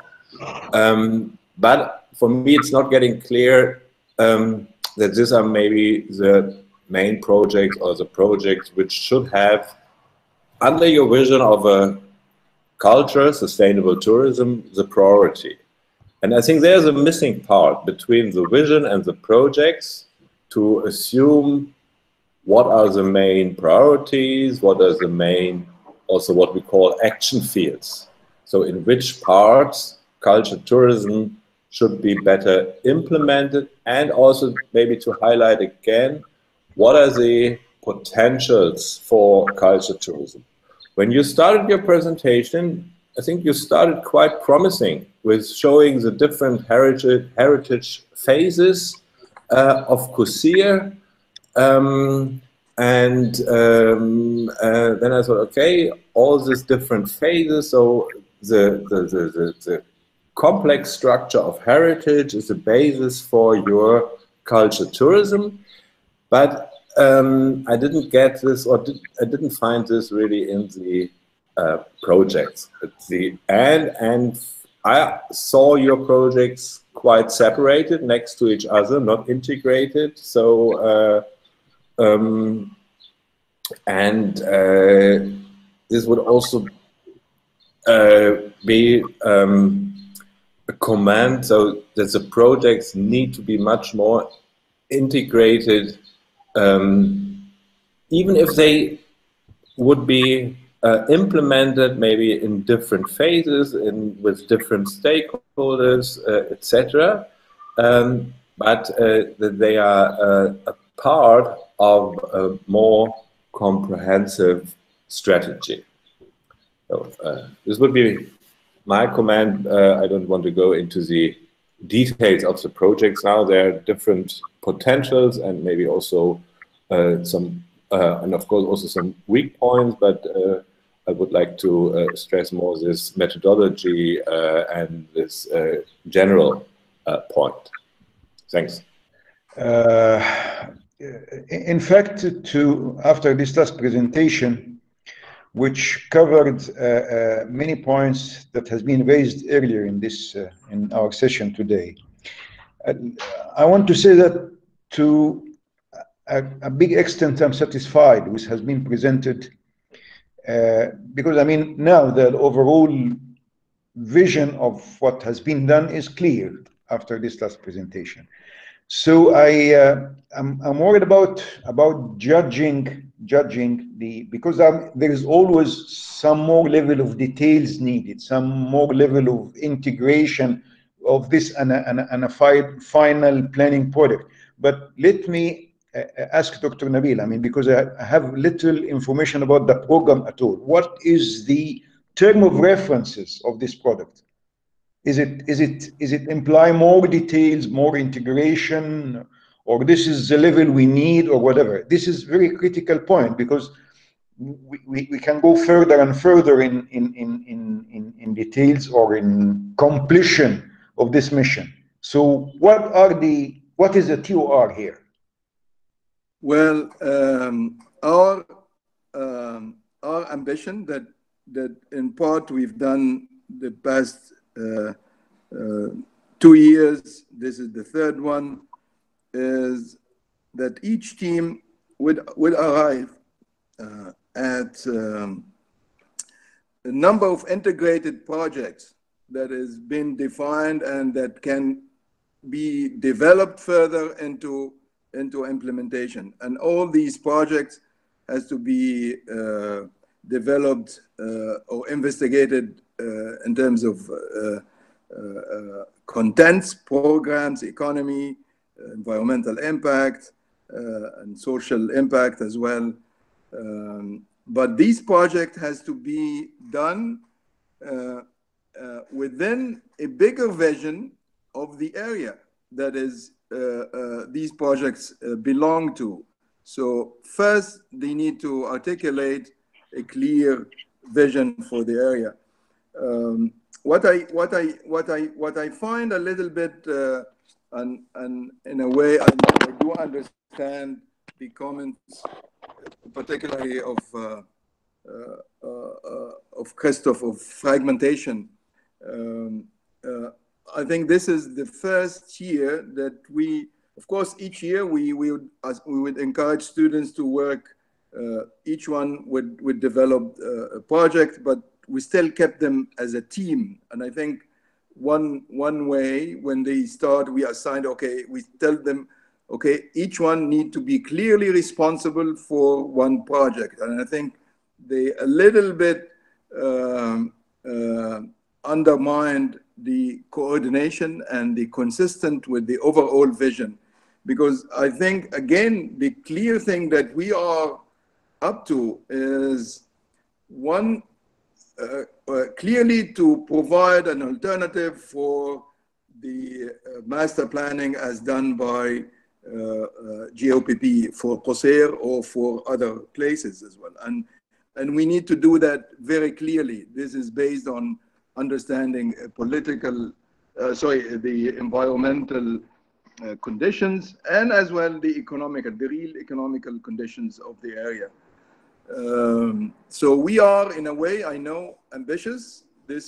but for me it's not getting clear that these are maybe the main projects or the projects which should have, under your vision of a culture, sustainable tourism, the priority. And I think there's a missing part between the vision and the projects to assume what are the main priorities, what are the main, also what we call action fields. So in which parts culture tourism should be better implemented, and also maybe to highlight again, what are the potentials for culture tourism? When you started your presentation, I think you started quite promising with showing the different heritage phases of Qusair. And then I thought, okay, all these different phases, so the complex structure of heritage is the basis for your culture tourism. But I didn't get this, or I didn't find this really in the projects. At the end, and I saw your projects quite separated next to each other, not integrated. So, this would also be a comment, so that the projects need to be much more integrated, even if they would be implemented maybe in different phases with different stakeholders, etc. But that they are a part of a more comprehensive strategy. So this would be my comment, I don't want to go into the details of the projects now. There are different potentials and maybe also some, and of course also some weak points, but I would like to stress more this methodology and this general point. Thanks. In fact, after this last presentation, which covered many points that has been raised earlier in this in our session today, I want to say that to a big extent I'm satisfied with has been presented, because I mean now the overall vision of what has been done is clear after this last presentation. So I'm worried about judging the, because there is always some more level of details needed, some more level of integration of this and a final planning product. But let me ask Dr. Nabil, I mean, because I have little information about the program at all. What is the term of references of this product? Is it imply more details, more integration, or this is the level we need, or whatever? This is very critical point, because we can go further and further in details or in completion of this mission. So what is the TOR here? Well, our ambition that in part we've done the past 2 years, this is the third one, is that each team would arrive at a number of integrated projects that has been defined and that can be developed further into implementation. And all these projects has to be developed or investigated in terms of contents, programs, economy, environmental impact, and social impact as well. But this project has to be done within a bigger vision of the area that is these projects belong to. So first, they need to articulate a clear vision for the area. What I find a little bit, and in a way, I do understand the comments, particularly of Christoph, of fragmentation. I think this is the first year that we, of course, each year we would encourage students to work. Each one would develop a project, but we still kept them as a team. And I think one way when they start, we assigned, okay, we tell them, okay, each one need to be clearly responsible for one project. And I think they a little bit undermined the coordination and the consistent with the overall vision. Because I think, again, the clear thing that we are up to is one, clearly to provide an alternative for the master planning as done by GOPP for Qusair or for other places as well. And we need to do that very clearly. This is based on understanding political, the environmental conditions, and as well the real economical conditions of the area. So we are, in a way, I know, ambitious. The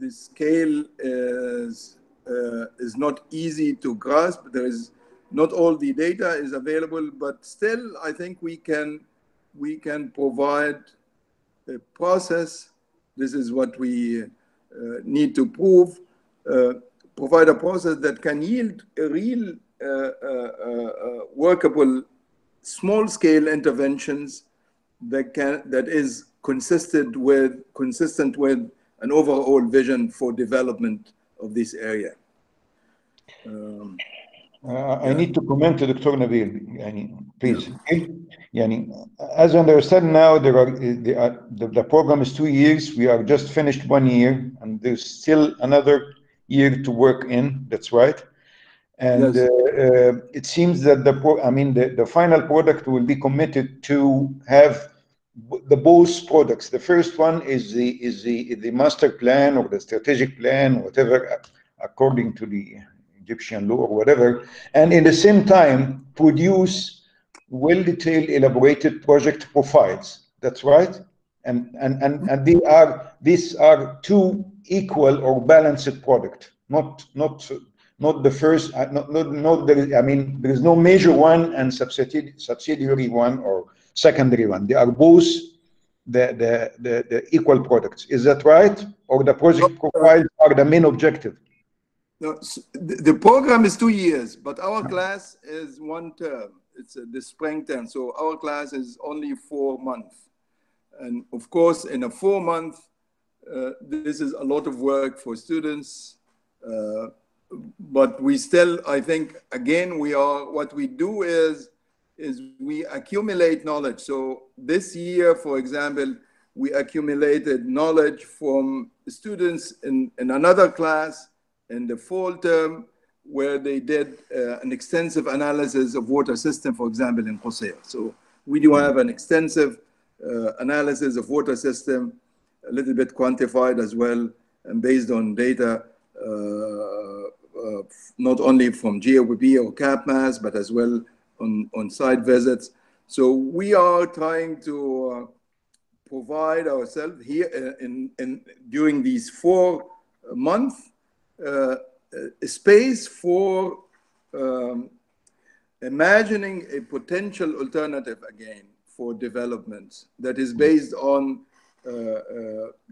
scale is not easy to grasp. There is not all the data is available, but still, I think we can provide a process. This is what we need to prove. Provide a process that can yield a real workable small-scale interventions that is consistent with an overall vision for development of this area. I need to comment to Dr. Nabil, please. As I understand now, the program is 2 years. We are just finished 1 year, and there's still another year to work in. That's right. And Yes. it seems that the final product will be committed to have both products. The first one is the master plan or the strategic plan, whatever, according to the Egyptian law or whatever, and in the same time produce well-detailed, elaborated project profiles. That's right. And these are two equal or balanced products, not the first. There is no major one and subsidiary one or secondary one. They are both the equal products. Is that right? Or the project profiles are the main objective? No, the program is 2 years, but our class is 1 term. It's the spring term. So our class is only 4 months. And of course, in a 4 month, this is a lot of work for students. But we still, I think, again, what we do is we accumulate knowledge. So this year, for example, we accumulated knowledge from students in another class in the fall term, where they did an extensive analysis of water system, for example, in Qusair. So we do have an extensive analysis of water system, a little bit quantified as well, and based on data, not only from GeoPP or CapMass, but as well on site visits. So we are trying to provide ourselves here during these 4 months, space for imagining a potential alternative again for development that is based on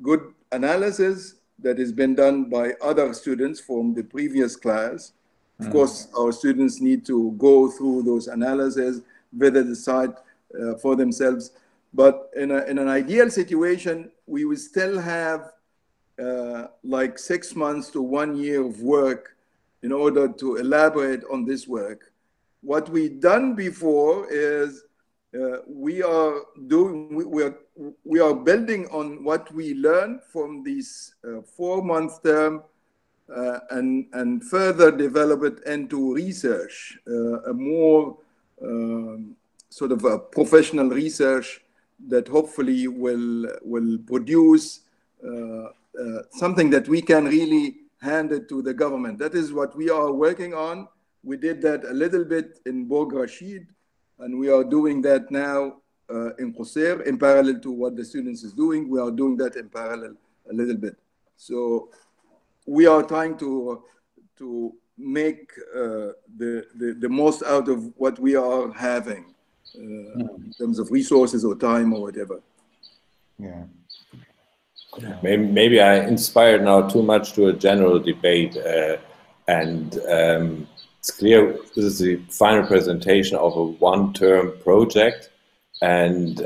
good analysis that has been done by other students from the previous class. Of course, our students need to go through those analyses, visit the site for themselves. But in an ideal situation, we will still have like 6 months to 1 year of work in order to elaborate on this work. What we've done before is we are building on what we learned from this 4-month term and further develop it into research, a more sort of a professional research that hopefully will produce something that we can really hand it to the government. That is what we are working on. We did that a little bit in Borg Rashid, and we are doing that now in Qusair, in parallel to what the students is doing. We are doing that in parallel a little bit. So we are trying to make the most out of what we are having in terms of resources or time or whatever. Yeah. Maybe I inspired now too much to a general debate, and it's clear this is the final presentation of a one-term project, and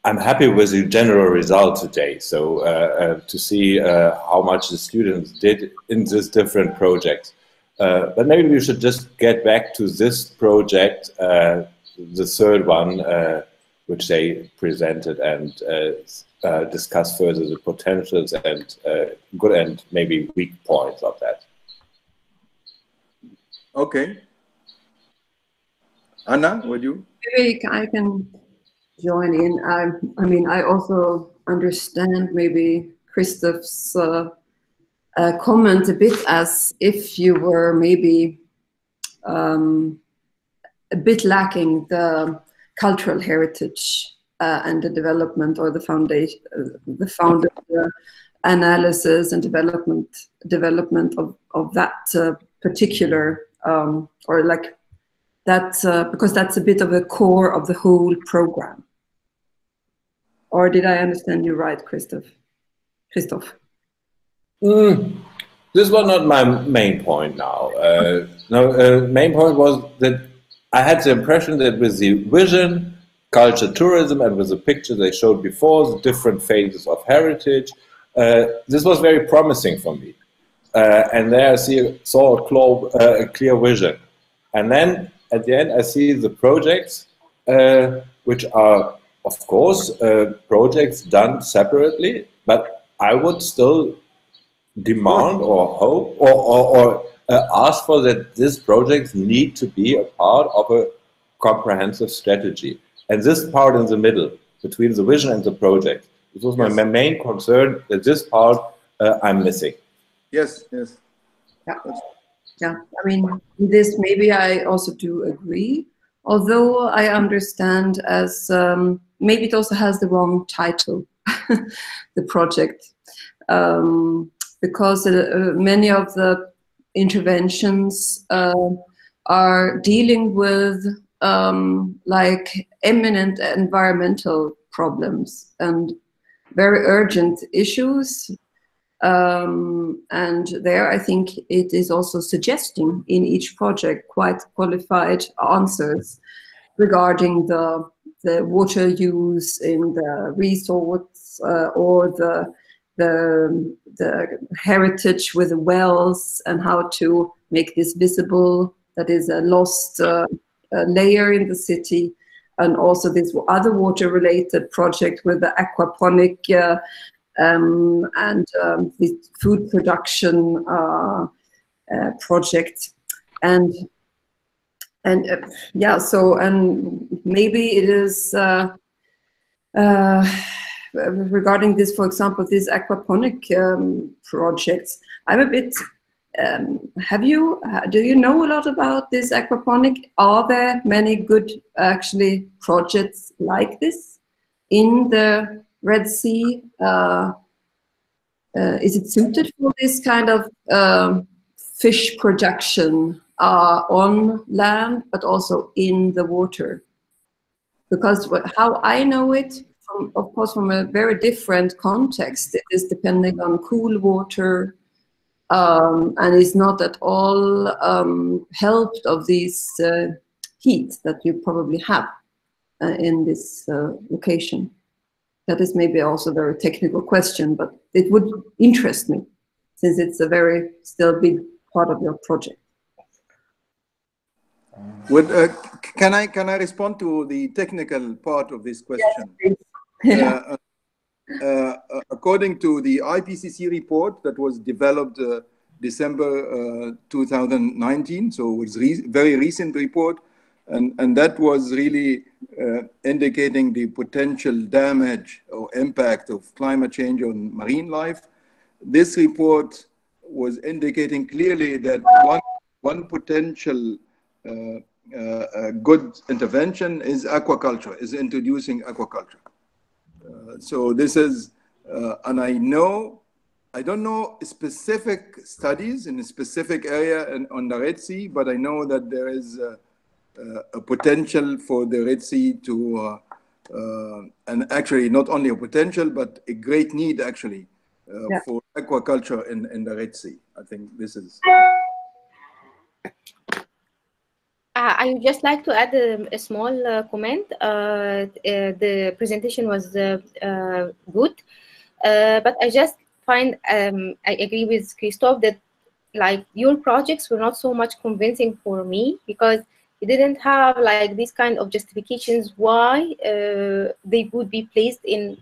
I'm happy with the general result today. So to see how much the students did in this different projects. But maybe we should just get back to this project, the third one, which they presented, and discuss further the potentials and good and maybe weak points of that. Okay. Anna, would you? Maybe I can join in. I mean, I also understand maybe Christoph's comment a bit as if you were maybe a bit lacking the cultural heritage and the development or the foundation, the founder analysis and development of that particular or like that because that's a bit of a core of the whole program. Or did I understand you right, Christoph? This was not my main point now. Main point was that I had the impression that with the vision, culture, tourism, and with the picture they showed before, the different phases of heritage, this was very promising for me. and there I saw a clear vision. And then at the end, I see the projects, which are, of course, projects done separately, but I would still demand or hope or ask for that these projects need to be a part of a comprehensive strategy. And this part in the middle, between the vision and the project, this was my main concern, that this part I'm missing. Yes, yes. Yeah. Yeah, I mean, this maybe I also do agree, although I understand as maybe it also has the wrong title, the project, because many of the interventions are dealing with like imminent environmental problems and very urgent issues. And there I think it is also suggesting in each project quite qualified answers regarding the water use in the resorts or the heritage with the wells and how to make this visible. That is a lost layer in the city. And also this other water related project with the aquaponic and the food production project, and yeah, so and maybe it is regarding this, for example, these aquaponic projects. I'm a bit. Do you know a lot about this aquaponic? Are there many good actually projects like this in the Red Sea? Is it suited for this kind of fish production on land, but also in the water? Because how I know it, of course, from a very different context, it is depending on cool water, and is not at all helped of these heat that you probably have in this location. That is maybe also a very technical question, but it would interest me since it's a very still big part of your project. Can I respond to the technical part of this question? Yes, according to the IPCC report that was developed December 2019, so it's very recent report, and that was really indicating the potential damage or impact of climate change on marine life. This report was indicating clearly that one potential good intervention is aquaculture, is introducing aquaculture. So this is, and I don't know specific studies in a specific area on the Red Sea, but I know that there is a potential for the Red Sea to, and actually not only a potential, but a great need actually for aquaculture in the Red Sea. I think this is. I would just like to add a small comment. The presentation was good, but I just find, I agree with Christoph that like your projects were not so much convincing for me, because you didn't have like these kind of justifications why they would be placed in,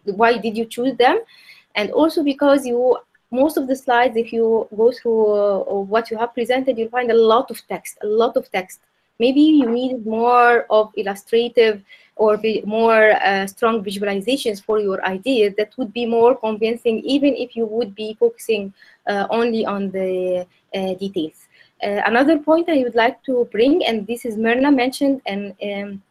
why did you choose them, and also because most of the slides, if you go through what you have presented, you'll find a lot of text, Maybe you needed more of illustrative or more strong visualizations for your ideas that would be more convincing, even if you would be focusing only on the details. Another point I would like to bring, and this is Myrna mentioned and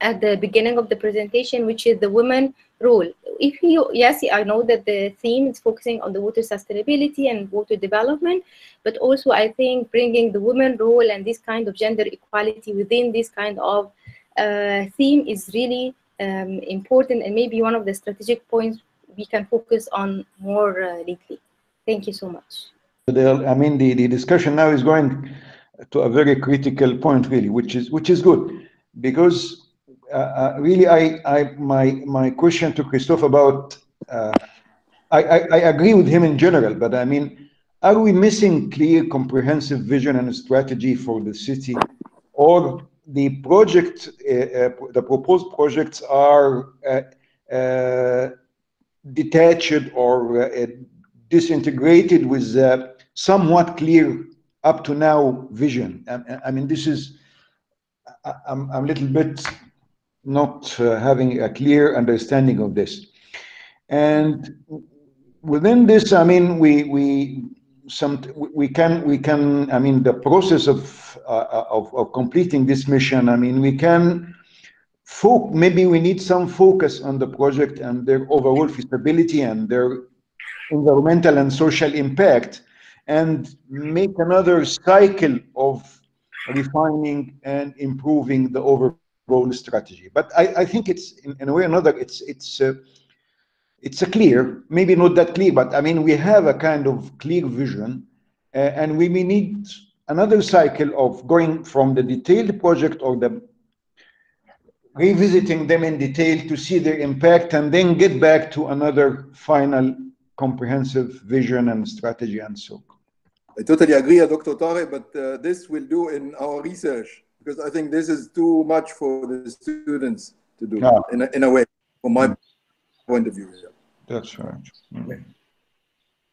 at the beginning of the presentation, which is the women role. Yes, I know that the theme is focusing on the water sustainability and water development, but also I think bringing the women role and this kind of gender equality within this kind of theme is really important, and maybe one of the strategic points we can focus on more lately. Thank you so much. I mean, the discussion now is going to a very critical point, really, which is good, because really, my question to Christoph about, I agree with him in general, but I mean, are we missing clear, comprehensive vision and strategy for the city, or the project, the proposed projects are detached or disintegrated with somewhat clear up to now vision? I mean, this is, I'm a little bit not having a clear understanding of this. And within this, I mean, we can, I mean, the process of completing this mission, I mean, we can maybe we need some focus on the project and their overall feasibility and their environmental and social impact, and make another cycle of refining and improving the overall strategy. But I think it's, in a way or another, it's a clear, maybe not that clear, but I mean, we have a kind of clear vision, and we may need another cycle of going from the detailed project or the revisiting them in detail to see their impact, and then get back to another final comprehensive vision and strategy and so on. I totally agree, Dr. Tarek, but this we'll do in our research, because I think this is too much for the students to do, in a way, from my point of view. That's right.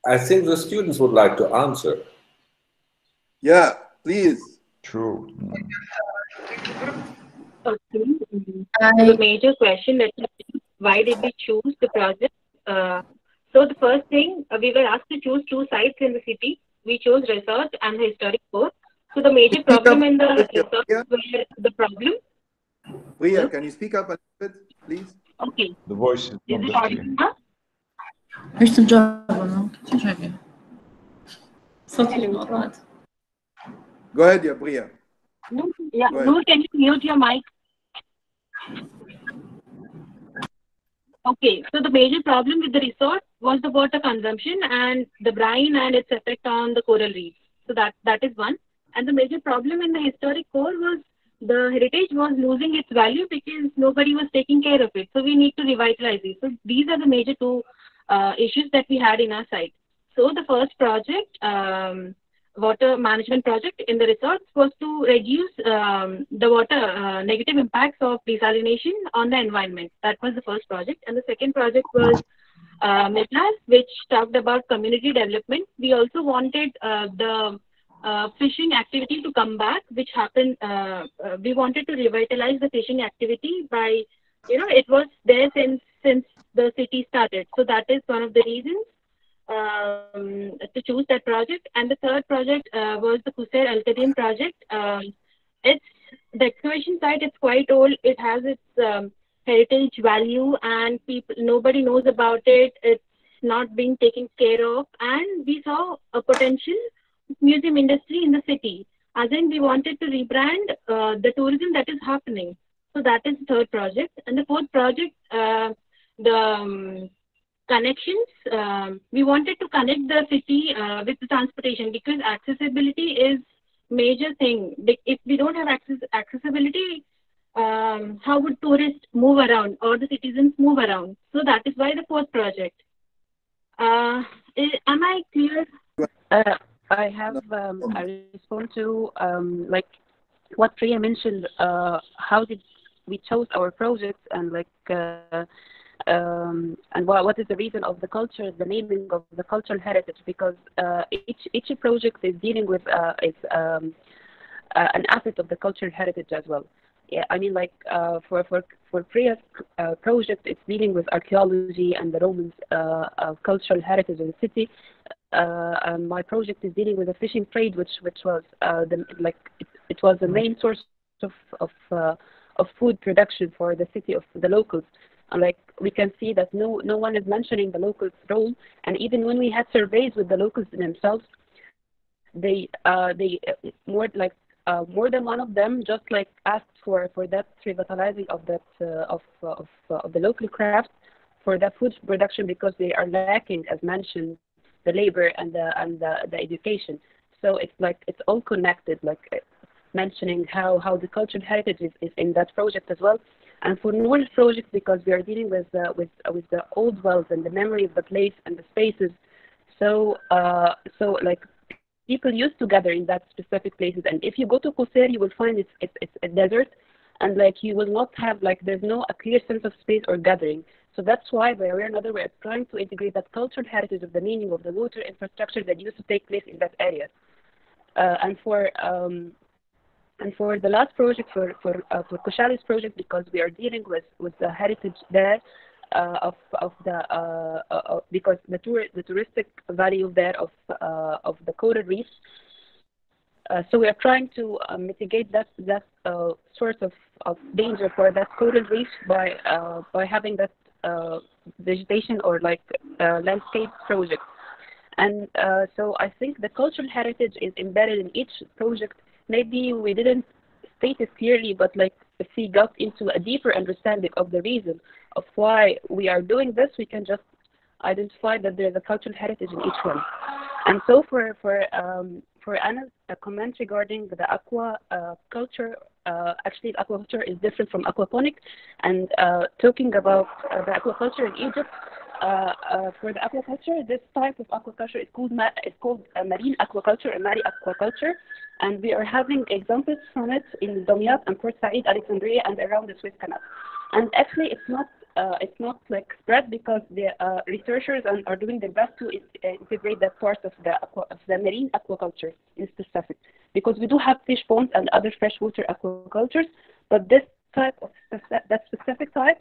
I think the students would like to answer. Yeah, please. True. Okay. The major question that why did we choose the project? So the first thing, we were asked to choose 2 sites in the city. We chose resort and the historic core. So the major problem in the resort were the problem. Priya, can you speak up a little bit, please? Okay. The voice is not it that clear. Go ahead, yeah, Priya. Yeah, Noor, can you mute your mic? Okay, so the major problem with the resort was the water consumption and the brine and its effect on the coral reef. So that is one. And the major problem in the historic core was the heritage was losing its value because nobody was taking care of it. So we need to revitalize it. So these are the major 2 issues that we had in our site. So the first project, water management project in the resorts, was to reduce the water negative impacts of desalination on the environment. That was the first project. And the second project was Midland, which talked about community development. We also wanted the fishing activity to come back, which happened. We wanted to revitalize the fishing activity by, it was there since the city started. So that is one of the reasons to choose that project. And the third project was the Qusair Al-Qadim project. It's the excavation site. It's quite old. It has its heritage value, and nobody knows about it. It's not being taken care of, and we saw a potential museum industry in the city. As in, we wanted to rebrand the tourism that is happening. So that is the third project. And the fourth project, the connections. We wanted to connect the city with the transportation, because accessibility is major thing. If we don't have accessibility, how would tourists move around or the citizens move around? So that is why the fourth project. Am I clear? I have I respond to like what Priya mentioned. How did we chose our projects, and like and what is the reason of the culture, the naming of the cultural heritage? Because each project is dealing with an aspect of the cultural heritage as well. Yeah, I mean, like for Priya's project, it's dealing with archaeology and the Romans' cultural heritage of the city. My project is dealing with the fishing trade, which was it was the main source of food production for the city of the locals. And like we can see that no one is mentioning the locals' role, and even when we had surveys with the locals themselves, they more than one of them just like asked for that revitalizing of that of the local craft for that food production, because they are lacking, as mentioned, the labor and the education. So it's like it's all connected, like mentioning how the cultural heritage is in that project as well. And for Noor's project, because we are dealing with the old wells and the memory of the place and the spaces, So so like people used to gather in that specific places, and if you go to Qusair, you will find it's a desert, and like you will not have like there's no a clear sense of space or gathering. So that's why by way or another we are trying to integrate that cultural heritage of the meaning of the water infrastructure that used to take place in that area. And for the last project, for Kushali's project, because we are dealing with the heritage there because the touristic value there of the coral reef. So we are trying to mitigate that sort of danger for that coral reef by having that vegetation or like landscape project. And so I think the cultural heritage is embedded in each project. Maybe we didn't state it clearly, but like if we got into a deeper understanding of the reason of why we are doing this, we can just identify that there's a cultural heritage in each one. And so for Anna's comment regarding the aqua culture, actually aquaculture is different from aquaponic. And talking about the aquaculture in Egypt, for the aquaculture, this type of aquaculture is called marine aquaculture or marine aquaculture, and we are having examples from it in Damyat and Port Said, Alexandria, and around the Suez Canal. And actually, it's not like spread because the researchers are doing their best to integrate that part of the marine aquaculture in specific, because we do have fish ponds and other freshwater aquacultures, but this type of that specific type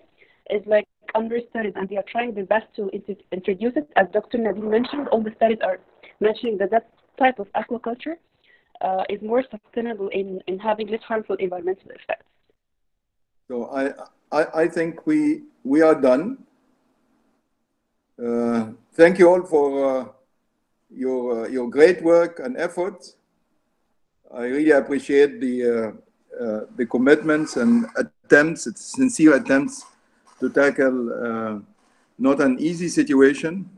is like understudied, and they are trying their best to introduce it. As Dr. Nabil mentioned, all the studies are mentioning that type of aquaculture is more sustainable in having less harmful environmental effects. So I think we are done. Thank you all for your great work and efforts. I really appreciate the commitments and attempts, sincere attempts to tackle not an easy situation.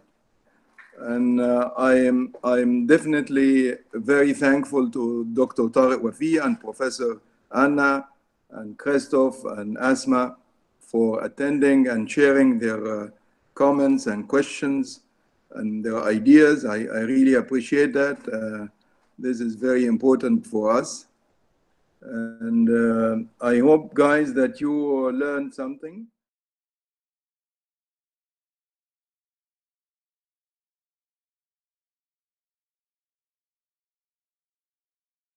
And I am definitely very thankful to Dr. Tarek Wafi and Professor Anna and Christoph and Asmaa for attending and sharing their comments and questions and their ideas. I really appreciate that. This is very important for us. And I hope, guys, that you learned something.